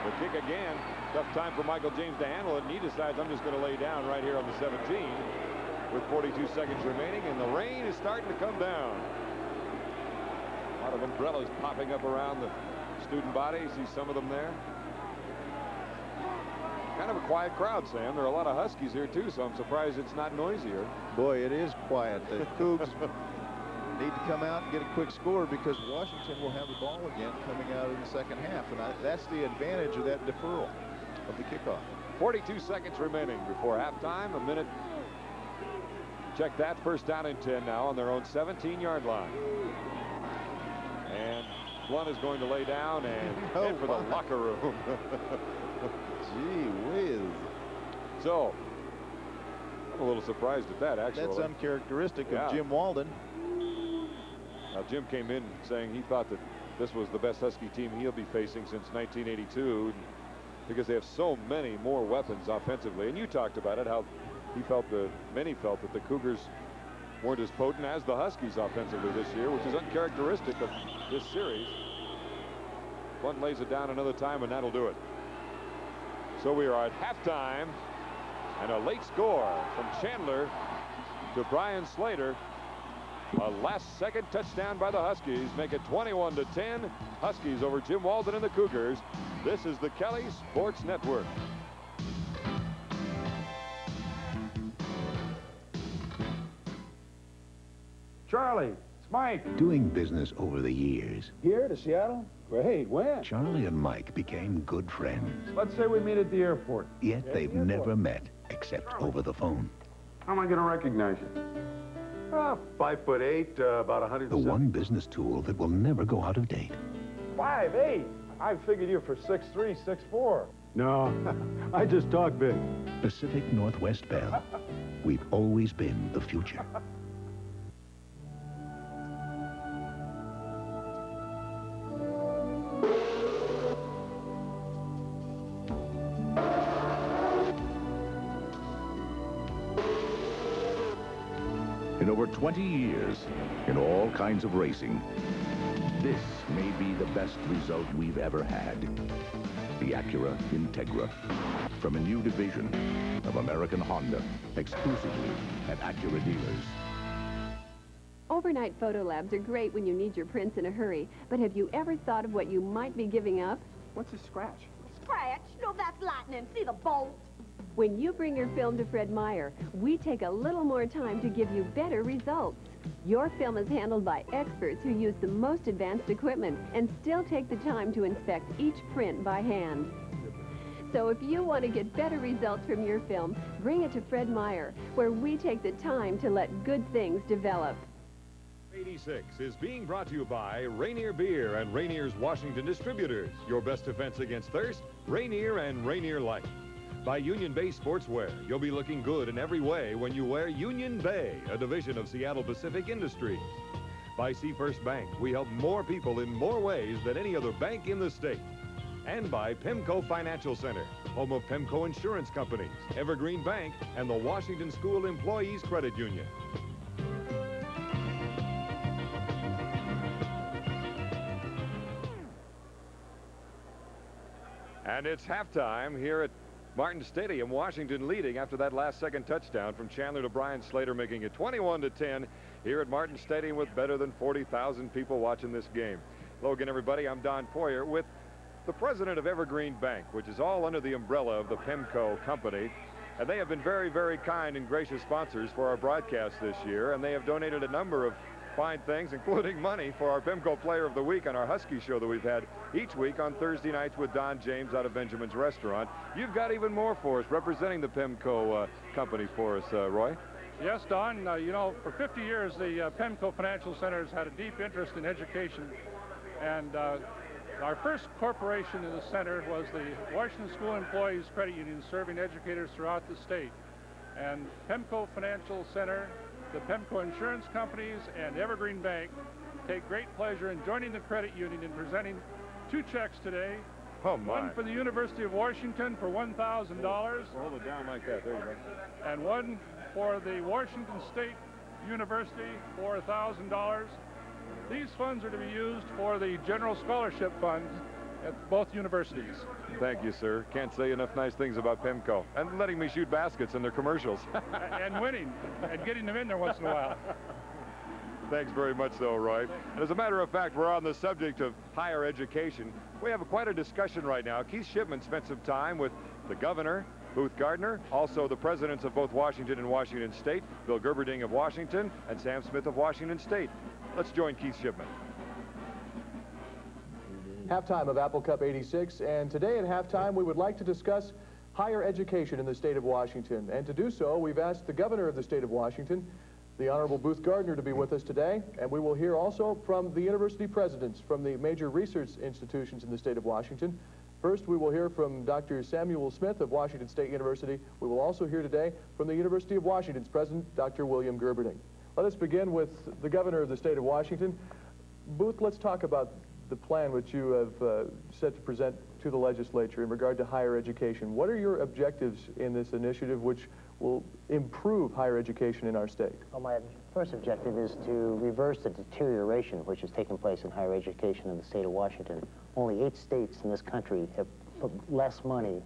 The kick again. Tough time for Michael James to handle it, and he decides, I'm just going to lay down right here on the 17 with 42 seconds remaining, and the rain is starting to come down. A lot of umbrellas popping up around the student body. You see some of them there. Kind of a quiet crowd, Sam. There are a lot of Huskies here, too, so I'm surprised it's not noisier. Boy, it is quiet. The Cougs need to come out and get a quick score because Washington will have the ball again coming out in the second half, and that's the advantage of that deferral of the kickoff. 42 seconds remaining before halftime. A minute. Check that. 1st down and 10 now on their own 17-yard line. And Blunt is going to lay down and head for the locker room. Gee whiz. So, I'm a little surprised at that, actually. That's uncharacteristic of Jim Walden. Now, Jim came in saying he thought that this was the best Husky team he'll be facing since 1982 because they have so many more weapons offensively. And you talked about it, how he felt many felt that the Cougars weren't as potent as the Huskies offensively this year, which is uncharacteristic of this series. Blunt lays it down another time, and that'll do it. So we are at halftime, and a late score from Chandler to Brian Slater. A last-second touchdown by the Huskies make it 21-10. Huskies over Jim Walden and the Cougars. This is the Kelly Sports Network. Charlie, it's Mike. Doing business over the years, Here to Seattle? Great, when? Charlie and Mike became good friends. Let's say we meet at the airport. Yet they've never met. except over the phone. How am I going to recognize you? 5'8", about 100. The one business tool that will never go out of date. 5'8". I figured you for 6'3", 6'4". No, I just talk big. Pacific Northwest Bell. We've always been the future. In over 20 years, in all kinds of racing, this may be the best result we've ever had. The Acura Integra, from a new division of American Honda, exclusively at Acura dealers. Overnight photo labs are great when you need your prints in a hurry, but have you ever thought of what you might be giving up? What's a scratch? Scratch? No, that's lightning. See the bolt? When you bring your film to Fred Meyer, we take a little more time to give you better results. Your film is handled by experts who use the most advanced equipment and still take the time to inspect each print by hand. So if you want to get better results from your film, bring it to Fred Meyer, where we take the time to let good things develop. 86 is being brought to you by Rainier Beer and Rainier's Washington Distributors. Your best defense against thirst, Rainier and Rainier Light. By Union Bay Sportswear, you'll be looking good in every way when you wear Union Bay, a division of Seattle Pacific Industries. By Seafirst Bank, we help more people in more ways than any other bank in the state. And by PEMCO Financial Center, home of PEMCO Insurance Companies, Evergreen Bank, and the Washington School Employees Credit Union. And it's halftime here at Martin Stadium. Washington leading after that last-second touchdown from Chandler to Brian Slater, making it 21-10 here at Martin Stadium with better than 40,000 people watching this game. Hello again, everybody. I'm Don Poier with the president of Evergreen Bank, which is all under the umbrella of the PEMCO company. And they have been very, very kind and gracious sponsors for our broadcast this year, and they have donated a number of fine things, including money for our PEMCO Player of the Week on our Husky show that we've had each week on Thursday nights with Don James out of Benjamin's Restaurant. You've got even more for us, representing the PEMCO company for us, Roy. Yes, Don. You know, for 50 years, the PEMCO Financial Center has had a deep interest in education. And our first corporation in the center was the Washington School Employees Credit Union, serving educators throughout the state. And PEMCO Financial Center, the PEMCO Insurance Companies, and Evergreen Bank take great pleasure in joining the credit union in presenting two checks today. Oh, my. One for the University of Washington for $1,000. Hold it down like that. There you go. And one for the Washington State University for $1,000. These funds are to be used for the General Scholarship Fund at both universities. Thank you, sir. Can't say enough nice things about PEMCO. And letting me shoot baskets in their commercials. And winning, and getting them in there once in a while. Thanks very much, though, Roy. And as a matter of fact, we're on the subject of higher education. We have quite a discussion right now. Keith Shipman spent some time with the governor, Booth Gardner, also the presidents of both Washington and Washington State, Bill Gerberding of Washington and Sam Smith of Washington State. Let's join Keith Shipman. Halftime of Apple Cup 86, and today at halftime we would like to discuss higher education in the state of Washington. And to do so, we've asked the governor of the state of Washington, the Honorable Booth Gardner, to be with us today, and we will hear also from the university presidents from the major research institutions in the state of Washington. First, we will hear from Dr. Samuel Smith of Washington State University. We will also hear today from the University of Washington's president, Dr. William Gerberding. Let us begin with the governor of the state of Washington. Booth, let's talk about the plan which you have set to present to the legislature in regard to higher education. What are your objectives in this initiative which will improve higher education in our state? Well, my first objective is to reverse the deterioration which has taken place in higher education in the state of Washington. Only 8 states in this country have put less money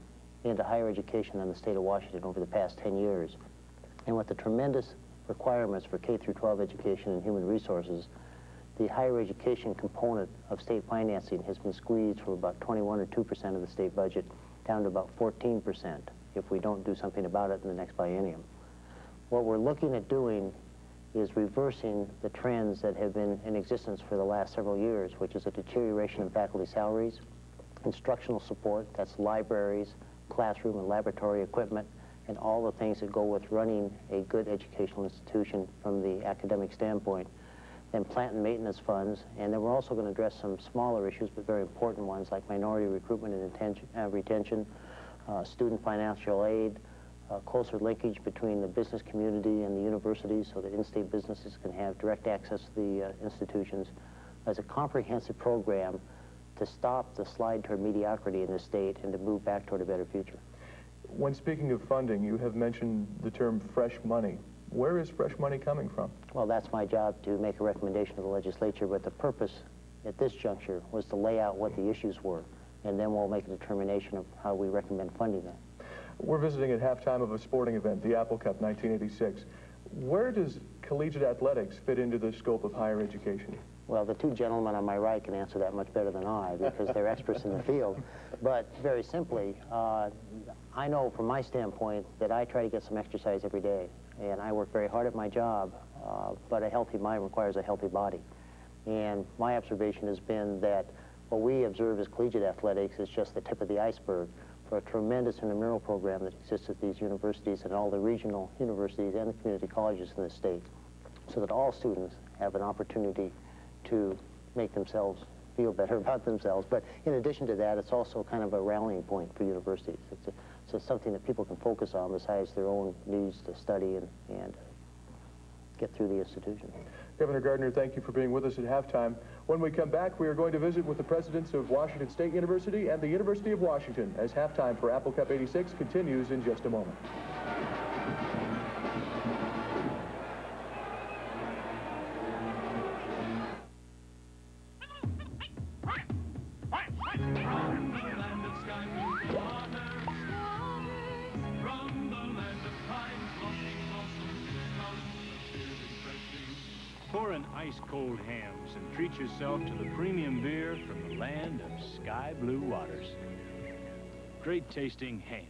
into higher education than the state of Washington over the past 10 years. And with the tremendous requirements for K through 12 education and human resources, the higher education component of state financing has been squeezed from about 21 or 2% of the state budget down to about 14% if we don't do something about it in the next biennium. What we're looking at doing is reversing the trends that have been in existence for the last several years, which is a deterioration in faculty salaries, instructional support, that's libraries, classroom and laboratory equipment, and all the things that go with running a good educational institution from the academic standpoint. Then plant and maintenance funds, and then we're also going to address some smaller issues, but very important ones, like minority recruitment and retention, student financial aid, closer linkage between the business community and the universities so that in-state businesses can have direct access to the institutions, as a comprehensive program to stop the slide toward mediocrity in the state and to move back toward a better future. When speaking of funding, you have mentioned the term fresh money. Where is fresh money coming from? Well, that's my job to make a recommendation to the legislature, but the purpose at this juncture was to lay out what the issues were, and then we'll make a determination of how we recommend funding that. We're visiting at halftime of a sporting event, the Apple Cup 1986. Where does collegiate athletics fit into the scope of higher education? Well, the two gentlemen on my right can answer that much better than I, because they're experts in the field. But very simply, I know from my standpoint that I try to get some exercise every day, and I work very hard at my job, but a healthy mind requires a healthy body. And my observation has been that what we observe as collegiate athletics is just the tip of the iceberg for a tremendous intramural program that exists at these universities and all the regional universities and the community colleges in the state, so that all students have an opportunity to make themselves feel better about themselves. But in addition to that, it's also kind of a rallying point for universities. It's something that people can focus on besides their own needs to study and get through the institution. Governor Gardner, thank you for being with us at halftime. When we come back, we are going to visit with the presidents of Washington State University and the University of Washington as halftime for Apple Cup 86 continues in just a moment. Pour in ice-cold hams and treat yourself to the premium beer from the land of sky blue waters. Great tasting hams.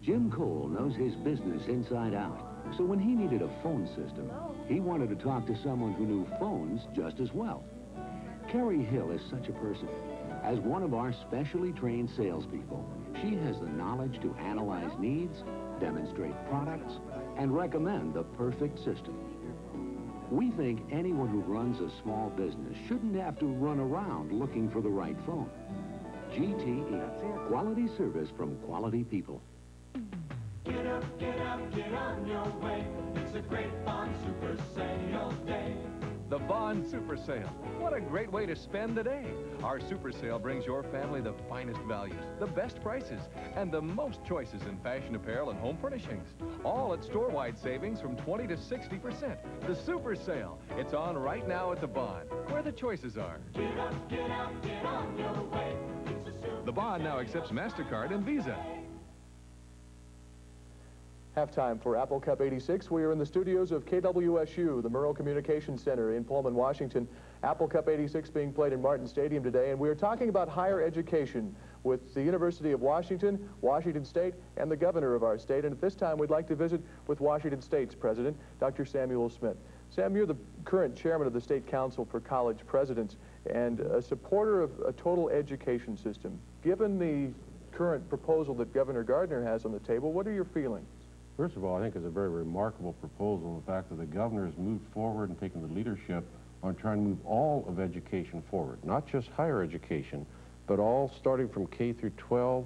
Jim Cole knows his business inside out. So when he needed a phone system, he wanted to talk to someone who knew phones just as well. Carrie Hill is such a person. As one of our specially trained salespeople, she has the knowledge to analyze needs, demonstrate products, and recommend the perfect system. We think anyone who runs a small business shouldn't have to run around looking for the right phone. GTE, quality service from quality people. Get up, get on your way. It's a great Bond Super Sale day. The Bond Super Sale. What a great way to spend the day. Our Super Sale brings your family the finest values, the best prices, and the most choices in fashion apparel and home furnishings. All at store-wide savings from 20 to 60%. The Super Sale. It's on right now at the Bond, where the choices are. Get up, get on your way. It's a Super The Bond now accepts MasterCard and Visa. Halftime for Apple Cup 86. We are in the studios of KWSU, the Murrow Communications Center in Pullman, Washington. Apple Cup 86 being played in Martin Stadium today, and we are talking about higher education with the University of Washington, Washington State, and the governor of our state. And at this time, we'd like to visit with Washington State's president, Dr. Samuel Smith. Sam, you're the current chairman of the State Council for College Presidents and a supporter of a total education system. Given the current proposal that Governor Gardner has on the table, what are your feelings? First of all, I think it's a very remarkable proposal, the fact that the governor has moved forward and taken the leadership on trying to move all of education forward, not just higher education, but all starting from K through 12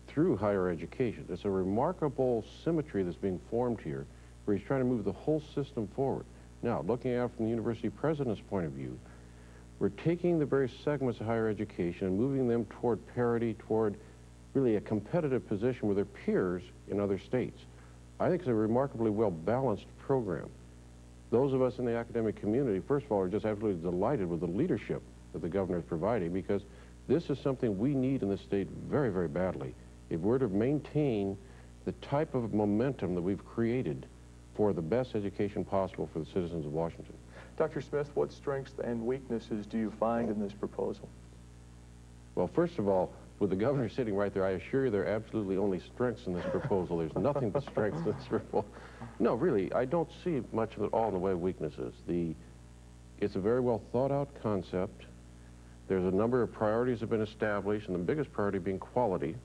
through higher education. It's a remarkable symmetry that's being formed here, where he's trying to move the whole system forward. Now, looking at it from the university president's point of view, we're taking the various segments of higher education and moving them toward parity, toward really a competitive position with their peers in other states. I think it's a remarkably well-balanced program. Those of us in the academic community, first of all, are just absolutely delighted with the leadership that the governor is providing, because this is something we need in the state very, very badly. If we're to maintain the type of momentum that we've created for the best education possible for the citizens of Washington. Dr. Smith, what strengths and weaknesses do you find in this proposal? Well, first of all, with the governor sitting right there, I assure you there are absolutely only strengths in this proposal. There's nothing but strengths in this proposal. No, really, I don't see much of it all in the way of weaknesses. It's a very well thought out concept. There's a number of priorities that have been established, and the biggest priority being quality.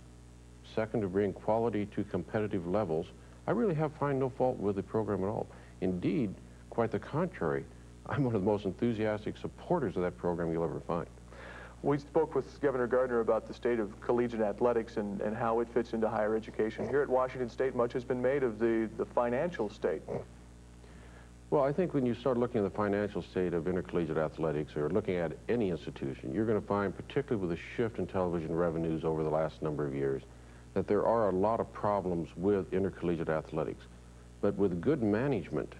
Second, to bring quality to competitive levels. I really find no fault with the program at all. Indeed, quite the contrary. I'm one of the most enthusiastic supporters of that program you'll ever find. We spoke with Governor Gardner about the state of collegiate athletics and how it fits into higher education. Here at Washington State, much has been made of the financial state. Well, I think when you start looking at the financial state of intercollegiate athletics or looking at any institution, you're going to find, particularly with the shift in television revenues over the last number of years, that there are a lot of problems with intercollegiate athletics. But with good management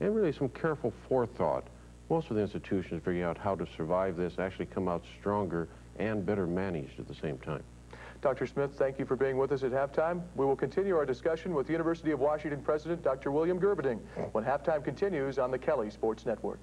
and really some careful forethought, most of the institutions figuring out how to survive this, actually come out stronger and better managed at the same time. Dr. Smith, thank you for being with us at halftime. We will continue our discussion with University of Washington President Dr. William Gerberding when halftime continues on the Kelly Sports Network.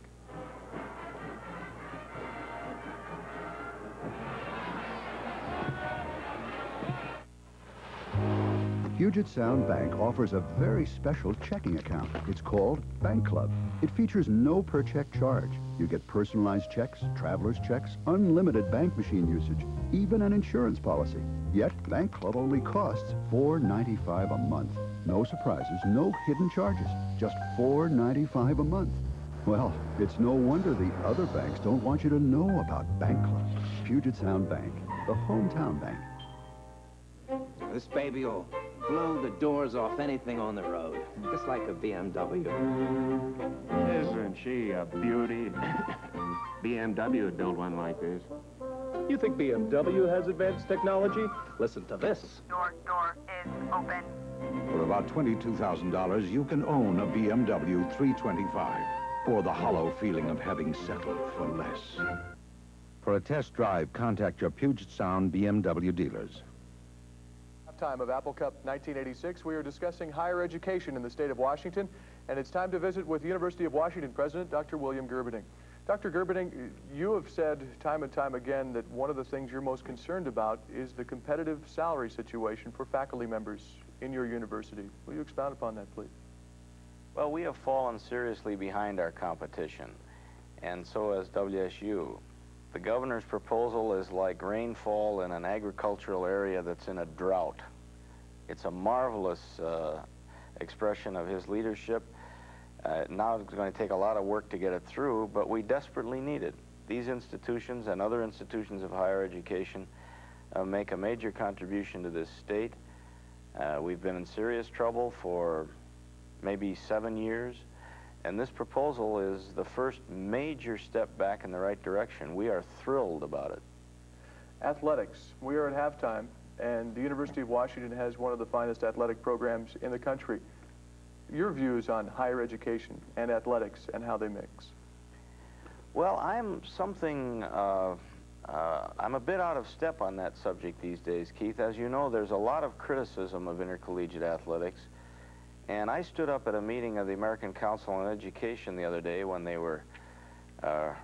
Puget Sound Bank offers a very special checking account. It's called Bank Club. It features no per-check charge. You get personalized checks, traveler's checks, unlimited bank machine usage, even an insurance policy. Yet, Bank Club only costs $4.95 a month. No surprises, no hidden charges, just $4.95 a month. Well, it's no wonder the other banks don't want you to know about Bank Club. Puget Sound Bank, the hometown bank. This baby will blow the doors off anything on the road, just like a BMW. Isn't she a beauty? BMW would build one like this. You think BMW has advanced technology? Listen to this. Your door is open. For about $22,000, you can own a BMW 325, or the hollow feeling of having settled for less. For a test drive, contact your Puget Sound BMW dealers. Time of Apple Cup 1986, we are discussing higher education in the state of Washington, and it's time to visit with University of Washington President Dr. William Gerberding. Dr. Gerberding, you have said time and time again that one of the things you're most concerned about is the competitive salary situation for faculty members in your university. Will you expound upon that, please? Well, we have fallen seriously behind our competition, and so has WSU. The governor's proposal is like rainfall in an agricultural area that's in a drought. It's a marvelous expression of his leadership. Now it's going to take a lot of work to get it through, but we desperately need it. These institutions and other institutions of higher education make a major contribution to this state. We've been in serious trouble for maybe 7 years, and this proposal is the first major step back in the right direction. We are thrilled about it. Athletics. We are at halftime, and the University of Washington has one of the finest athletic programs in the country. Your views on higher education and athletics and how they mix? Well, I'm a bit out of step on that subject these days, Keith. As you know, there's a lot of criticism of intercollegiate athletics. And I stood up at a meeting of the American Council on Education the other day when they were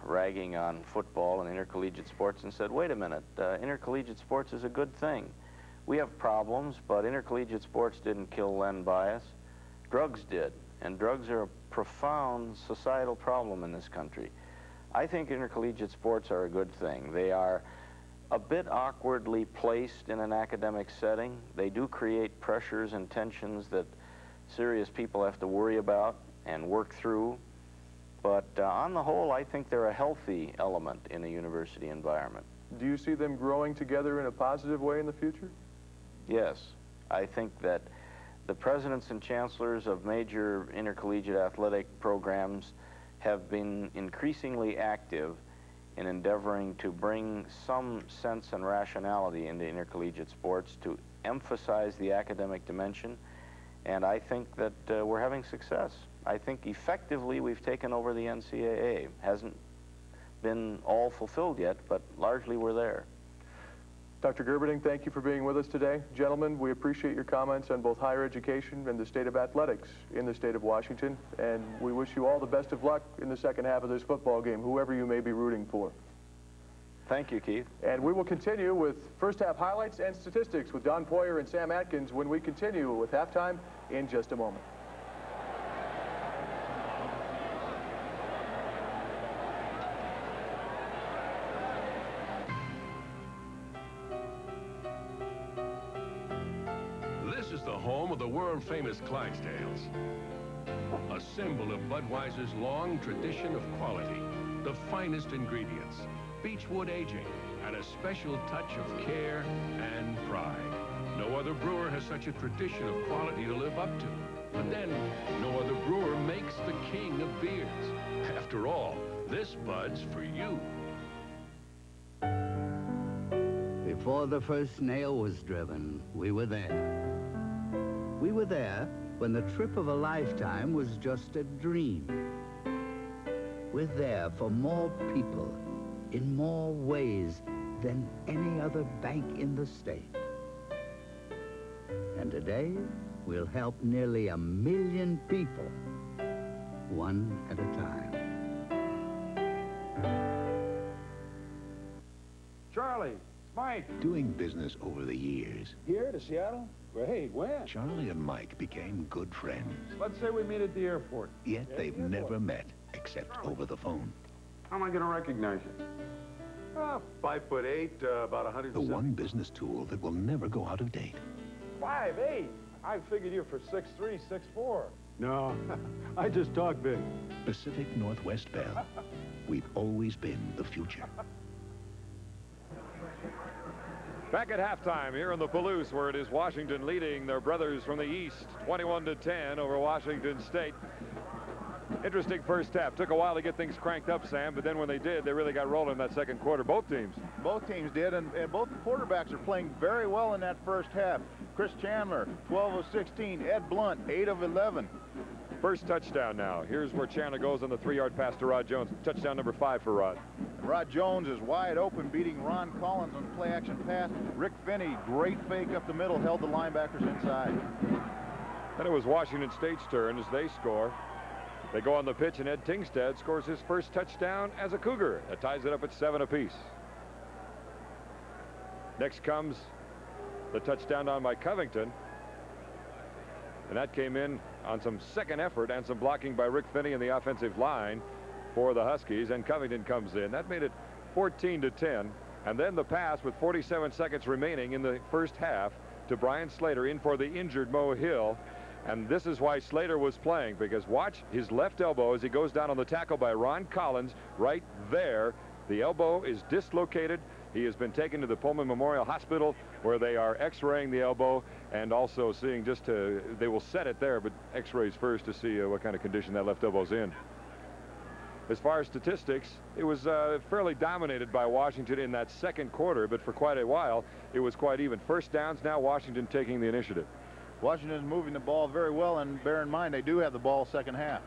ragging on football and intercollegiate sports and said, wait a minute, intercollegiate sports is a good thing. We have problems, but intercollegiate sports didn't kill Len Bias. Drugs did, and drugs are a profound societal problem in this country. I think intercollegiate sports are a good thing. They are a bit awkwardly placed in an academic setting. They do create pressures and tensions that serious people have to worry about and work through. But on the whole, I think they're a healthy element in a university environment. Do you see them growing together in a positive way in the future? Yes. I think that the presidents and chancellors of major intercollegiate athletic programs have been increasingly active in endeavoring to bring some sense and rationality into intercollegiate sports, to emphasize the academic dimension, and I think that we're having success. I think effectively we've taken over the NCAA. Hasn't been all fulfilled yet, but largely we're there. Dr. Gerberding, thank you for being with us today. Gentlemen, we appreciate your comments on both higher education and the state of athletics in the state of Washington, and we wish you all the best of luck in the second half of this football game, whoever you may be rooting for. Thank you, Keith. And we will continue with first half highlights and statistics with Don Poier and Sam Atkins when we continue with halftime in just a moment. home of the world-famous Clydesdales. A symbol of Budweiser's long tradition of quality, the finest ingredients, beechwood aging, and a special touch of care and pride. No other brewer has such a tradition of quality to live up to. But then, no other brewer makes the king of beers. After all, this Bud's for you. Before the first nail was driven, we were there. We were there when the trip of a lifetime was just a dream. We're there for more people, in more ways than any other bank in the state. And today, we'll help nearly 1 million people, one at a time. Charlie, Mike. Doing business over the years, Here to Seattle? Great, when? Charlie and Mike became good friends. Let's say we meet at the airport. Yet they've never met, except over the phone. How am I going to recognize you? 5'8", about 100. The one business tool that will never go out of date. 5'8". I figured you for 6'3", 6'4". No, I just talk big. Pacific Northwest Bell. We've always been the future. Back at halftime here in the Palouse, where it is Washington leading their brothers from the East, 21-10 over Washington State. Interesting first half. Took a while to get things cranked up, Sam, but then when they did, they really got rolling in that second quarter. Both teams. Both teams did, and both quarterbacks are playing very well in that first half. Chris Chandler, 12 of 16. Ed Blunt, 8 of 11. First touchdown now. Here's where Chandler goes on the 3-yard pass to Rod Jones. Touchdown number 5 for Rod. Rod Jones is wide open, beating Ron Collins on play-action pass. Rick Finney, great fake up the middle, held the linebackers inside. Then it was Washington State's turn as they score. They go on the pitch, and Ed Tingstad scores his first touchdown as a Cougar. That ties it up at 7 apiece. Next comes the touchdown down by Covington. And that came in on some second effort and some blocking by Rick Finney in the offensive line for the Huskies. And Covington comes in. That made it 14-10. And then the pass with 47 seconds remaining in the first half to Brian Slater in for the injured Mo Hill. And this is why Slater was playing, because watch his left elbow as he goes down on the tackle by Ron Collins right there. The elbow is dislocated. He has been taken to the Pullman Memorial Hospital, where they are x-raying the elbow and also seeing they will set it there, but x-rays first to see what kind of condition that left elbow's in. As far as statistics, it was fairly dominated by Washington in that second quarter, but for quite a while, it was quite even. First downs now, Washington taking the initiative. Washington is moving the ball very well, and bear in mind, they do have the ball second half.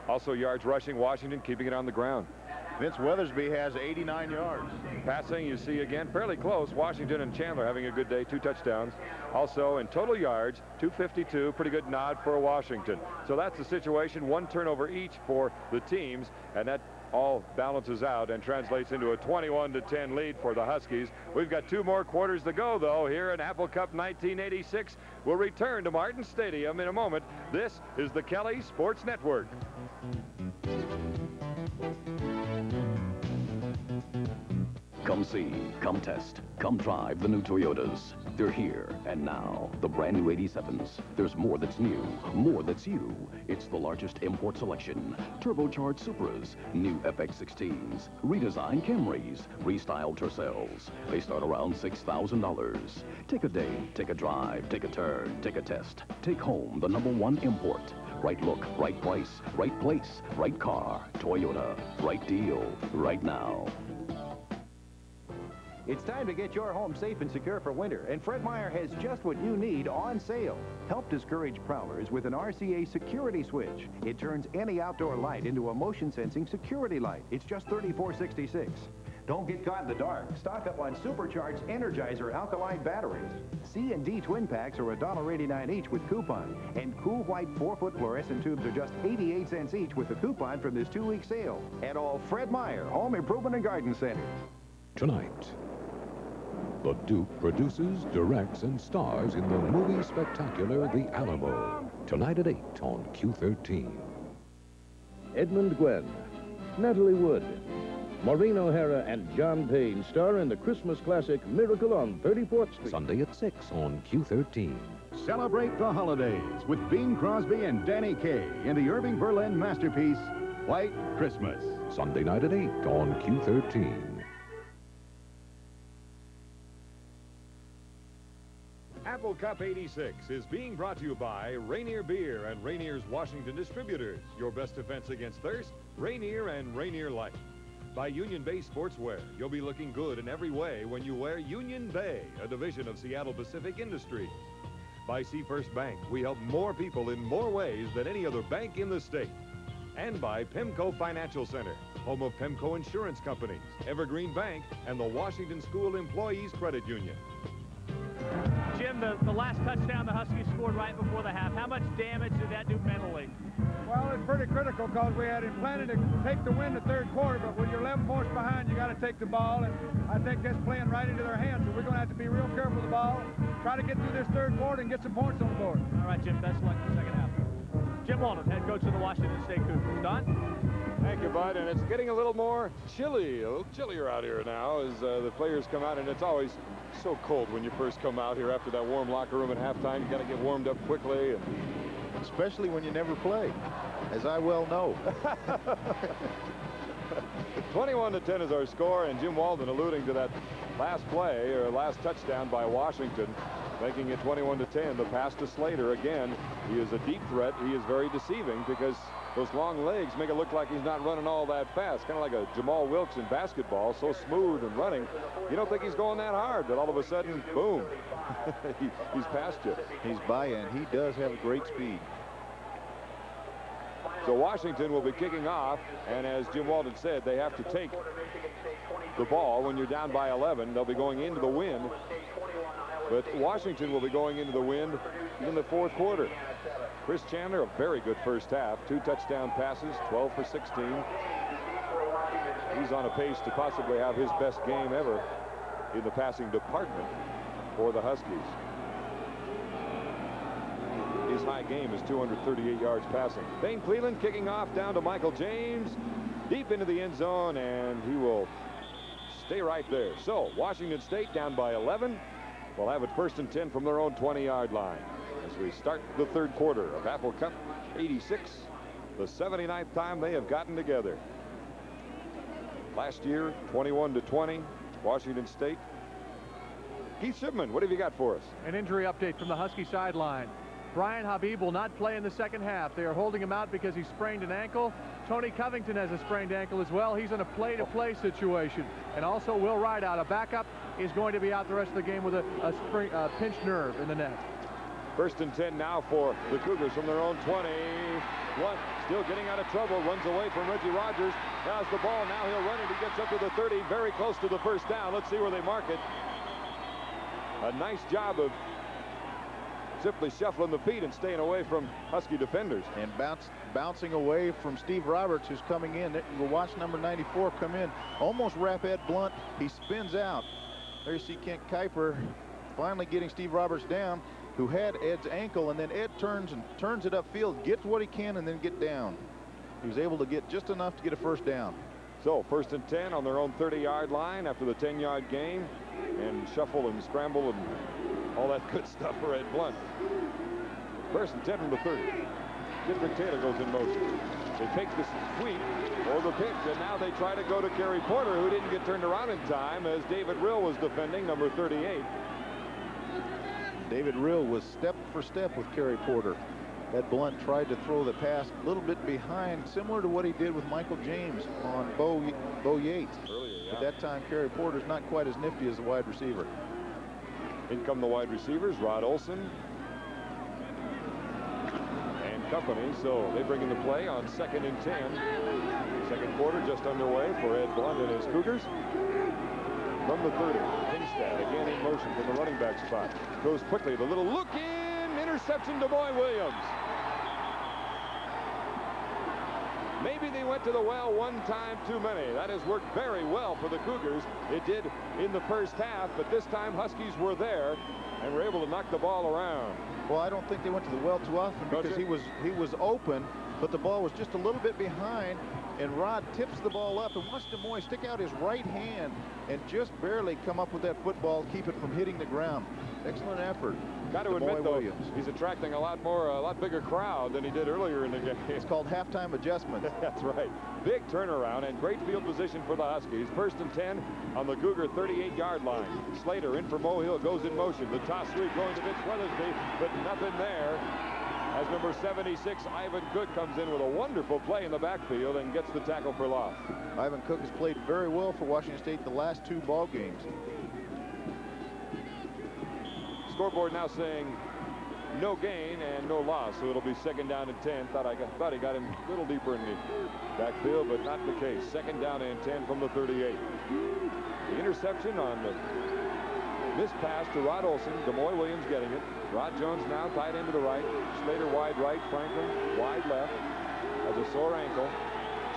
Also yards rushing, Washington keeping it on the ground. Vince Weathersby has 89 yards. Passing, you see again, fairly close. Washington and Chandler having a good day, 2 touchdowns. Also in total yards, 252, pretty good nod for Washington. So that's the situation, 1 turnover each for the teams, and that all balances out and translates into a 21-10 lead for the Huskies. We've got 2 more quarters to go, though, here in Apple Cup 1986. We'll return to Martin Stadium in a moment. This is the Kelly Sports Network. Come see, come test, come drive the new Toyotas. They're here and now, the brand new 87s. There's more that's new, more that's you. It's the largest import selection. Turbocharged Supras, new FX16s, redesigned Camrys, restyled Tercels. They start around $6,000. Take a day, take a drive, take a turn, take a test. Take home the #1 import. Right look, right price, right place, right car. Toyota, right deal, right now. It's time to get your home safe and secure for winter, and Fred Meyer has just what you need on sale. Help discourage prowlers with an RCA security switch. It turns any outdoor light into a motion-sensing security light. It's just $34.66. Don't get caught in the dark. Stock up on supercharged Energizer alkaline batteries. C and D twin packs are $1.89 each with coupon. And cool white 4-foot fluorescent tubes are just 88 cents each with a coupon from this 2-week sale. At all Fred Meyer Home Improvement and Garden Centers. Tonight, the Duke produces, directs, and stars in the movie spectacular The Alamo. Tonight at 8 on Q13. Edmund Gwenn, Natalie Wood, Maureen O'Hara and John Payne star in the Christmas classic Miracle on 34th Street. Sunday at 6 on Q13. Celebrate the holidays with Bing Crosby and Danny Kaye in the Irving Berlin masterpiece, White Christmas. Sunday night at 8 on Q13. Apple Cup 86 is being brought to you by Rainier Beer and Rainier's Washington Distributors. Your best defense against thirst, Rainier and Rainier Light. By Union Bay Sportswear, you'll be looking good in every way when you wear Union Bay, a division of Seattle Pacific Industries. By Seafirst Bank, we help more people in more ways than any other bank in the state. And by Pemco Financial Center, home of Pemco Insurance Companies, Evergreen Bank, and the Washington School Employees Credit Union. Jim, the last touchdown the Huskies scored right before the half, how much damage did that do mentally? Well, it's pretty critical because we had planned to take the win the third quarter, but when you're 11 points behind, you got to take the ball, and I think that's playing right into their hands. So we're going to have to be real careful with the ball, try to get through this third quarter and get some points on the board. All right, Jim, best of luck in the second half. Jim Walden, head coach of the Washington State Cougars. Don? Thank you, Bud, and it's getting a little more chilly, a little chillier out here now as the players come out, and it's always so cold when you first come out here after that warm locker room at halftime. You got to get warmed up quickly, and especially when you never play, as I well know. 21-10 is our score, and Jim Walden alluding to that last play or last touchdown by Washington, making it 21-10. The pass to Slater again. He is a deep threat. He is very deceiving because those long legs make it look like he's not running all that fast, kind of like a Jamal Wilkes in basketball, so smooth and running. You don't think he's going that hard, but all of a sudden, boom, he's past you. He's by you, and he does have great speed. So Washington will be kicking off, and as Jim Walden said, they have to take the ball when you're down by 11. They'll be going into the wind, but Washington will be going into the wind in the fourth quarter. Chris Chandler, a very good first half. 2 touchdown passes, 12 for 16. He's on a pace to possibly have his best game ever in the passing department for the Huskies. His high game is 238 yards passing. Thane Cleveland kicking off down to Michael James, deep into the end zone, and he will stay right there. So Washington State down by 11. We'll have it 1st and 10 from their own 20-yard line as we start the third quarter of Apple Cup 86, the 79th time they have gotten together. Last year, 21-20, Washington State. Keith Shipman, what have you got for us? An injury update from the Husky sideline. Brian Habib will not play in the second half. They are holding him out because he sprained an ankle. Tony Covington has a sprained ankle as well. He's in a play-to-play situation. And also Will Rideout, a backup, is going to be out the rest of the game with a pinched nerve in the neck. 1st and 10 now for the Cougars from their own 20. Blunt still getting out of trouble, runs away from Reggie Rogers. Now's the ball, now he'll run it. He gets up to the 30, very close to the first down. Let's see where they mark it. A nice job of simply shuffling the feet and staying away from Husky defenders. And bouncing away from Steve Roberts, who's coming in. We'll watch number 94 come in. Almost wrap Ed Blunt. He spins out. There you see Kent Kuiper finally getting Steve Roberts down, who had Ed's ankle, and then Ed turns it upfield, gets what he can, and then get down. He was able to get just enough to get a first down. So 1st and 10 on their own 30-yard line after the 10-yard gain, and shuffle and scramble and all that good stuff for Ed Blunt. 1st and 10 from the 30. District Taylor goes in motion. They take the sweep or the pitch, and now they try to go to Kerry Porter, who didn't get turned around in time as David Rill was defending, number 38. David Rill was step for step with Kerry Porter. Ed Blunt tried to throw the pass a little bit behind, similar to what he did with Michael James on Bo Yates. Earlier, yeah. At that time, Kerry Porter's not quite as nifty as a wide receiver. In come the wide receivers, Rod Olson and company. So they bring in the play on 2nd and 10. Second quarter just underway for Ed Blunt and his Cougars. From the 30, Hingstad again in motion from the running back spot. Goes quickly, the little look in, interception to Boy Williams. Maybe they went to the well one time too many. That has worked very well for the Cougars. It did in the first half, but this time Huskies were there and were able to knock the ball around. Well, I don't think they went to the well too often because he was open, but the ball was just a little bit behind, and Rod tips the ball up, and watch DeMoy stick out his right hand and just barely come up with that football, keep it from hitting the ground. Excellent effort. Got to admit, though, he's attracting a lot bigger crowd than he did earlier in the game. It's called halftime adjustments. That's right. Big turnaround and great field position for the Huskies. 1st and 10 on the Cougar 38-yard line. Slater in for Mohill, goes in motion. The toss sweep going to Vince Weathersby, but nothing there. As number 76, Ivan Cook, comes in with a wonderful play in the backfield and gets the tackle for loss. Ivan Cook has played very well for Washington State the last 2 ball games. Scoreboard now saying no gain and no loss, so it'll be 2nd down and 10. Thought he got him a little deeper in the backfield, but not the case. 2nd down and 10 from the 38. The interception on the missed pass to Rod Olson. DeMoy Williams getting it. Rod Jones now tight end to the right. Slater wide right. Franklin wide left. Has a sore ankle.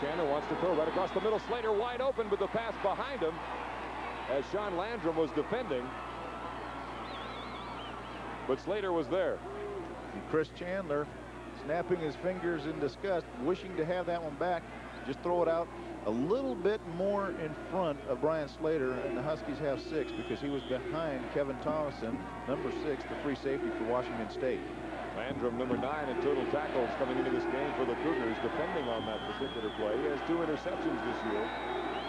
Chandler wants to throw right across the middle. Slater wide open, but the pass behind him as Sean Landrum was defending. But Slater was there. And Chris Chandler snapping his fingers in disgust, wishing to have that one back. Just throw it out a little bit more in front of Brian Slater, and the Huskies have 6 because he was behind Kevin Thomason, number 6, the free safety for Washington State. Landrum, number 9 in total tackles coming into this game for the Cougars, depending on that particular play. He has 2 interceptions this year.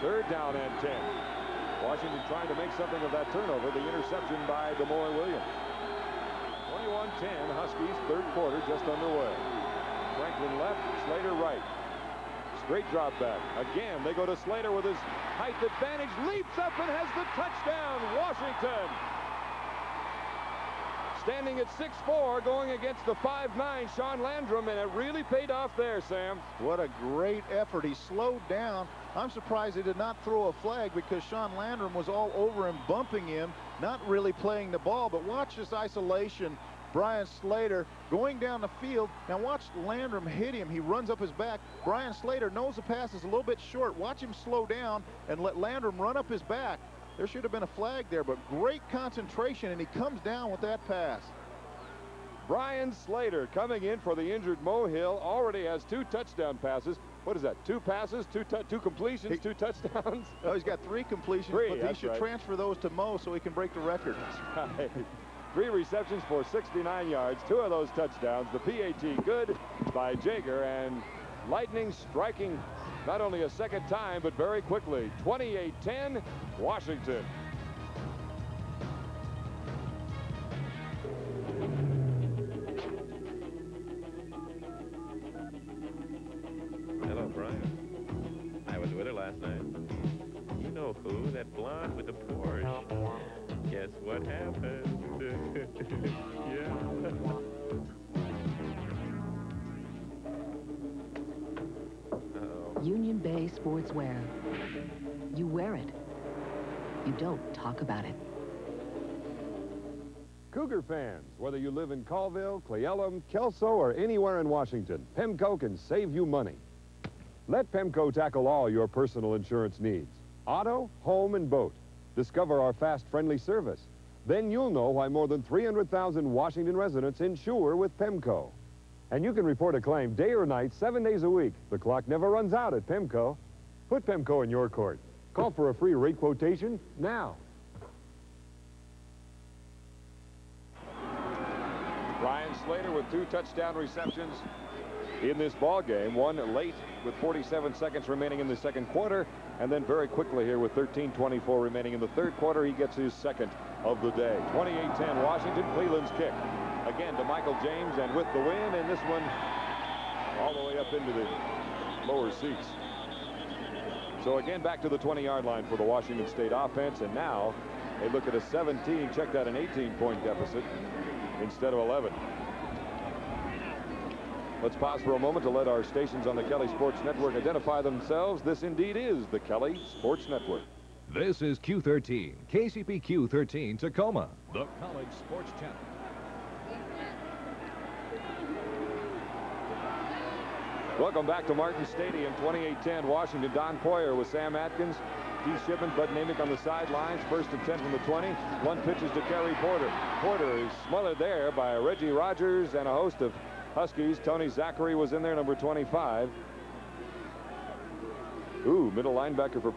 3rd down and 10. Washington trying to make something of that turnover. The interception by DeMoy Williams. 21-10, Huskies, 3rd quarter just underway. Franklin left, Slater right. Straight drop back. Again, they go to Slater with his height advantage, leaps up and has the touchdown, Washington. Standing at 6'4", going against the 5'9", Sean Landrum, and it really paid off there, Sam. What a great effort. He slowed down. I'm surprised he did not throw a flag because Sean Landrum was all over him, bumping him, not really playing the ball. But watch this isolation. Brian Slater going down the field. Now watch Landrum hit him. He runs up his back. Brian Slater knows the pass is a little bit short. Watch him slow down and let Landrum run up his back. There should have been a flag there, but great concentration, and he comes down with that pass. Brian Slater coming in for the injured Mohill already has 2 touchdown passes. What is that? 2 passes, 2 completions, 2 touchdowns? Oh, he's got 3 completions, 3, but he should transfer those to Mo so he can break the record. That's right. 3 receptions for 69 yards, 2 of those touchdowns. The PAT good by Jager, and Lightning striking not only a 2nd time, but very quickly. 28-10, Washington. Hello, Brian. I was with her last night. You know who? That blonde with the Porsche. Guess what happened? Yeah. Union Bay Sportswear. You wear it. You don't talk about it. Cougar fans, whether you live in Colville, Cleellum, Kelso, or anywhere in Washington, PEMCO can save you money. Let PEMCO tackle all your personal insurance needs. Auto, home, and boat. Discover our fast, friendly service. Then you'll know why more than 300,000 Washington residents insure with PEMCO. And you can report a claim day or night, 7 days a week. The clock never runs out at PEMCO. Put PEMCO in your court. Call for a free rate quotation now. Brian Slater with 2 touchdown receptions in this ball game. One late with 47 seconds remaining in the 2nd quarter, and then very quickly here with 13:24 remaining in the 3rd quarter, he gets his 2nd of the day. 28-10 Washington. Cleveland's kick. Again to Michael James, and with the win, and this one all the way up into the lower seats. So again, back to the 20-yard line for the Washington State offense, and now they look at a 17, check that, an 18-point deficit instead of 11. Let's pause for a moment to let our stations on the Kelly Sports Network identify themselves. This indeed is the Kelly Sports Network. This is Q13, KCPQ 13 Tacoma, the College Sports Channel. Welcome back to Martin Stadium, 28-10 Washington. Don Poier with Sam Atkins, Keith Shipman, Bud Namick on the sidelines. 1st and 10 from the 20. 1 pitches to Kerry Porter. Porter is smothered there by Reggie Rogers and a host of Huskies. Tony Zachary was in there, number 25. Ooh, middle linebacker for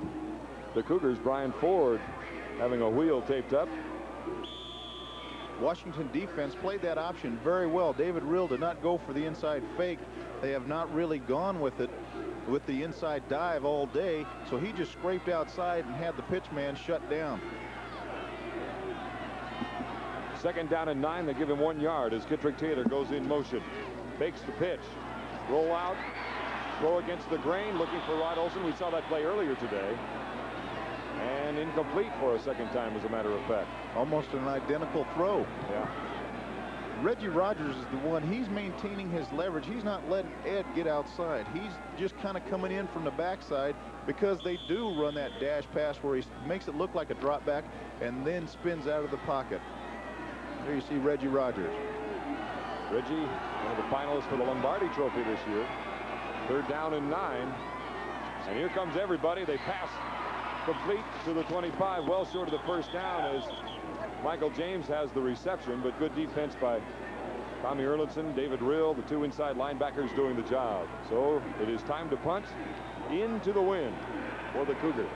the Cougars, Brian Ford, having a wheel taped up. Washington defense played that option very well. David Rill did not go for the inside fake. They have not really gone with it with the inside dive all day, so he just scraped outside and had the pitch man shut down. 2nd down and 9. They give him 1 yard as Kittrick Taylor goes in motion. Fakes the pitch. Roll out. Throw against the grain, looking for Rod Olson. We saw that play earlier today. And incomplete for a 2nd time, as a matter of fact. Almost an identical throw. Yeah. Reggie Rogers is the one. He's maintaining his leverage. He's not letting Ed get outside. He's just kind of coming in from the backside because they do run that dash pass where he makes it look like a drop back and then spins out of the pocket. There you see Reggie Rogers. Reggie, one of the finalists for the Lombardi Trophy this year. 3rd down and 9. And here comes everybody. They pass complete to the 25, well short of the 1st down as Michael James has the reception, but good defense by Tommy Erlandson, David Rill, the 2 inside linebackers doing the job. So it is time to punt into the wind for the Cougars.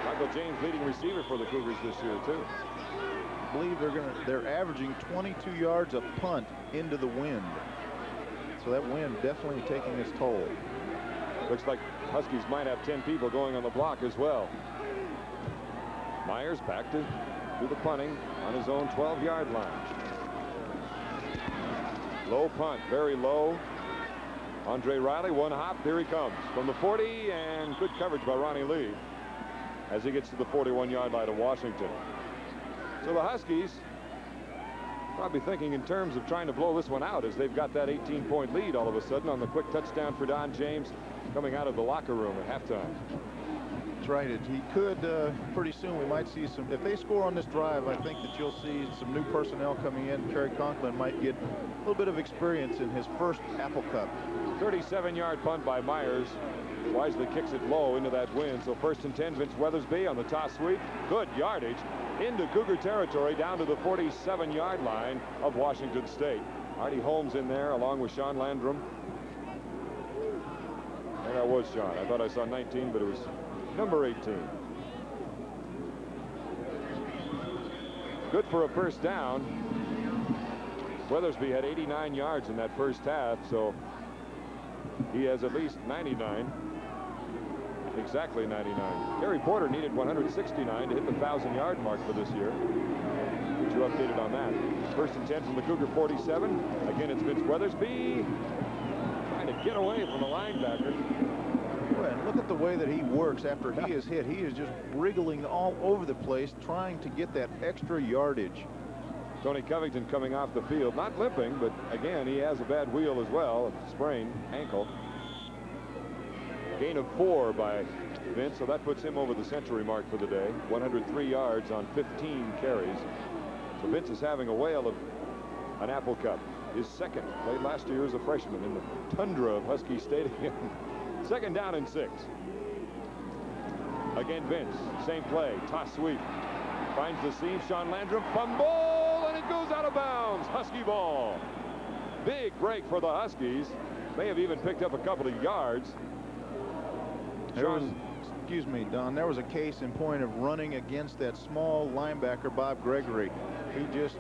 Michael James, leading receiver for the Cougars this year too. I believe they're averaging 22 yards a punt into the wind. So that wind definitely taking its toll. Looks like Huskies might have 10 people going on the block as well. Myers back to do the punting on his own 12-yard line. Low punt, very low. Andre Riley, 1 hop, here he comes from the 40, and good coverage by Ronnie Lee as he gets to the 41-yard line of Washington. So the Huskies probably thinking in terms of trying to blow this one out as they've got that 18-point lead all of a sudden on the quick touchdown for Don James coming out of the locker room at halftime. That's right. He could pretty soon. We might see some. If they score on this drive, I think that you'll see some new personnel coming in. Kerry Conklin might get a little bit of experience in his first Apple Cup. 37-yard punt by Myers. Wisely kicks it low into that wind. So 1st and 10, Vince Weathersby on the toss sweep. Good yardage into Cougar territory down to the 47-yard line of Washington State. Artie Holmes in there along with Sean Landrum. And that was Sean. I thought I saw 19, but it was number 18. Good for a 1st down. Weathersby had 89 yards in that 1st half, so he has at least 99. Exactly 99. Gary Porter needed 169 to hit the 1,000-yard mark for this year. Get you updated on that. 1st and 10 from the Cougar 47. Again, it's Vince Weathersby trying to get away from the linebacker. And look at the way that he works after he is hit. He is just wriggling all over the place trying to get that extra yardage. Tony Covington coming off the field, not limping, but again, he has a bad wheel as well, a sprained ankle. Gain of 4 by Vince, so that puts him over the century mark for the day. 103 yards on 15 carries. So Vince is having a whale of an Apple Cup. His 2nd, played last year as a freshman in the tundra of Husky Stadium. 2nd down and 6. Again, Vince, same play, toss sweep. Finds the seam, Sean Landrum, fumble, and it goes out of bounds. Husky ball. Big break for the Huskies. May have even picked up a couple of yards. Excuse me, Don, there was a case in point of running against that small linebacker, Bob Gregory. He just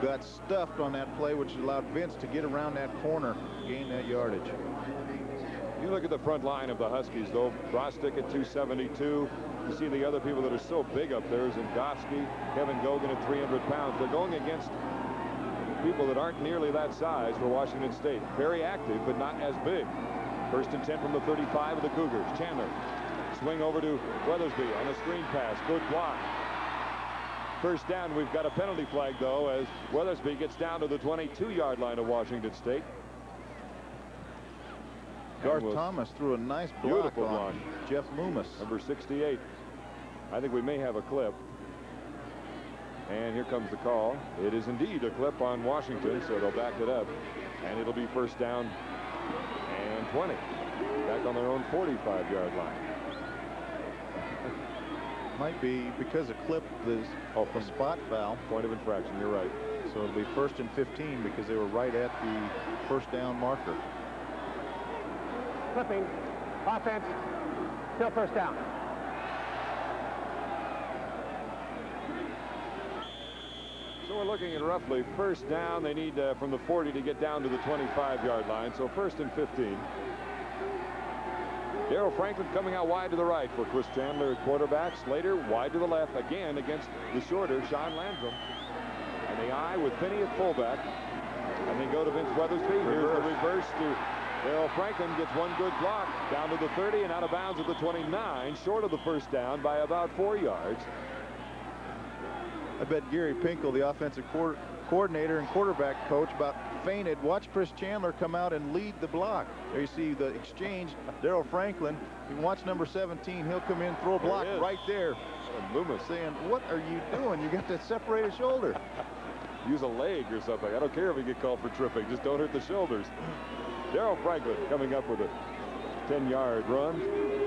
got stuffed on that play, which allowed Vince to get around that corner, gain that yardage. You look at the front line of the Huskies, though. Brostick at 272. You see the other people that are so big up there. Zingowski, Kevin Gogan at 300 pounds. They're going against people that aren't nearly that size for Washington State. Very active, but not as big. 1st and 10 from the 35 of the Cougars. Chandler, swing over to Weathersby on a screen pass. Good block. 1st down. We've got a penalty flag, though, as Weathersby gets down to the 22-yard line of Washington State. Garth Thomas threw a nice block on Jeff Loomis. Number 68. I think we may have a clip. And here comes the call. It is indeed a clip on Washington, so they'll back it up. And it'll be 1st down and 20. Back on their own 45-yard line. Might be because a clip is a spot foul. Point of infraction, you're right. So it'll be 1st and 15 because they were right at the 1st down marker. Clipping. Offense. Still first down. So we're looking at roughly first down. They need from the 40 to get down to the 25-yard line. So first and 15. Darrell Franklin coming out wide to the right for Chris Chandler at quarterback. Slater wide to the left again against the shorter Sean Landrum. And the eye with Finney at fullback. And they go to Vince Weathersby. Here's the reverse to Darrell Franklin. Gets one good block down to the 30 and out of bounds at the 29. Short of the first down by about 4 yards. I bet Gary Pinkel, the offensive coordinator and quarterback coach, about fainted. Watch Chris Chandler come out and lead the block. There you see the exchange. Darrell Franklin. You watch number 17. He'll come in, throw a block right there. Loomis saying, what are you doing? You got that separated shoulder. Use a leg or something. I don't care if you get called for tripping. Just don't hurt the shoulders. Darrell Franklin coming up with a 10-yard run.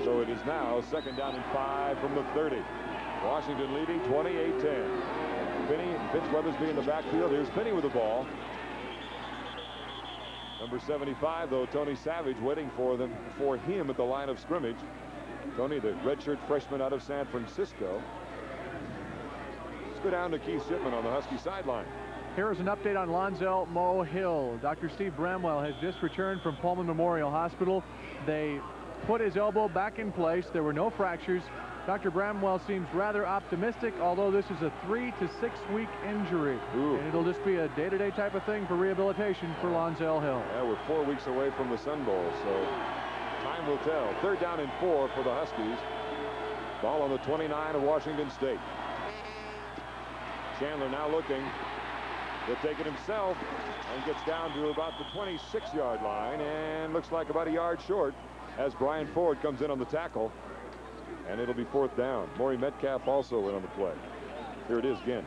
So it is now second down and 5 from the 30. Washington leading 28-10. Finney and Vince Weathersby in the backfield. Here's Finney with the ball. Number 75, though, Tony Savage waiting for him at the line of scrimmage. Tony, the redshirt freshman out of San Francisco. Let's go down to Keith Shipman on the Husky sideline. Here is an update on Lonzel Mohill. Dr. Steve Bramwell has just returned from Pullman Memorial Hospital. They put his elbow back in place. There were no fractures. Dr. Bramwell seems rather optimistic, although this is a 3 to 6 week injury. And it'll just be a day-to-day type of thing for rehabilitation for Lonzel Hill. Yeah, we're 4 weeks away from the Sun Bowl, so time will tell. Third down and 4 for the Huskies. Ball on the 29 of Washington State. Chandler now looking. He'll take it himself and gets down to about the 26-yard line and looks like about a yard short as Brian Ford comes in on the tackle. And it'll be fourth down. Maury Metcalf also in on the play. Here it is again.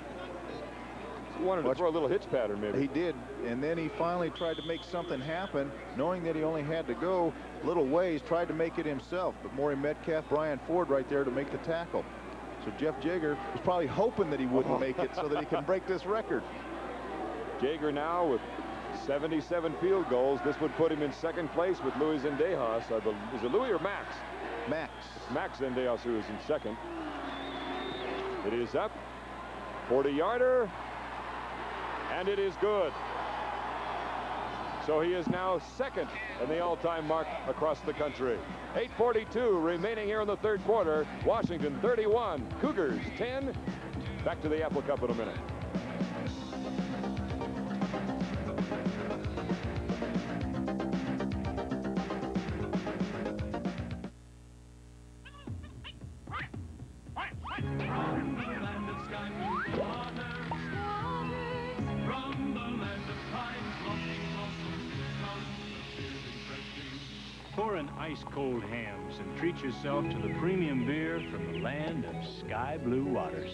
He wanted to throw a little hitch pattern, maybe. He did, and then he finally tried to make something happen, knowing that he only had to go little ways, tried to make it himself. But Maury Metcalf, Brian Ford right there to make the tackle. So Jeff Jaeger was probably hoping that he wouldn't make it so that he can break this record. Jaeger now with 77 field goals. This would put him in second place with Louis Zendejas. Is it Louis or Max? Max. Max Zendejas, who is in second. It is up. 40-yarder. And it is good. So he is now second in the all-time mark across the country. 8:42 remaining here in the third quarter. Washington 31, Cougars 10. Back to the Apple Cup in a minute. Pour in ice-cold hams and treat yourself to the premium beer from the land of sky blue waters.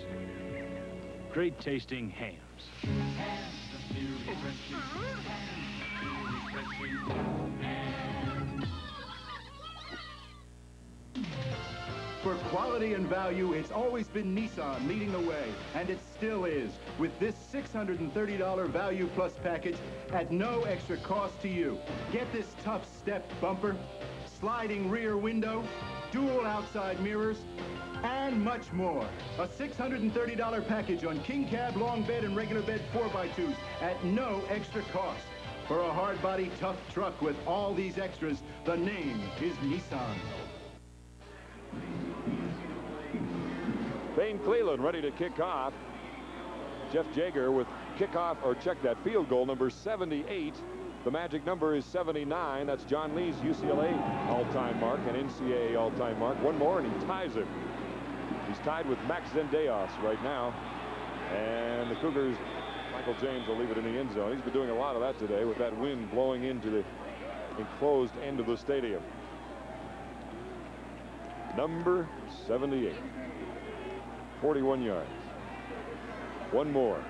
Great tasting hams. For quality and value, it's always been Nissan leading the way, and it still is, with this $630 Value Plus package at no extra cost to you. Get this tough step bumper, sliding rear window, dual outside mirrors, and much more. A $630 package on king cab, long bed, and regular bed 4x2s at no extra cost. For a hard body, tough truck with all these extras, the name is Nissan. Thane Cleland ready to kick off. Jeff Jaeger with kickoff, or check that, field goal number 78. The magic number is 79. That's John Lee's UCLA all-time mark and NCAA all-time mark. One more and he ties it. He's tied with Max Zendejas right now. And the Cougars, Michael James will leave it in the end zone. He's been doing a lot of that today with that wind blowing into the enclosed end of the stadium. Number 78. 41 yards. One more.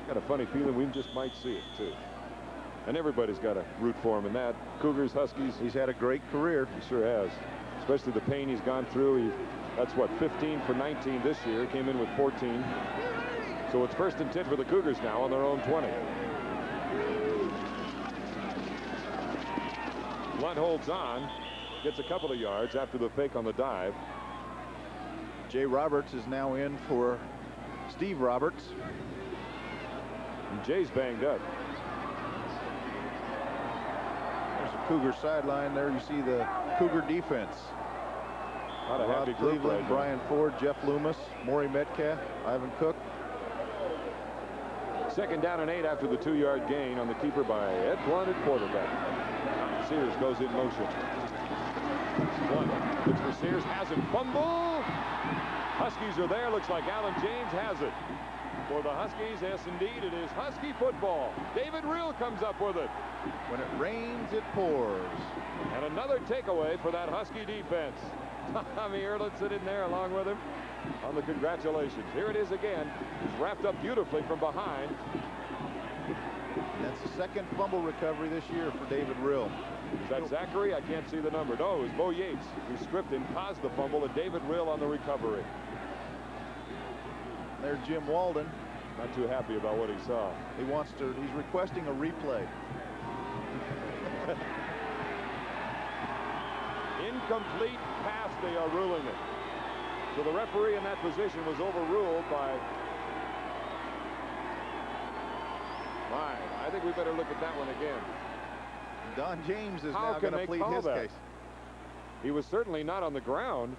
Got a funny feeling we just might see it, too. And everybody's got to root for him in that. Cougars, Huskies. He's had a great career. He sure has. Especially the pain he's gone through. That's what, 15 for 19 this year. Came in with 14. So it's 1st and 10 for the Cougars now on their own 20. Blunt holds on. Gets a couple of yards after the fake on the dive. Jay Roberts is now in for Steve Roberts. And Jay's banged up. There's the Cougar sideline. There you see the Cougar defense. Rob Cleveland, Brian Ford, Jeff Loomis, Maury Metcalf, Ivan Cook. 2nd down and 8 after the 2-yard gain on the keeper by Ed Blunt at quarterback. Sears goes in motion. Blunt looks for Sears, has it, fumble. Huskies are there. Looks like Alan James has it. For the Huskies, yes, indeed, it is Husky football. David Rill comes up with it. When it rains, it pours. And another takeaway for that Husky defense. Tommy Erlitzson in there along with him on the congratulations. Here it is again. He's wrapped up beautifully from behind. That's the 2nd fumble recovery this year for David Rill. Is that Zachary? I can't see the number. No, it was Bo Yates who stripped and caused the fumble, and David Rill on the recovery. There's Jim Walden. Not too happy about what he saw. He's requesting a replay. Incomplete pass, they are ruling it. So the referee in that position was overruled by I think we better look at that one again. Don James is now going to plead his case. He was certainly not on the ground.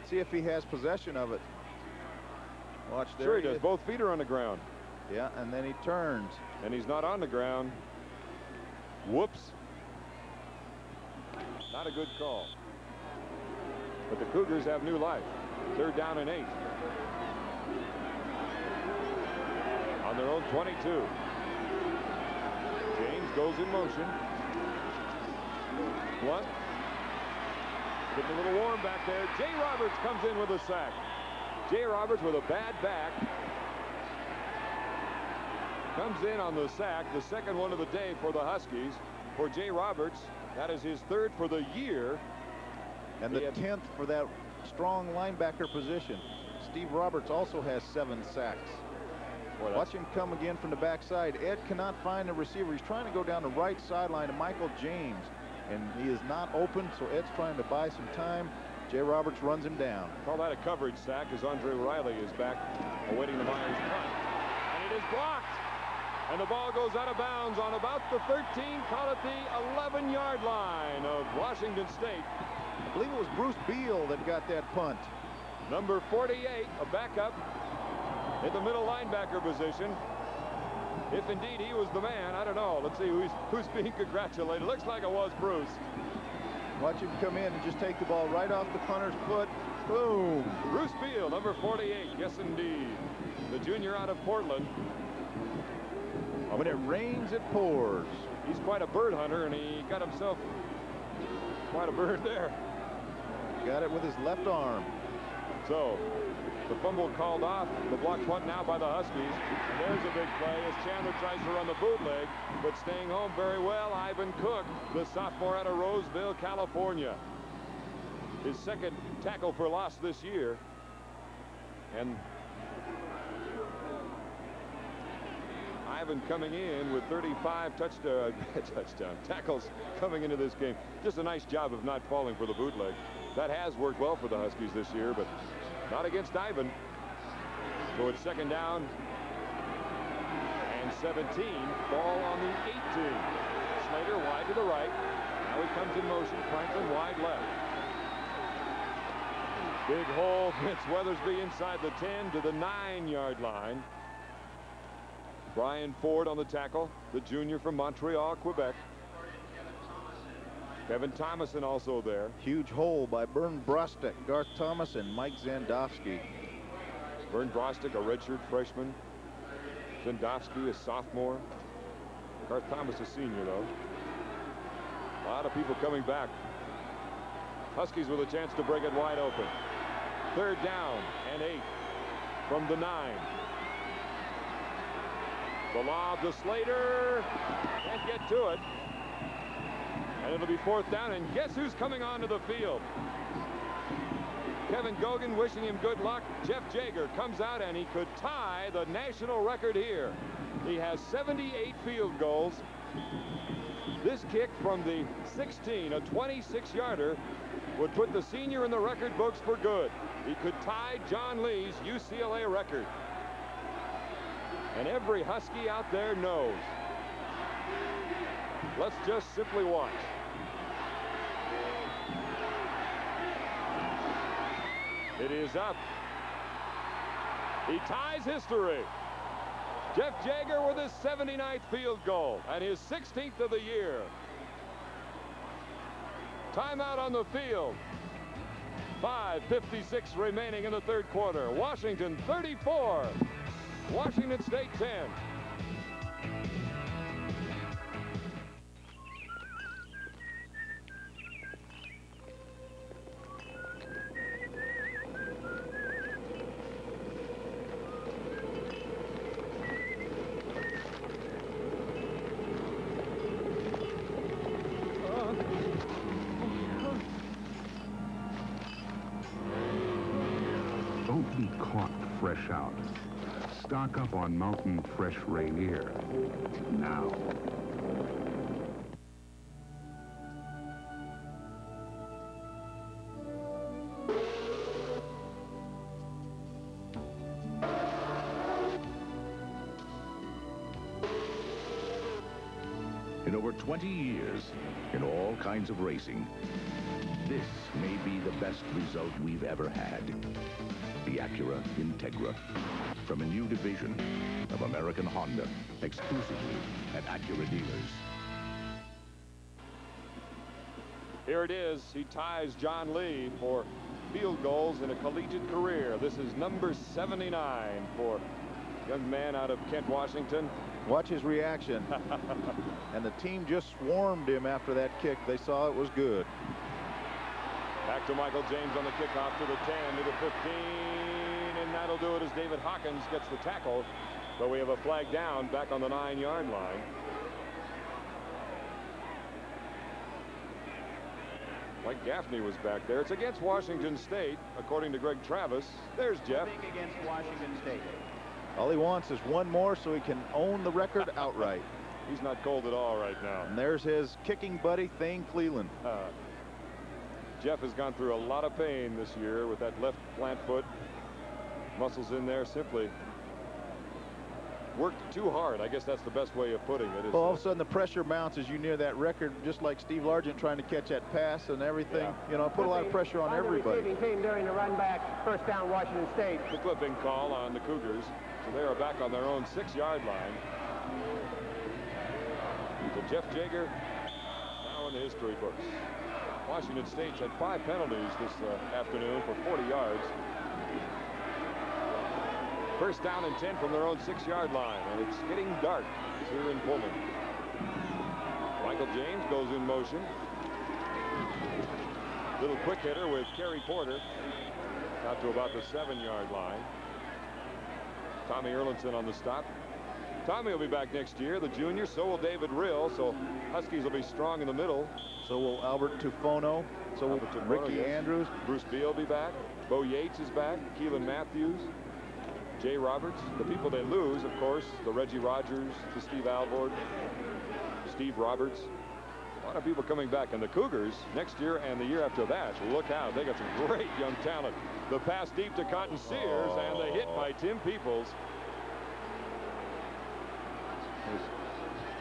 See if he has possession of it. Watch there. Sure he does. Both feet are on the ground. Yeah, and then he turns. And he's not on the ground. Whoops. Not a good call. But the Cougars have new life. 3rd down and 8. On their own 22. James goes in motion. Blunt. Getting a little warm back there. Jay Roberts comes in with a sack. Jay Roberts with a bad back. Comes in on the sack. The 2nd one of the day for the Huskies. For Jay Roberts, that is his 3rd for the year. And the 10th for that strong linebacker position. Steve Roberts also has 7 sacks. Boy, watch him come again from the backside. Ed cannot find a receiver. He's trying to go down the right sideline to Michael James, and he is not open, so Ed's trying to buy some time. Jay Roberts runs him down. Call that a coverage sack as Andre Riley is back awaiting the Myers punt. And it is blocked. And the ball goes out of bounds on about the 13, call it the 11-yard line of Washington State. I believe it was Bruce Beal that got that punt. Number 48, a backup in the middle linebacker position. If indeed he was the man, I don't know. Let's see who's being congratulated. Looks like it was Bruce. Watch him come in and just take the ball right off the punter's foot. Boom. Bruce Beal, number 48. Yes, indeed. The junior out of Portland. When it rains, it pours. He's quite a bird hunter, and he got himself quite a bird there. Got it with his left arm. So the fumble called off. The block punt now by the Huskies. And there's a big play as Chandler tries to run the bootleg, but staying home very well, Ivan Cook, the sophomore out of Roseville, California. His 2nd tackle for loss this year. And Ivan coming in with 35 touchdown tackles coming into this game. Just a nice job of not falling for the bootleg. That has worked well for the Huskies this year, but not against Ivan. So it's 2nd down and 17. Ball on the 18. Slater wide to the right. Now he comes in motion. Franklin wide left. Big hole fits Weathersby inside the 10 to the 9-yard line. Brian Ford on the tackle, the junior from Montreal, Quebec. Kevin Thomason also there. Huge hole by Bern Brostek, Garth Thomas, and Mike Zandowski. Bern Brostek, a redshirt freshman. Zandowski, a sophomore. Garth Thomas, a senior, though. A lot of people coming back. Huskies with a chance to break it wide open. 3rd down and 8 from the 9. The lob to Slater. Can't get to it. And it'll be 4th down. And guess who's coming onto the field? Kevin Gogan wishing him good luck. Jeff Jager comes out, and he could tie the national record here. He has 78 field goals. This kick from the 16, a 26-yarder, would put the senior in the record books for good. He could tie John Lee's UCLA record. And every Husky out there knows. Let's just simply watch. It is up. He ties history. Jeff Jaeger with his 79th field goal and his 16th of the year. Timeout on the field. 5:56 remaining in the third quarter. Washington 34. Washington State 10. Don't be caught fresh out. Stock up on Mountain Fresh Rainier now. In over 20 years, in all kinds of racing, this may be the best result we've ever had. The Acura Integra, from a new division of American Honda, exclusively at Acura dealers. Here it is. He ties John Lee for field goals in a collegiate career. This is number 79 for young man out of Kent, Washington. Watch his reaction. And the team just swarmed him after that kick. They saw it was good. Back to Michael James on the kickoff to the 10, to the 15, and that'll do it as David Hawkins gets the tackle. But we have a flag down back on the 9-yard line. Mike Gaffney was back there. It's against Washington State, according to Greg Travis. There's Jeff. Against Washington State. All he wants is one more so he can own the record outright. He's not cold at all right now. And there's his kicking buddy, Thane Cleland. Jeff has gone through a lot of pain this year with that left plant foot. Muscles in there, simply worked too hard. I guess that's the best way of putting it. Well, all of a sudden the pressure mounts as you near that record, just like Steve Largent trying to catch that pass and everything. Yeah. You know, put a lot of pressure on everybody. The receiving team during the run back, first down Washington State. The clipping call on the Cougars. So they are back on their own 6-yard line. So Jeff Jaeger now in the history books. Washington State's had 5 penalties this afternoon for 40 yards. First down and 10 from their own 6-yard line, and it's getting dark here in Pullman. Michael James goes in motion. Little quick hitter with Kerry Porter out to about the 7-yard line. Tommy Erlandson on the stop. Tommy will be back next year, the junior. So will David Rill. So Huskies will be strong in the middle. So will Albert Tufono. So will Ricky Andrews. Bruce Beal will be back. Bo Yates is back. Keelan Matthews. Jay Roberts. The people they lose, of course, the Reggie Rogers, the Steve Alvord, Steve Roberts. A lot of people coming back. And the Cougars next year and the year after that, look out. They got some great young talent. The pass deep to Cotton Sears and the hit by Tim Peoples.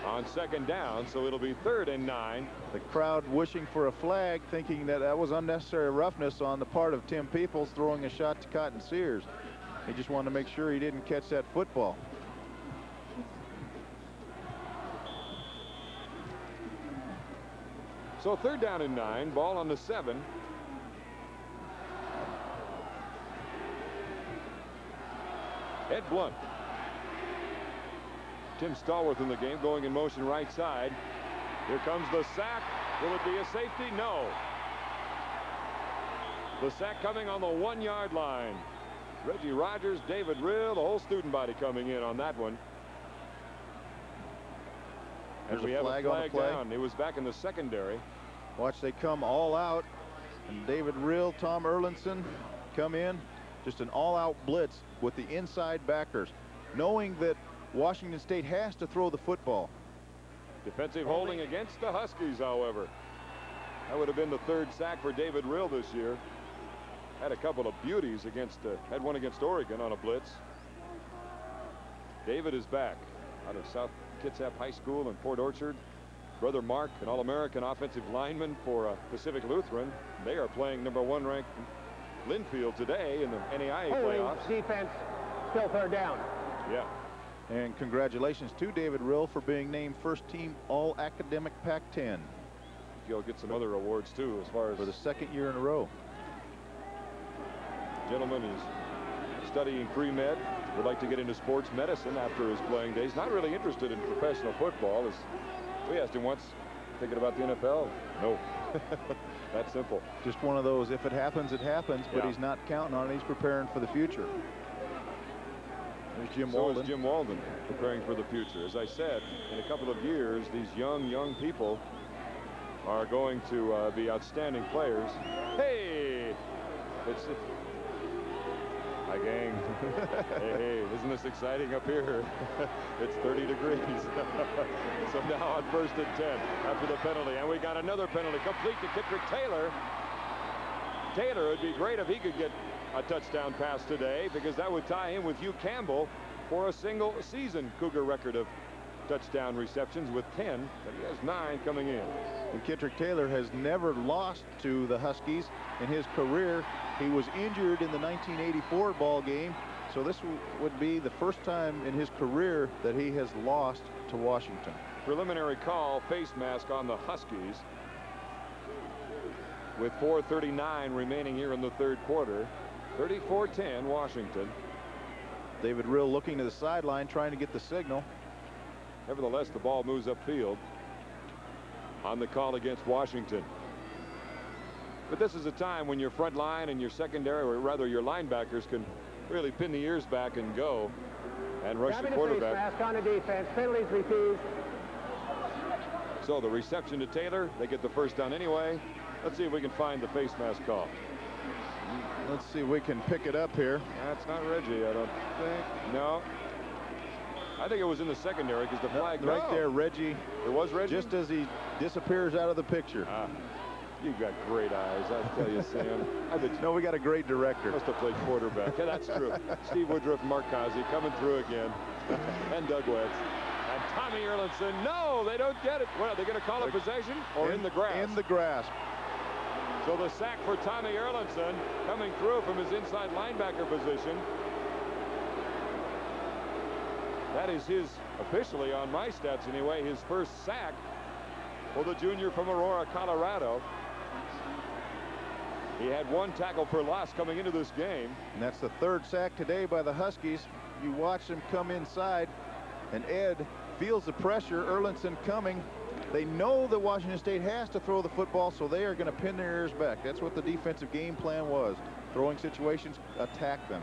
On second down, so it'll be 3rd and 9. The crowd wishing for a flag, thinking that that was unnecessary roughness on the part of Tim Peoples throwing a shot to Cotton Sears. He just wanted to make sure he didn't catch that football. So 3rd down and 9, ball on the 7. Ed Blunt. Tim Stallworth in the game, going in motion right side. Here comes the sack. Will it be a safety? No. The sack coming on the 1-yard line. Reggie Rogers, David Rill, the whole student body coming in on that one. And we have a flag down. It was back in the secondary. Watch, they come all out. And David Rill, Tom Erlandson come in. Just an all-out blitz with the inside backers, knowing that Washington State has to throw the football. Defensive holding against the Huskies, however. That would have been the 3rd sack for David Rill this year. Had a couple of beauties against, had one against Oregon on a blitz. David is back out of South Kitsap High School in Port Orchard. Brother Mark, an All-American offensive lineman for Pacific Lutheran. They are playing #1 ranked Linfield today in the NAIA playoffs. Defense, still 3rd down. Yeah. And congratulations to David Rill for being named first team All-Academic Pac-10. He'll get some other awards too, as far as for the 2nd year in a row. Gentleman is studying pre-med, would like to get into sports medicine after his playing days. Not really interested in professional football. As we asked him once, thinking about the NFL. No. That simple. Just one of those, if it happens, it happens, but he's not counting on it. He's preparing for the future. There's Jim Walden. So is Jim Walden, preparing for the future. As I said, in a couple of years, these young people are going to be outstanding players. Hey! Hi, gang. Hey, isn't this exciting up here? It's 30 degrees. So now on 1st and 10 after the penalty. And we got another penalty complete to Kittrick Taylor. Taylor, it'd be great if he could get a touchdown pass today, because that would tie him with Hugh Campbell for a single season Cougar record of touchdown receptions with 10, but he has 9 coming in. And Kittrick Taylor has never lost to the Huskies in his career. He was injured in the 1984 ball game, so this would be the first time in his career that he has lost to Washington. Preliminary call, face mask on the Huskies with 4:39 remaining here in the 3rd quarter. 34-10 Washington. David Rill looking to the sideline, trying to get the signal. Nevertheless, the ball moves upfield on the call against Washington. But this is a time when your front line and your secondary, or rather your linebackers, can really pin the ears back and go and rush the quarterback. Mask on the defense. Penalties refused. So the reception to Taylor, they get the 1st down anyway. Let's see if we can find the face mask call. Let's see if we can pick it up here. That's not Reggie, I don't think. No. I think it was in the secondary, because the flag right there, Reggie. It was Reggie? Just as he disappears out of the picture. You've got great eyes, I tell you, Sam. No, we got a great director. Must have played quarterback. Yeah, that's true. Steve Woodruff, Mark Kazi coming through again. And Doug Wetz. And Tommy Erlandson. No, they don't get it. What, are they going to call it possession or in the grass? In the grass. So the sack for Tommy Erlandson, coming through from his inside linebacker position. That is his, officially on my stats anyway, his 1st sack for the junior from Aurora, Colorado. He had 1 tackle for loss coming into this game. And that's the 3rd sack today by the Huskies. You watch them come inside, and Ed feels the pressure. Erlandson coming. They know that Washington State has to throw the football, so they are going to pin their ears back. That's what the defensive game plan was. Throwing situations, attack them.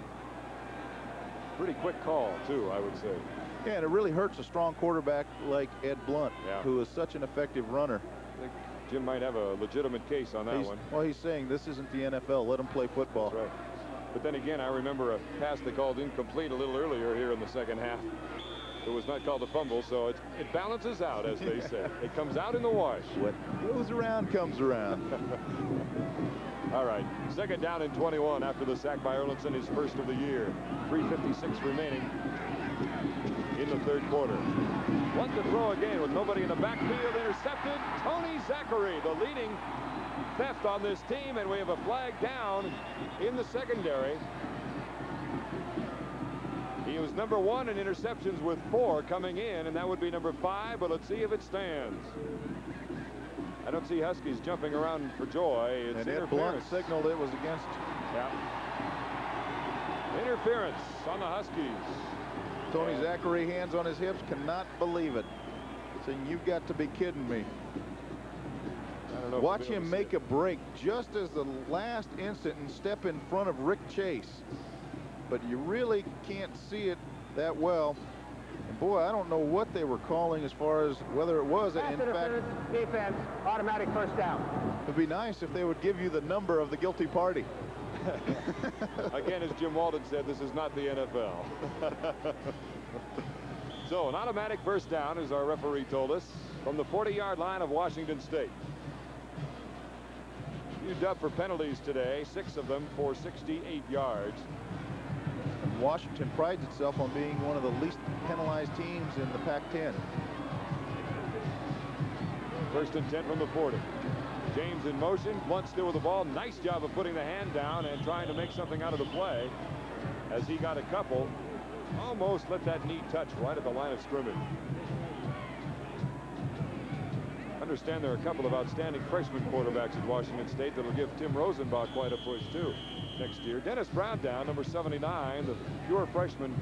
Pretty quick call, too, I would say. Yeah, and it really hurts a strong quarterback like Ed Blunt, who is such an effective runner. I think Jim might have a legitimate case on that one. Well, he's saying this isn't the NFL. Let him play football. That's right. But then again, I remember a pass they called incomplete a little earlier here in the 2nd half. It was not called a fumble, so it balances out, as they say. It comes out in the wash. What goes around comes around. All right, 2nd down and 21 after the sack by Erlandson, his 1st of the year. 3:56 remaining in the 3rd quarter. 1 to throw again with nobody in the backfield. Intercepted. Tony Zachary, the leading theft on this team, and we have a flag down in the secondary. He was #1 in interceptions with 4 coming in, and that would be #5, but let's see if it stands. I don't see Huskies jumping around for joy. It's and Ed Blunt signaled it was against. Yeah. Interference on the Huskies. Tony Zachary, hands on his hips, cannot believe it. Saying, you've got to be kidding me. Watch him make a break just as the last instant and step in front of Rick Chase. But you really can't see it that well. And boy, I don't know what they were calling as far as whether it was in fact defense, automatic 1st down. It'd be nice if they would give you the number of the guilty party. Again, as Jim Walden said, this is not the NFL. So an automatic 1st down, as our referee told us. from the 40-yard line of Washington State. Used up for penalties today, 6 of them for 68 yards. And Washington prides itself on being one of the least penalized teams in the Pac-10. First and 10 from the 40. James in motion. Blunt still with the ball. Nice job of putting the hand down and trying to make something out of the play as he got a couple. Almost let that knee touch right at the line of scrimmage. Understand there are a couple of outstanding freshman quarterbacks at Washington State that'll give Tim Rosenbach quite a push too next year. Dennis Brown down, number 79, the pure freshman.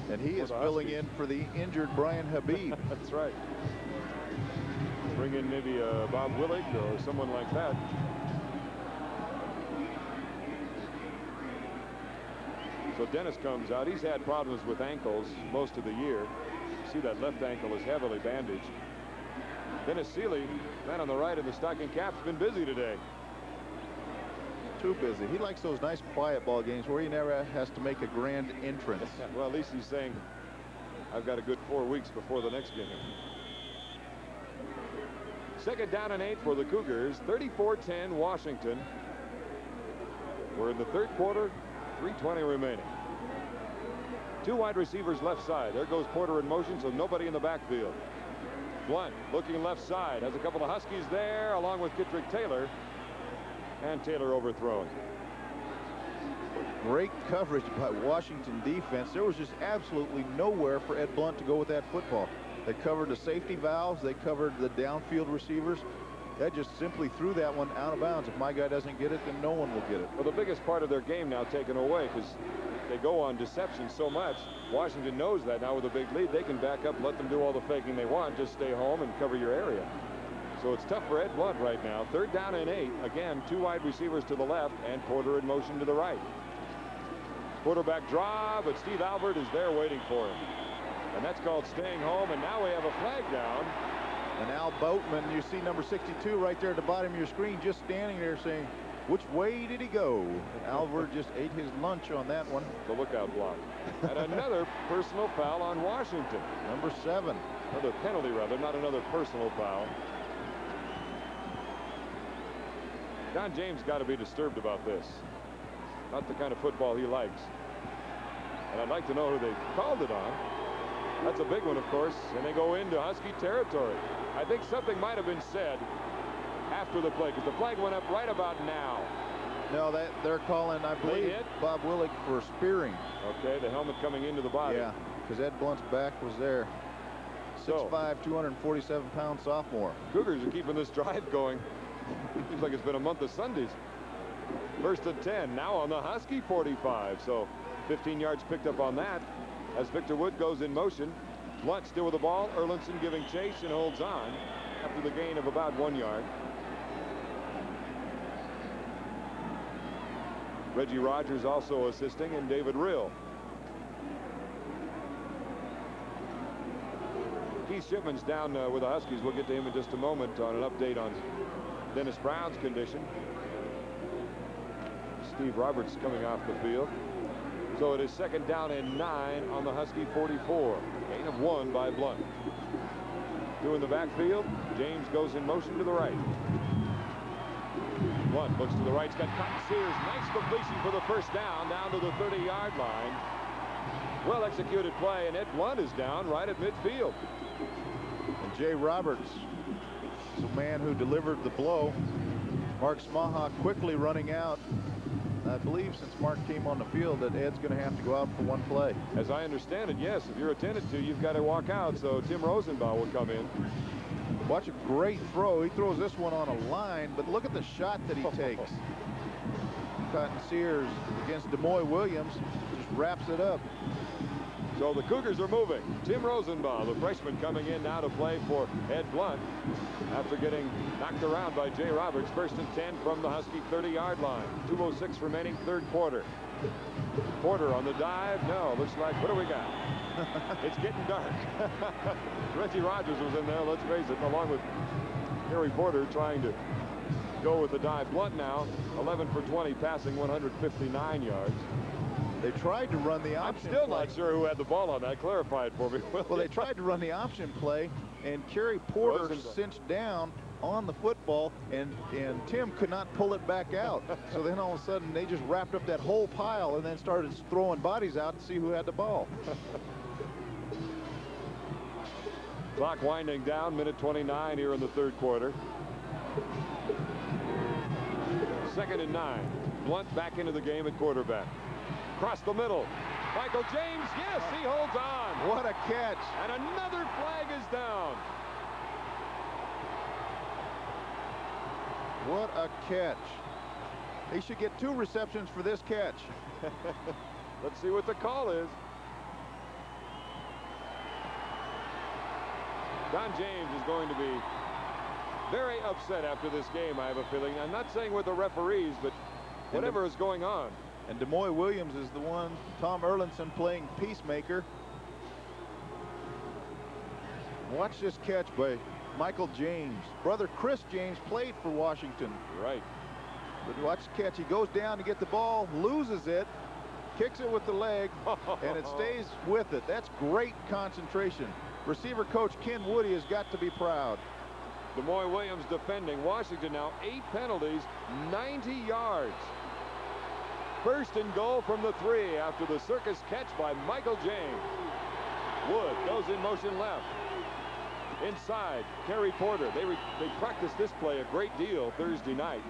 And he is filling in for the injured Brian Habib. That's right. Bring in maybe Bob Willig or someone like that. So Dennis comes out. He's had problems with ankles most of the year. You see that left ankle is heavily bandaged. Dennis Seeley, man on the right in the stocking cap's been busy today. Too busy. He likes those nice quiet ball games where he never has to make a grand entrance. Well, at least he's saying, I've got a good 4 weeks before the next game. Second down and 8 for the Cougars. 34-10 Washington. We're in the third quarter. 3:20 remaining. 2 wide receivers left side. There goes Porter in motion, so nobody in the backfield. Blunt looking left side. Has a couple of Huskies there along with Kittrick Taylor. And Taylor overthrown. Great coverage by Washington defense. There was just absolutely nowhere for Ed Blunt to go with that football. They covered the safety valves. They covered the downfield receivers. That just simply threw that one out of bounds. If my guy doesn't get it, then no one will get it. Well, the biggest part of their game now taken away because they go on deception so much. Washington knows that now with a big lead. They can back up, let them do all the faking they want. Just stay home and cover your area. So it's tough for Ed Blunt right now. Third down and 8. Again, 2 wide receivers to the left and Porter in motion to the right. Quarterback draw, but Steve Albert is there waiting for him. And that's called staying home. And now we have a flag down. And Al Boatman, you see number 62 right there at the bottom of your screen, just standing there saying, which way did he go? And Albert just ate his lunch on that one. The lookout block. And another personal foul on Washington. Number 7. Another penalty, rather, not another personal foul. Don James got to be disturbed about this. Not the kind of football he likes. And I'd like to know who they called it on. That's a big one, of course, and they go into Husky territory. I think something might have been said after the play because the flag went up right about now. No, they're calling, I believe, Bob Willig for spearing. Okay, the helmet coming into the body. Yeah, because Ed Blunt's back was there. 6'5", 247-pound sophomore. Cougars are keeping this drive going. Seems like it's been a month of Sundays. First and 10, now on the Husky 45. So 15 yards picked up on that. As Victor Wood goes in motion. Blunt still with the ball. Erlinson giving chase and holds on after the gain of about 1 yard. Reggie Rogers also assisting, and David Rill. Keith Shipman's down with the Huskies. We'll get to him in just a moment on an update on Dennis Brown's condition. Steve Roberts coming off the field. So it is second down and 9 on the Husky 44. Gain of 1 by Blunt. 2 in the backfield. James goes in motion to the right. Blunt looks to the right. He's got Cotton Sears. Nice completion for the first down to the 30-yard line. Well executed play, and Ed Blunt is down right at midfield. And Jay Roberts is a man who delivered the blow. Mark Smaha quickly running out. I believe since Mark came on the field that Ed's going to have to go out for 1 play. As I understand it, yes. If you're attended to, you've got to walk out. So Tim Rosenbaum will come in. Watch a great throw. He throws this one on a line, but look at the shot that he takes. Cotton Sears against DeMoy Williams just wraps it up. So the Cougars are moving. Tim Rosenbaum, the freshman, coming in now to play for Ed Blunt after getting knocked around by Jay Roberts. First and 10 from the Husky 30-yard line. 2:06 remaining, third quarter. Porter on the dive. No, looks like, what do we got? It's getting dark. Reggie Rogers was in there, let's face it, along with Harry Porter trying to go with the dive. Blunt now 11 for 20, passing 159 yards. They tried to run the option I'm still play. not sure who had the ball on that. Clarify it for me. Well, they tried to run the option play, and Kerry Porter cinched down on the football, and Tim could not pull it back out. So then all of a sudden, they just wrapped up that whole pile and then started throwing bodies out to see who had the ball. Clock winding down, minute 29 here in the third quarter. 2nd and 9. Blunt back into the game at quarterback. Across the middle. Michael James, yes, he holds on. What a catch. And another flag is down. What a catch. He should get 2 receptions for this catch. Let's see what the call is. Don James is going to be very upset after this game, I have a feeling. I'm not saying with the referees, but whatever is going on. And DeMoy Williams is the one, Tom Erlinson playing peacemaker. Watch this catch by Michael James. Brother Chris James played for Washington. Right. But watch the catch. He goes down to get the ball, loses it, kicks it with the leg, and it stays with it. That's great concentration. Receiver coach Ken Woody has got to be proud. DeMoy Williams defending. Washington now 8 penalties, 90 yards. 1st and goal from the 3 after the circus catch by Michael James. Wood goes in motion left. Inside, Kerry Porter. They practiced this play a great deal Thursday night,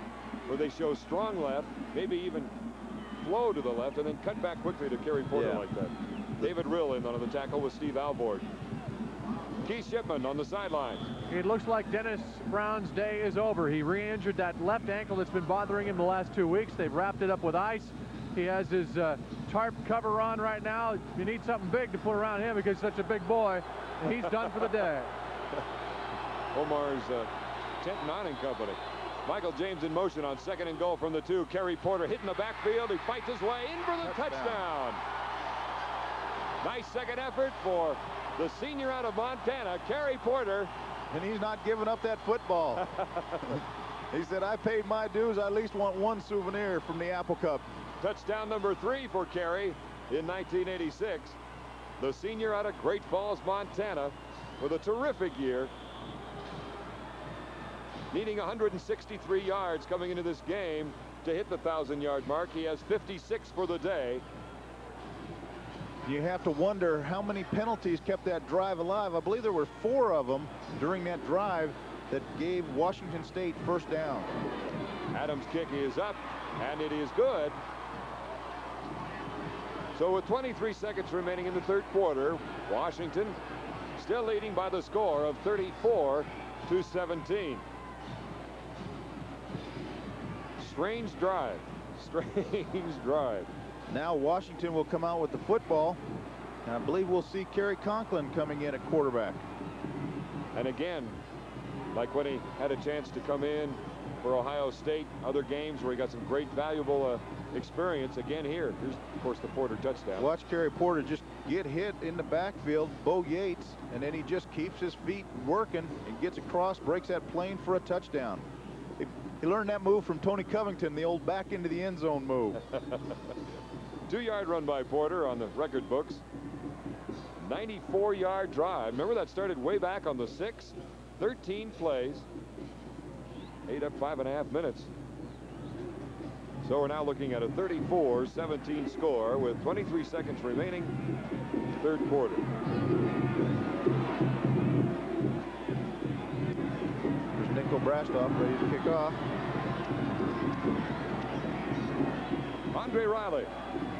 where they show strong left, maybe even flow to the left, and then cut back quickly to Kerry Porter like that. David Rill in on the tackle with Steve Alvord. Keith Shipman on the sideline. It looks like Dennis Brown's day is over. He re-injured that left ankle that's been bothering him the last 2 weeks. They've wrapped it up with ice. He has his tarp cover on right now. You need something big to put around him because he's such a big boy. He's done for the day. Omar's tent non company. Michael James in motion on 2nd and goal from the 2. Kerry Porter hitting the backfield. He fights his way in for the touchdown. Nice second effort for the senior out of Montana, Kerry Porter. And he's not giving up that football. He said, I paid my dues. I at least want 1 souvenir from the Apple Cup. Touchdown number 3 for Kerry in 1986. The senior out of Great Falls, Montana, with a terrific year. Needing 163 yards coming into this game to hit the 1,000-yard mark. He has 56 for the day. You have to wonder how many penalties kept that drive alive. I believe there were 4 of them during that drive that gave Washington State first down. Adams' kick is up, and it is good. So with 23 seconds remaining in the third quarter, Washington still leading by the score of 34-17. Strange drive. Strange drive. Now Washington will come out with the football. And I believe we'll see Kerry Conklin coming in at quarterback. And again, like when he had a chance to come in for Ohio State, other games where he got some great valuable experience, again here. Here's, of course, the Porter touchdown. Watch Kerry Porter just get hit in the backfield, Bo Yates, and then he just keeps his feet working and gets across, breaks that plane for a touchdown. He learned that move from Tony Covington, the old back into the end zone move. 2-yard run by Porter on the record books. 94-yard drive. Remember that started way back on the 6th. 13 plays. 8 up 5.5 minutes. So we're now looking at a 34-17 score with 23 seconds remaining. Third quarter. There's Nico Brastoff ready to kick off. Andre Riley,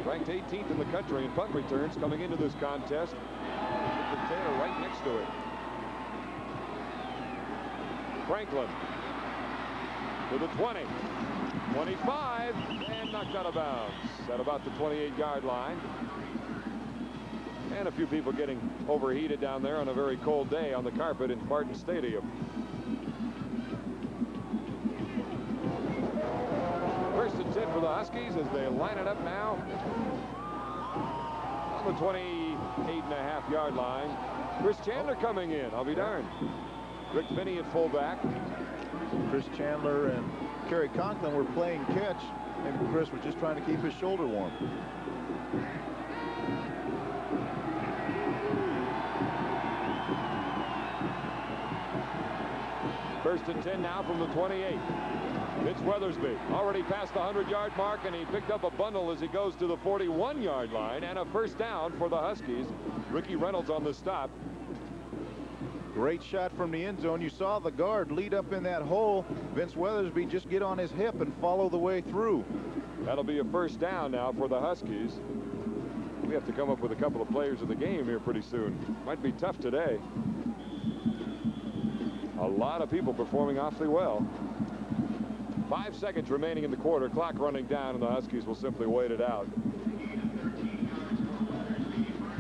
ranked 18th in the country in punt returns, coming into this contest. With Taylor right next to it. Franklin to the 20, 25, and knocked out of bounds at about the 28-yard line. And a few people getting overheated down there on a very cold day on the carpet in Spartan Stadium. First and 10 for the Huskies as they line it up now on the 28.5-yard line. Chris Chandler coming in. I'll be darned. Rick Finney at fullback. Chris Chandler and Kerry Conklin were playing catch, and Chris was just trying to keep his shoulder warm. First and 10 now from the 28. Vince Weathersby already past the 100-yard mark, and he picked up a bundle as he goes to the 41-yard line, and a first down for the Huskies. Ricky Reynolds on the stop. Great shot from the end zone. You saw the guard lead up in that hole. Vince Weathersby just get on his hip and follow the way through. That'll be a first down now for the Huskies. We have to come up with a couple of players of the game here pretty soon. Might be tough today. A lot of people performing awfully well. 5 seconds remaining in the quarter. Clock running down, and the Huskies will simply wait it out.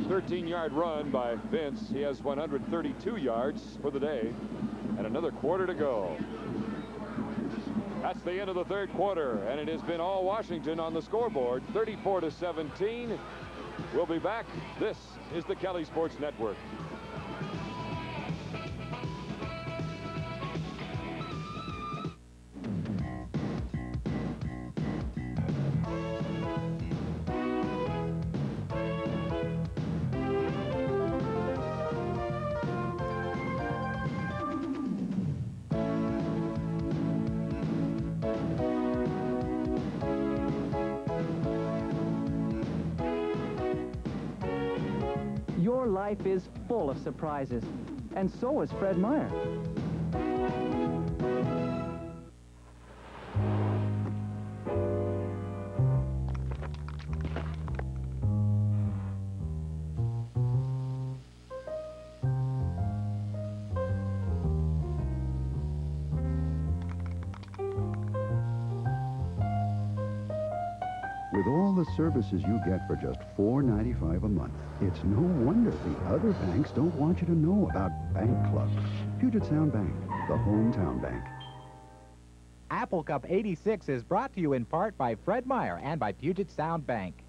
13-yard run by Vince. He has 132 yards for the day, and another quarter to go. That's the end of the third quarter, and it has been all Washington on the scoreboard, 34-17. We'll be back. This is the Kelly Sports Network. Your life is full of surprises, and so is Fred Meyer. With all the services you get for just $4.95 a month, it's no wonder the other banks don't want you to know about Bank Club. Puget Sound Bank, the hometown bank. Apple Cup 86 is brought to you in part by Fred Meyer and by Puget Sound Bank.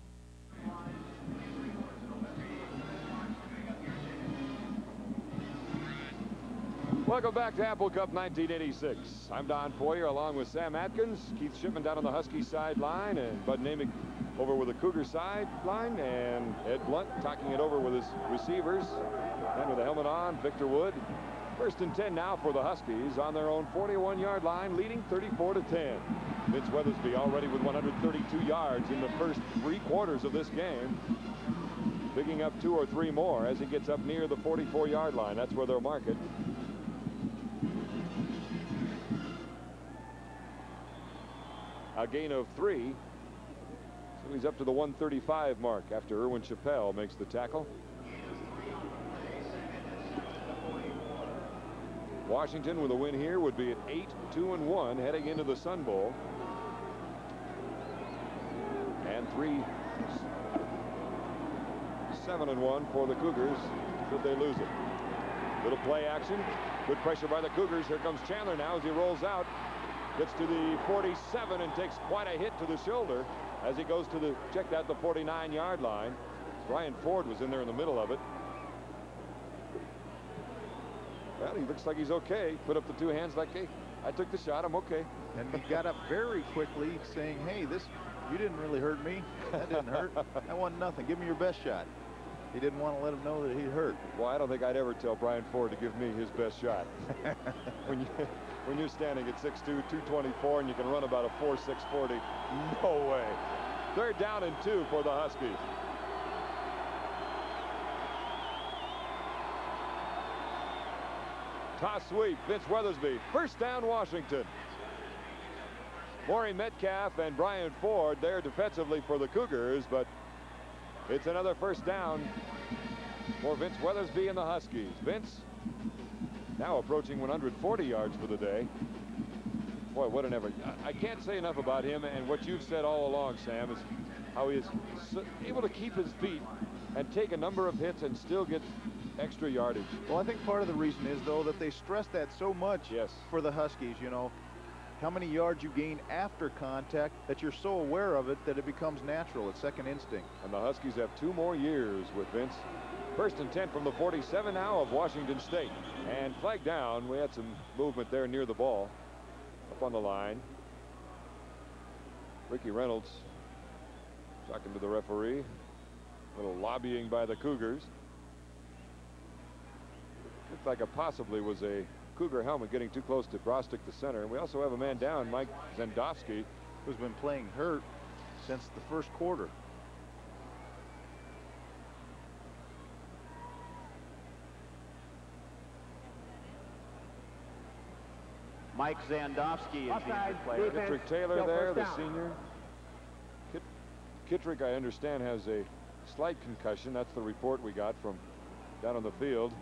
Welcome back to Apple Cup 1986. I'm Don Poier along with Sam Atkins, Keith Shipman down on the Husky sideline, and Bud Namick over with the Cougar sideline, and Ed Blunt talking it over with his receivers. And with the helmet on, Victor Wood. First and 10 now for the Huskies on their own 41-yard line, leading 34-10. Vince Weathersby already with 132 yards in the first 3 quarters of this game, picking up 2 or 3 more as he gets up near the 44-yard line. That's where they'll mark it. A gain of 3. So he's up to the 135 mark after Irwin Chappelle makes the tackle. Washington with a win here would be at 8-2-1 heading into the Sun Bowl. And 7-1 for the Cougars should they lose it. Little play action. Good pressure by the Cougars. Here comes Chandler now as he rolls out. Gets to the 47 and takes quite a hit to the shoulder as he goes to the, check that, the 49-yard line. Brian Ford was in there in the middle of it. Well, he looks like he's okay. Put up the 2 hands like, hey, I took the shot, I'm okay. And he got up very quickly saying, hey, you didn't really hurt me. That didn't hurt. I won nothing. Give me your best shot. He didn't want to let him know that he hurt. Well, I don't think I'd ever tell Brian Ford to give me his best shot. When you're standing at 6'2", 224, and you can run about a 4.6 40, no way. Third down and 2 for the Huskies. Toss sweep, Vince Weathersby. First down, Washington. Maury Metcalf and Brian Ford there defensively for the Cougars, but it's another first down for Vince Weathersby and the Huskies. Vince now approaching 140 yards for the day. Boy, what an effort. I can't say enough about him, and what you've said all along, Sam, is how he is able to keep his feet and take a number of hits and still get extra yardage. Well, I think part of the reason is, though, that they stress that so much for the Huskies, you know, how many yards you gain after contact, that you're so aware of it that it becomes natural. It's second instinct. And the Huskies have 2 more years with Vince. First and 10 from the 47 now of Washington State. And flag down. We had some movement there near the ball. Up on the line. Ricky Reynolds talking to the referee. A little lobbying by the Cougars. Looked like it possibly was a Cougar helmet getting too close to Brostick, the center. And we also have a man down, Mike Zendowski, who's been playing hurt since the first quarter. Mike Zandowski is the injured player. Kittrick Taylor there, the senior. Kittrick, I understand, has a slight concussion. That's the report we got from down on the field.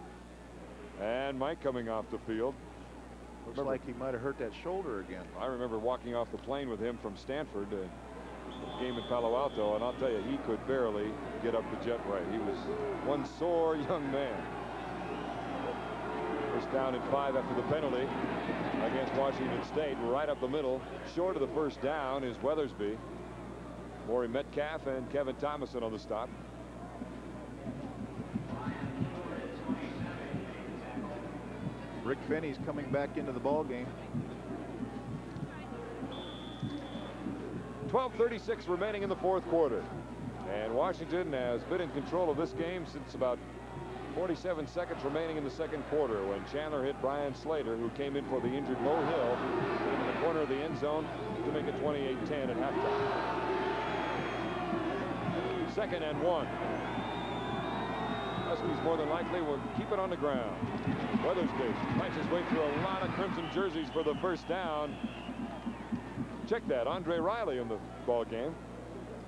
And Mike coming off the field. Looks like he might have hurt that shoulder again. I remember walking off the plane with him from Stanford, game in Palo Alto, and I'll tell you, he could barely get up the jet right. He was one sore young man. First down and 5 after the penalty against Washington State. Right up the middle. Short of the first down is Weathersby. Maury Metcalf and Kevin Thomason on the stop. Rick Finney's coming back into the ball game. 12:36 remaining in the fourth quarter. And Washington has been in control of this game since about 47 seconds remaining in the second quarter when Chandler hit Brian Slater, who came in for the injured Mo Hill, in the corner of the end zone to make it 28-10 at halftime. 2nd and 1. Huskies more than likely will keep it on the ground. Weathersby fights his way through a lot of crimson jerseys for the first down. Check that, Andre Riley in the ball game.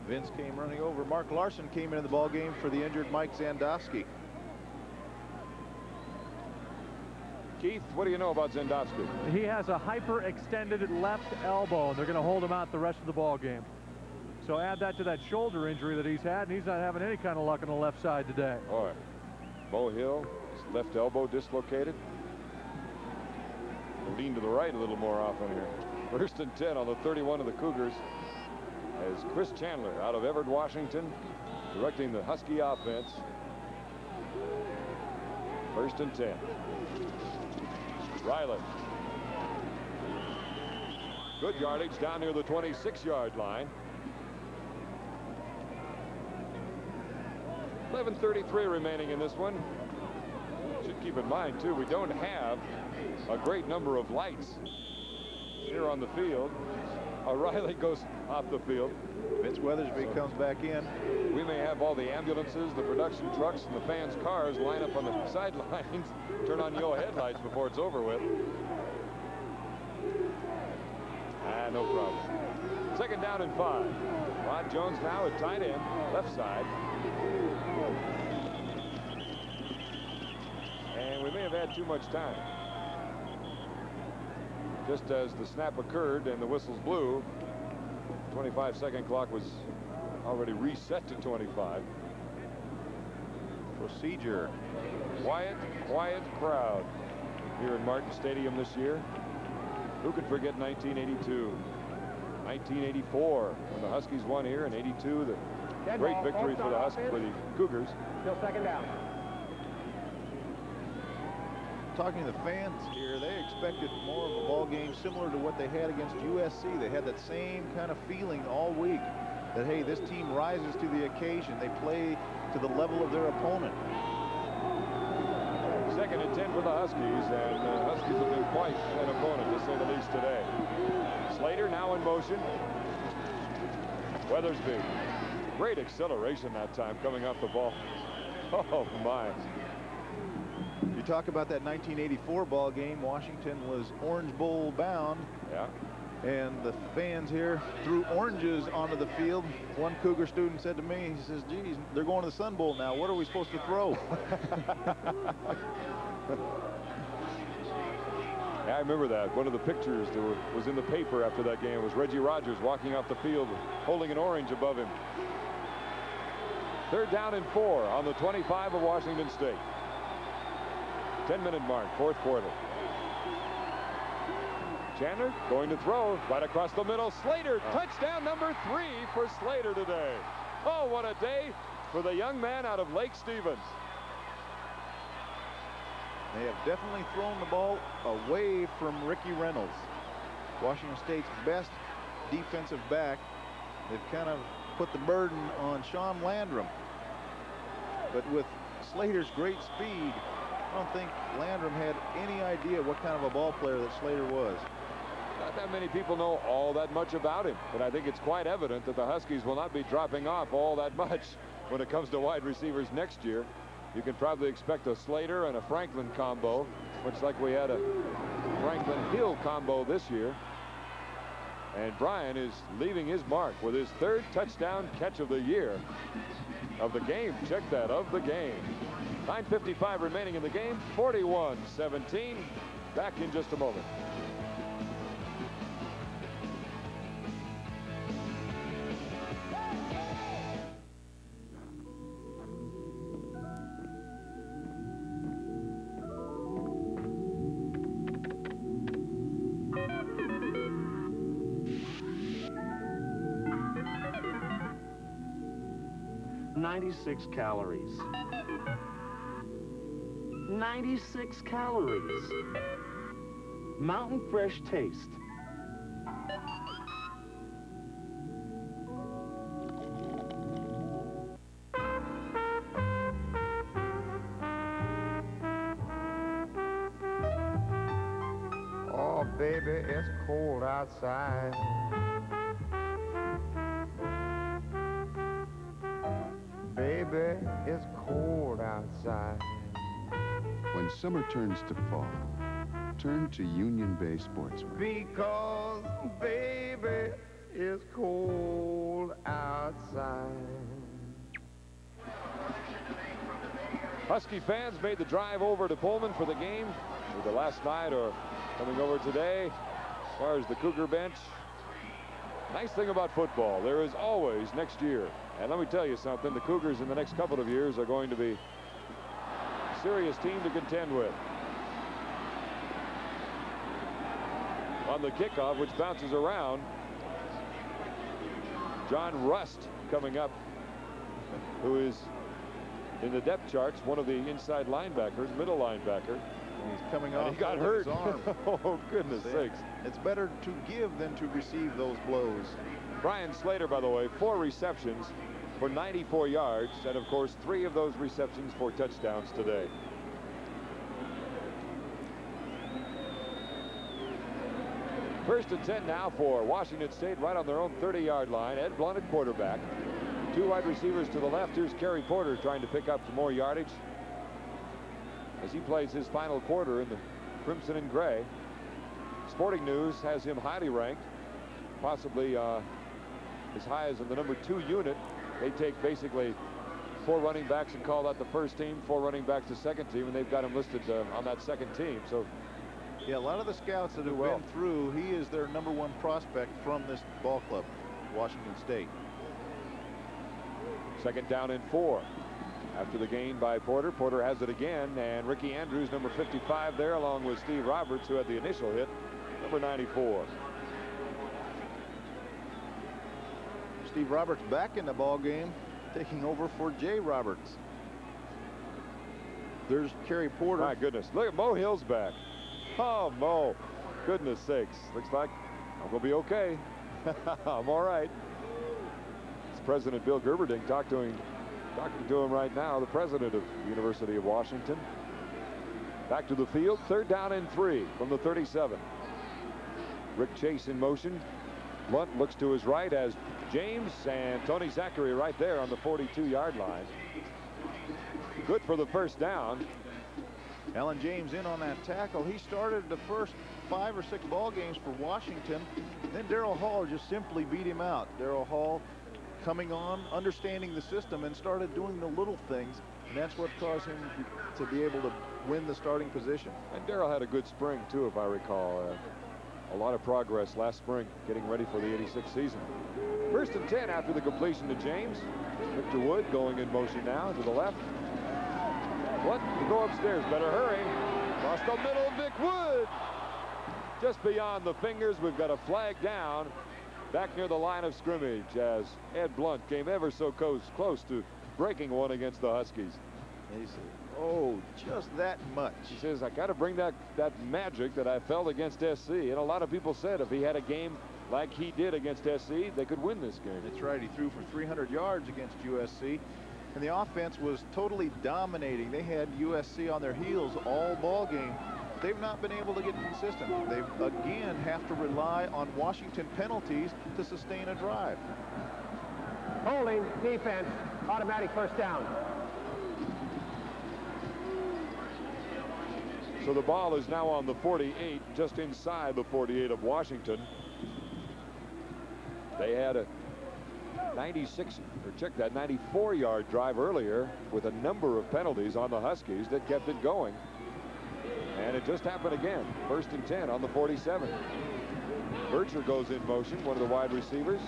Vince came running over. Mark Larson came into the ball game for the injured Mike Zandowski. Keith, what do you know about Zendowski? He has a hyperextended left elbow, and they're going to hold him out the rest of the ball game. So add that to that shoulder injury that he's had, and he's not having any kind of luck on the left side today. All right. Mo Hill, his left elbow dislocated. Lean to the right a little more often here. 1st and 10 on the 31 of the Cougars as Chris Chandler out of Everett, Washington, directing the Husky offense. 1st and 10. Riley. Good yardage down near the 26-yard line. 11:33 remaining in this one. Should keep in mind, too, we don't have a great number of lights here on the field. Riley goes off the field. Vince Weathersby comes back in. We may have all the ambulances, the production trucks, and the fans' cars line up on the sidelines, turn on yellow headlights before it's over with. No problem. 2nd down and 5. Rod Jones now at tight end, left side. And we may have had too much time. Just as the snap occurred and the whistles blew, 25-second clock was already reset to 25. Procedure. Quiet crowd here in Martin Stadium this year. Who could forget 1982, 1984 when the Huskies won here, and 82 the great victory for the Cougars. Still 2nd down. Talking to the fans here, they expected more of a ball game similar to what they had against USC. They had that same kind of feeling all week that, hey, this team rises to the occasion. They play to the level of their opponent. 2nd and 10 for the Huskies, and the Huskies have been quite an opponent, to say the least, today. Slater now in motion. Weathersby. Great acceleration that time coming off the ball. Oh, my. You talk about that 1984 ball game. Washington was Orange Bowl bound. Yeah. And the fans here threw oranges onto the field. One Cougar student said to me, he says, geez, they're going to the Sun Bowl now. What are we supposed to throw? Yeah, I remember that. One of the pictures that was in the paper after that game was Reggie Rogers walking off the field holding an orange above him. 3rd down and 4 on the 25 of Washington State. 10-minute mark, 4th quarter. Chandler going to throw right across the middle. Slater, touchdown number 3 for Slater today. Oh, what a day for the young man out of Lake Stevens. They have definitely thrown the ball away from Ricky Reynolds, Washington State's best defensive back. They've kind of put the burden on Sean Landrum. But with Slater's great speed I don't think Landrum had any idea what kind of a ball player that Slater was. Not that many people know all that much about him, but I think it's quite evident that the Huskies will not be dropping off all that much when it comes to wide receivers next year. You can probably expect a Slater and a Franklin combo, much like we had a Franklin-Hill combo this year. And Brian is leaving his mark with his 3rd touchdown catch of the year. Of the game. Check that, of the game. 9:55 remaining in the game. 41-17. Back in just a moment. $96 calories. 96 calories. Mountain Fresh taste. Oh, baby, it's cold outside. Baby, it's cold outside. When summer turns to fall, turn to Union Bay Sportswear. Because, baby, it's cold outside. Husky fans made the drive over to Pullman for the game, either last night or coming over today. As far as the Cougar bench, nice thing about football, there is always next year. And let me tell you something, the Cougars in the next couple of years are going to be a serious team to contend with. On the kickoff, which bounces around, John Rust coming up, who is in the depth charts one of the inside linebackers, middle linebacker. And he's coming off. He got hurt. Oh, goodness sakes. It's better to give than to receive those blows. Brian Slater, by the way, 4 receptions for 94 yards, and of course 3 of those receptions for touchdowns today. First and 10 now for Washington State, right on their own 30-yard line. Ed Blunt at quarterback. 2 wide receivers to the left. Here's Kerry Porter trying to pick up some more yardage as he plays his final quarter in the crimson and gray. Sporting News has him highly ranked, possibly as high as in the number 2 unit. They take basically 4 running backs and call that the first team, 4 running backs the second team, and they've got him listed on that second team. So yeah, a lot of the scouts that have been through, he is their number 1 prospect from this ball club, Washington State. Second down and 4 after the gain by Porter. Porter has it again, and Ricky Andrews, number 55 there, along with Steve Roberts, who had the initial hit, number 94. Steve Roberts back in the ball game, taking over for Jay Roberts. There's Kerry Porter. My goodness, look at Mo Hill's back. Oh, Mo, goodness sakes, looks like I'm gonna be okay. I'm all right. It's President Bill Gerberding talking to him right now, the president of the University of Washington. Back to the field, 3rd down and 3 from the 37. Rick Chase in motion. Blunt looks to his right as James and Tony Zachary right there on the 42-yard line. Good for the first down. Alan James in on that tackle. He started the first 5 or 6 ball games for Washington. Then Darrell Hall just simply beat him out. Darrell Hall coming on, understanding the system, and started doing the little things, and that's what caused him to be able to win the starting position. And Darrell had a good spring too, if I recall. A lot of progress last spring, getting ready for the '86 season. 1st and 10 after the completion to James. Victor Wood going in motion now to the left. What? To go upstairs. Better hurry. Across the middle, Vic Wood. Just beyond the fingers. We've got a flag down back near the line of scrimmage as Ed Blunt came ever so close to breaking one against the Huskies. He said, oh, just that much. He says, I got to bring that magic that I felt against SC. And a lot of people said if he had a game like he did against SC, they could win this game. That's right. He threw for 300 yards against USC. and the offense was totally dominating. They had USC on their heels all ball game. They've not been able to get consistent. They again have to rely on Washington penalties to sustain a drive. Holding, defense, automatic first down. So the ball is now on the 48, just inside the 48 of Washington. They had a 96, or check that, 94-yard drive earlier with a number of penalties on the Huskies that kept it going. And it just happened again. 1st and 10 on the 47. Bircher goes in motion, one of the wide receivers.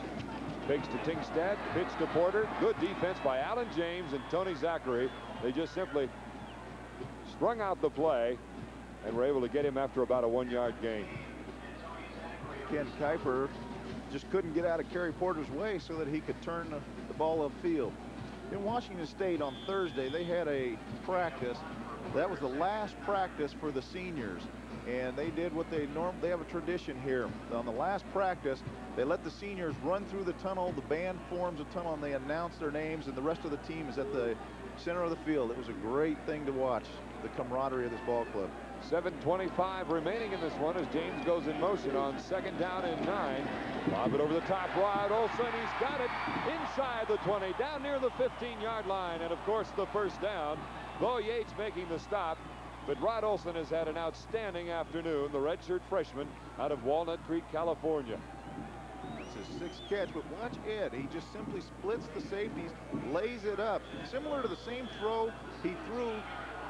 Fakes to Tingstad, pitch to Porter. Good defense by Alan James and Tony Zachary. They just simply strung out the play and were able to get him after about a 1-yard gain. Ken Kuiper just couldn't get out of Kerry Porter's way so that he could turn the ball upfield. In Washington State on Thursday, they had a practice. That was the last practice for the seniors, and they did what they have a tradition here. On the last practice, they let the seniors run through the tunnel. The band forms a tunnel, and they announce their names, and the rest of the team is at the center of the field. It was a great thing to watch, the camaraderie of this ball club. 7:25 remaining in this one as James goes in motion on 2nd down and 9. Lob it over the top. Rod Olson, he's got it inside the 20, down near the 15-yard line, and of course the first down. Bo Yates making the stop, but Rod Olson has had an outstanding afternoon, the redshirt freshman out of Walnut Creek, California. It's his 6th catch, but watch Ed. He just simply splits the safeties, lays it up, similar to the same throw he threw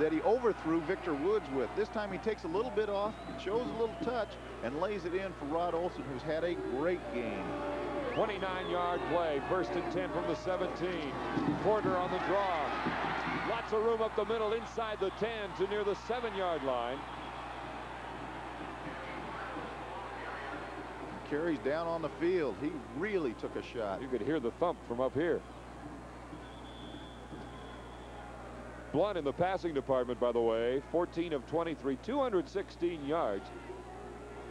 that he overthrew Victor Woods with. This time he takes a little bit off, shows a little touch, and lays it in for Rod Olson, who's had a great game. 29-yard play, 1st and 10 from the 17. Porter on the draw. Lots of room up the middle inside the 10 to near the 7-yard line. Carries down on the field. He really took a shot. You could hear the thump from up here. Blunt in the passing department, by the way, 14 of 23, 216 yards.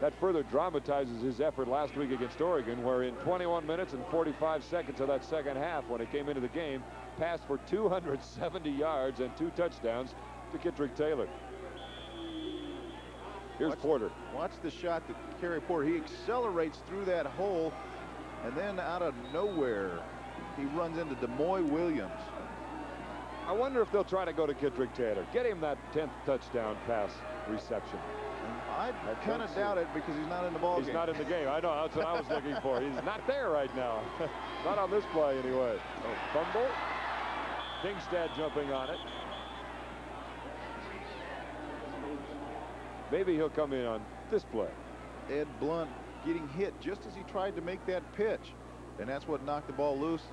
That further dramatizes his effort last week against Oregon, where in 21 minutes and 45 seconds of that second half, when it came into the game, passed for 270 yards and 2 touchdowns to Kittrick Taylor. Here's Porter. Watch the shot to Kerry Porter. He accelerates through that hole, and then out of nowhere, he runs into DeMoy Williams. I wonder if they'll try to go to Kittrick Taylor. Get him that 10th touchdown pass reception. I kind of doubt it because he's not in the ball game. He's not in the game. I know. That's what I was looking for. He's not there right now. Not on this play, anyway. Oh, fumble. Tingstad jumping on it. Maybe he'll come in on this play. Ed Blunt getting hit just as he tried to make that pitch, and that's what knocked the ball loose.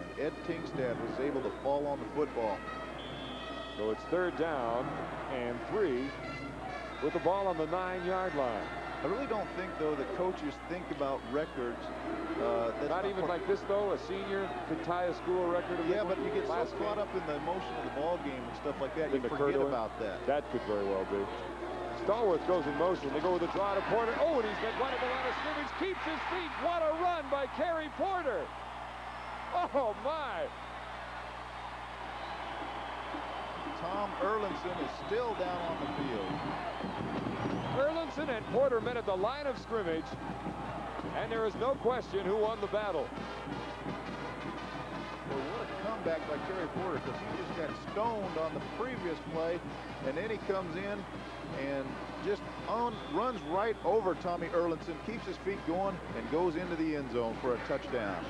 And Ed Tingstad was able to fall on the football. So it's 3rd down and 3 with the ball on the 9-yard line. I really don't think, though, that coaches think about records. Not even like this, though. A senior could tie a school record. Yeah, but you get so caught up in the emotion of the ball game and stuff like that, you forget about that. That could very well be. Stallworth goes in motion. They go with a draw to Porter. Oh, and he's got one at the line of scrimmage. Keeps his feet. What a run by Kerry Porter. Oh, my. Tom Erlinson is still down on the field. Erlinson and Porter met at the line of scrimmage, and there is no question who won the battle. Well, what a comeback by Kerry Porter, because he just got stoned on the previous play, and then he comes in and just runs right over Tommy Erlinson, keeps his feet going, and goes into the end zone for a touchdown.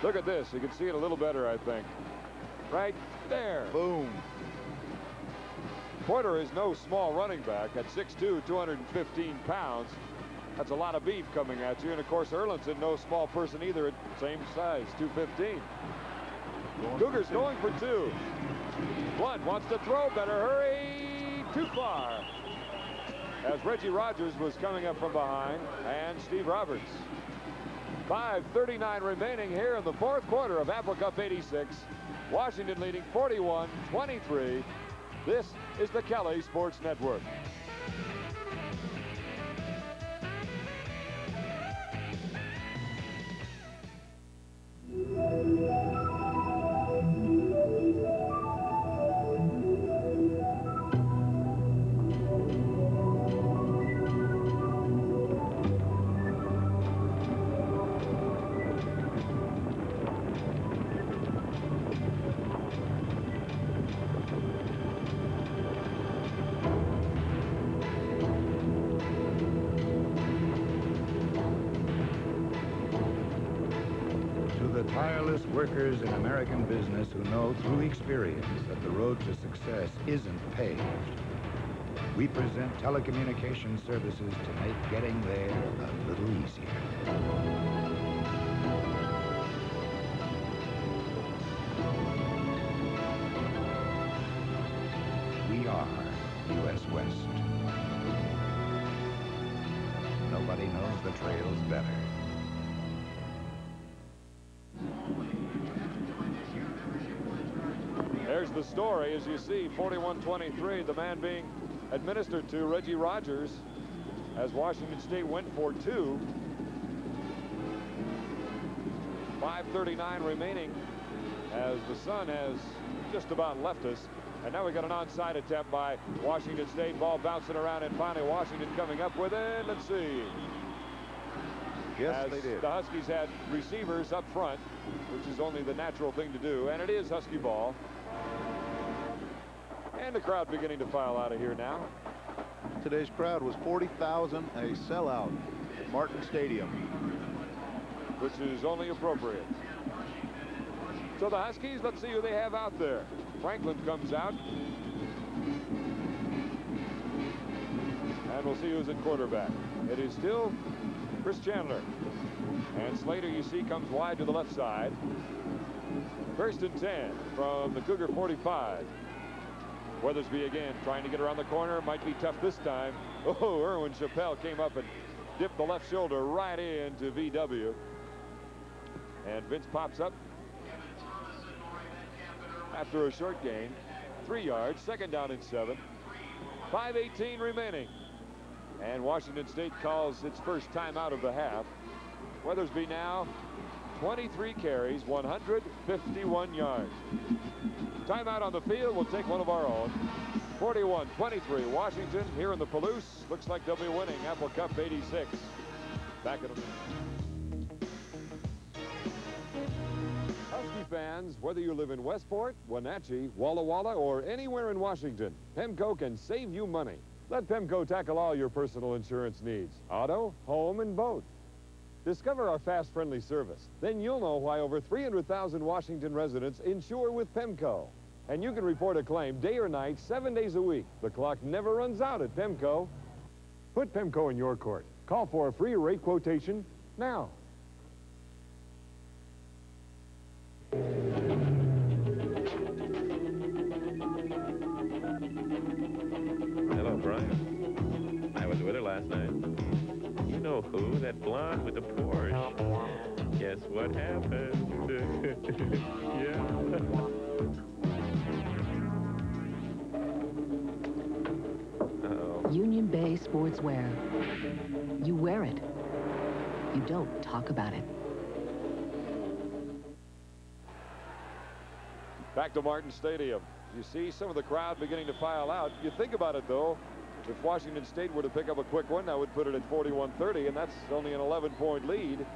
Look at this. You can see it a little better, I think. Right there. Boom. Porter is no small running back at 6'2", 215 pounds. That's a lot of beef coming at you. And, of course, Erlinson, no small person either, at same size, 215. Cougars going for 2. Blunt wants to throw. Better hurry. Too far. As Reggie Rogers was coming up from behind, and Steve Roberts. 5:39 remaining here in the 4th quarter of Apple Cup 86. Washington leading 41-23. This is the Kelly Sports Network. us workers in American business who know through experience that the road to success isn't paved. We present telecommunication services to make getting there a little easier. We are U.S. West. Nobody knows the trails better. There's the story, as you see, 41-23, the man being administered to Reggie Rogers as Washington State went for two. 5:39 remaining as the sun has just about left us. And now we got an onside attempt by Washington State. Ball bouncing around, and finally Washington coming up with it. Let's see. Yes, as they did. The Huskies had receivers up front, which is only the natural thing to do. And it is Husky ball. And the crowd beginning to file out of here now. Today's crowd was 40,000, a sellout at Martin Stadium. Which is only appropriate. So the Huskies, let's see who they have out there. Franklin comes out. And we'll see who's at quarterback. It is still Chris Chandler. And Slater, you see, comes wide to the left side. First and 10 from the Cougar 45. Weathersby again trying to get around the corner. Might be tough this time. Oh, Erwin Chappelle came up and dipped the left shoulder right into VW. And Vince pops up after a short gain. 3 yards, second down and 7. 5:18 remaining. And Washington State calls its first timeout of the half. Weathersby now 23 carries, 151 yards. Timeout on the field. We'll take one of our own. 41-23 Washington here in the Palouse. Looks like they'll be winning Apple Cup 86. Back in a minute. Husky fans, whether you live in Westport, Wenatchee, Walla Walla, or anywhere in Washington, Pemco can save you money. Let Pemco tackle all your personal insurance needs. Auto, home, and boat. Discover our fast, friendly service. Then you'll know why over 300,000 Washington residents insure with Pemco. And you can report a claim day or night, 7 days a week. The clock never runs out at Pemco. Put Pemco in your court. Call for a free rate quotation now. Hello, Brian. I was with her last night. You know who? That blonde with the Porsche. Guess what happened? Yeah. Uh-oh. Union Bay Sportswear. You wear it. You don't talk about it. Back to Martin Stadium. You see some of the crowd beginning to file out. You think about it, though. If Washington State were to pick up a quick one, that would put it at 41-30, and that's only an 11-point lead.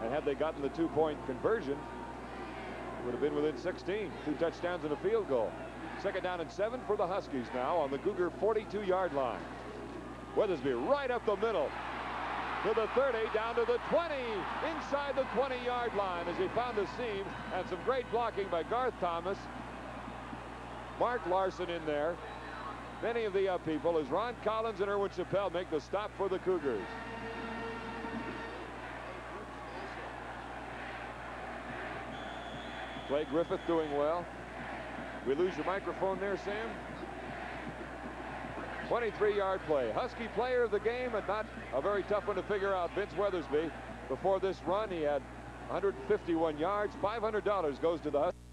And had they gotten the 2-point conversion, it would have been within 16. 2 touchdowns and a field goal. Second down and 7 for the Huskies now on the Cougar 42-yard line. Weathersby right up the middle to the 30, down to the 20, inside the 20-yard line as he found the seam, and some great blocking by Garth Thomas. Mark Larson in there. Many of the people as Ron Collins and Erwin Chappelle make the stop for the Cougars. Clay Griffith doing well. We lose your microphone there, Sam? 23-yard play. Husky player of the game, and not a very tough one to figure out. Vince Weathersby. Before this run, he had 151 yards. $500 goes to the Huskies.